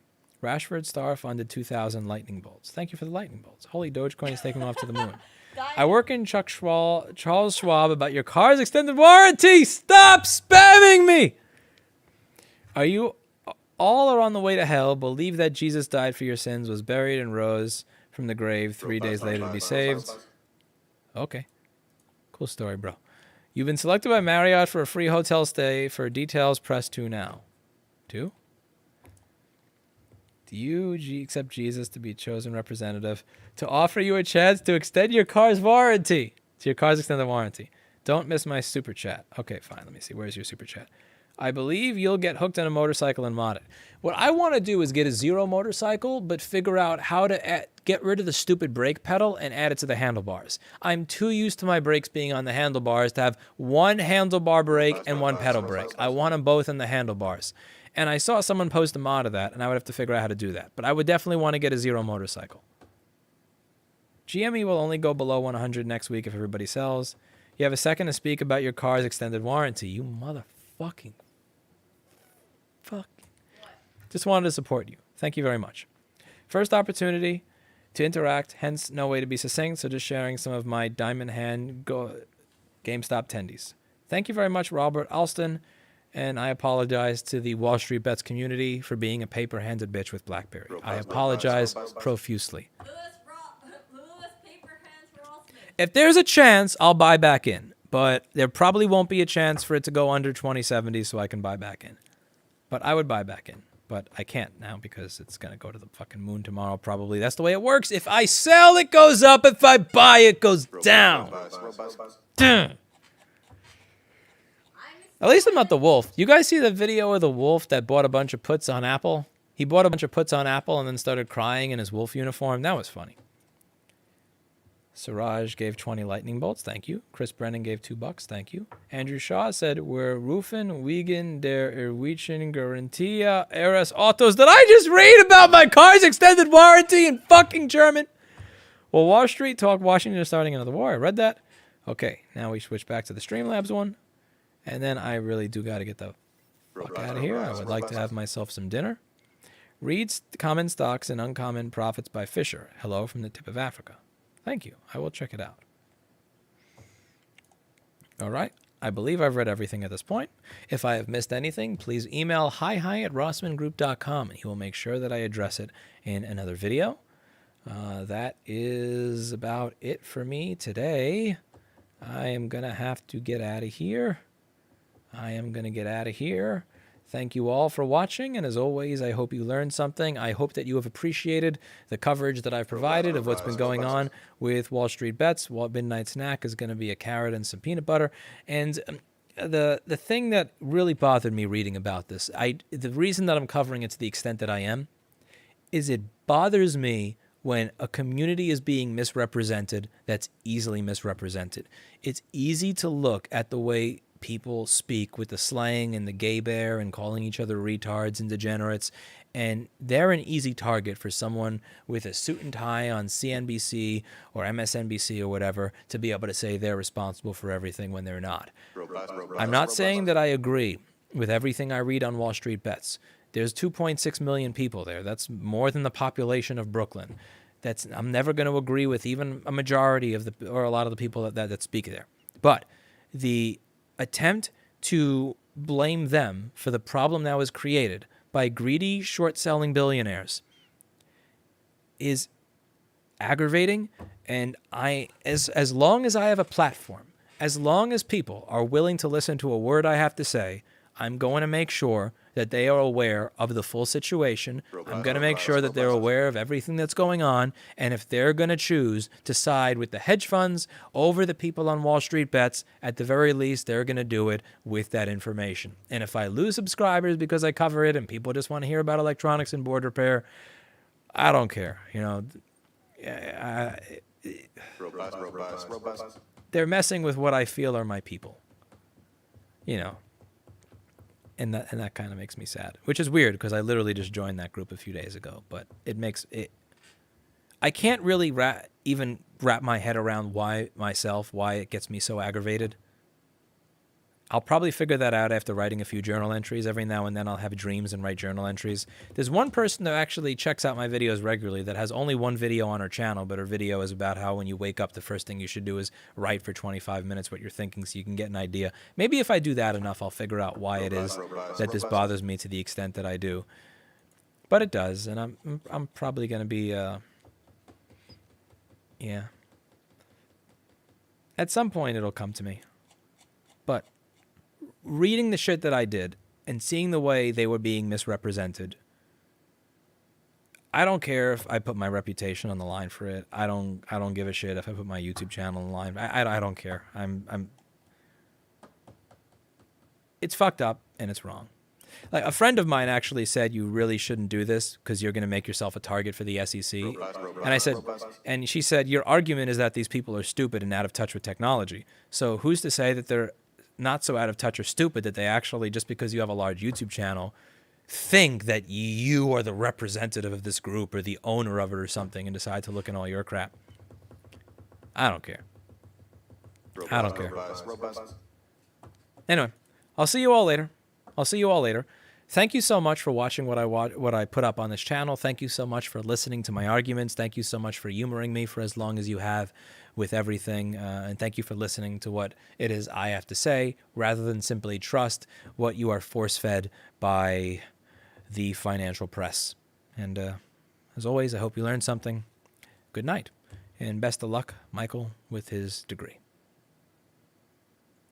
Rashford Star funded 2,000 lightning bolts. Thank you for the lightning bolts. Holy Dogecoin is taking me off to the moon. I work in Charles Schwab about your car's extended warranty. Stop spamming me. Are you all are on the way to hell? Believe that Jesus died for your sins, was buried, and rose from the grave 3 days later to be saved. Okay. Cool story, bro. You've been selected by Marriott for a free hotel stay. For details, press 2 now. 2? Do you accept Jesus to be a chosen representative to offer you a chance to extend your car's warranty? To your car's extended warranty. Don't miss my super chat. Okay, fine. Let me see. Where's your super chat? I believe you'll get hooked on a motorcycle and mod it. What I want to do is get a zero motorcycle, but figure out how to get rid of the stupid brake pedal and add it to the handlebars. I'm too used to my brakes being on the handlebars to have one handlebar brake and one pedal brake. I want them both in the handlebars. And I saw someone post a mod of that, and I would have to figure out how to do that. But I would definitely want to get a zero motorcycle. GME will only go below 100 next week if everybody sells. You have a second to speak about your car's extended warranty. You motherfucking fuck. Just wanted to support you. Thank you very much. First opportunity to interact, hence no way to be succinct, so just sharing some of my diamond hand GameStop tendies. Thank you very much, Robert Alston, and I apologize to the Wall Street Bets community for being a paper-handed bitch with BlackBerry. I apologize profusely. If there's a chance, I'll buy back in, but there probably won't be a chance for it to go under 2070 so I can buy back in. But I would buy back in. But I can't now because it's going to go to the fucking moon tomorrow probably. That's the way it works. If I sell, it goes up. If I buy, it goes down. At least I'm not the wolf. You guys see the video of the wolf that bought a bunch of puts on Apple? He bought a bunch of puts on Apple and then started crying in his wolf uniform. That was funny. Siraj gave 20 lightning bolts. Thank you. Chris Brennan gave $2. Thank you. Andrew Shaw said, we're rufen wegen der Erwichen Garantia Eras Autos. Did I just read about my car's extended warranty in fucking German? Well, Wall Street talk Washington is starting another war. I read that. Okay, now we switch back to the Streamlabs one. And then I really do got to get the fuck out of here. I would like to have myself some dinner. Read Common Stocks and Uncommon Profits by Fisher. Hello from the tip of Africa. Thank you. I will check it out. All right. I believe I've read everything at this point. If I have missed anything, please email hi@rossmangroup.com, and he will make sure that I address it in another video. That is about it for me today. I am going to have to get out of here. Thank you all for watching, and as always, I hope you learned something. I hope that you have appreciated the coverage that I've provided of what's been going on with Wall Street Bets. Midnight Snack is going to be a carrot and some peanut butter. And the thing that really bothered me reading about this, the reason that I'm covering it to the extent that I am, is it bothers me when a community is being misrepresented that's easily misrepresented. It's easy to look at the way people speak with the slang and the gay bear and calling each other retards and degenerates, and they're an easy target for someone with a suit and tie on CNBC or MSNBC or whatever to be able to say they're responsible for everything when they're not. I'm not saying that I agree with everything I read on Wall Street Bets. There's 2.6 million people there. That's more than the population of Brooklyn. I'm never going to agree with even a majority of or a lot of the people that speak there. But the attempt to blame them for the problem that was created by greedy, short-selling billionaires is aggravating. And as long as I have a platform, as long as people are willing to listen to a word I have to say, I'm going to make sure that they are aware of the full situation. I'm going to make sure that they're aware of everything that's going on. And if they're going to choose to side with the hedge funds over the people on Wall Street Bets, at the very least, they're going to do it with that information. And if I lose subscribers because I cover it and people just want to hear about electronics and board repair, I don't care. They're messing with what I feel are my people. And that kind of makes me sad, which is weird because I literally just joined that group a few days ago. But I can't really even wrap my head around why it gets me so aggravated. I'll probably figure that out after writing a few journal entries. Every now and then I'll have dreams and write journal entries. There's one person that actually checks out my videos regularly that has only one video on her channel, but her video is about how when you wake up, the first thing you should do is write for 25 minutes what you're thinking so you can get an idea. Maybe if I do that enough, I'll figure out why it is that this bothers me to the extent that I do. But it does, and I'm probably going to be, yeah. At some point it'll come to me. But reading the shit that I did and seeing the way they were being misrepresented, I don't care if I put my reputation on the line for it. I don't give a shit if I put my YouTube channel on the line. I don't care. It's fucked up and it's wrong. Like a friend of mine actually said, you really shouldn't do this because you're going to make yourself a target for the SEC. And she said, your argument is that these people are stupid and out of touch with technology. So who's to say that they're not so out of touch or stupid that they actually, just because you have a large YouTube channel, think that you are the representative of this group or the owner of it or something and decide to look in all your crap? I don't care. Anyway, I'll see you all later. Thank you so much for watching what I put up on this channel. Thank you so much for listening to my arguments. Thank you so much for humoring me for as long as you have with everything. And thank you for listening to what it is I have to say, rather than simply trust what you are force-fed by the financial press. And as always, I hope you learned something. Good night. And best of luck, Michael, with his degree.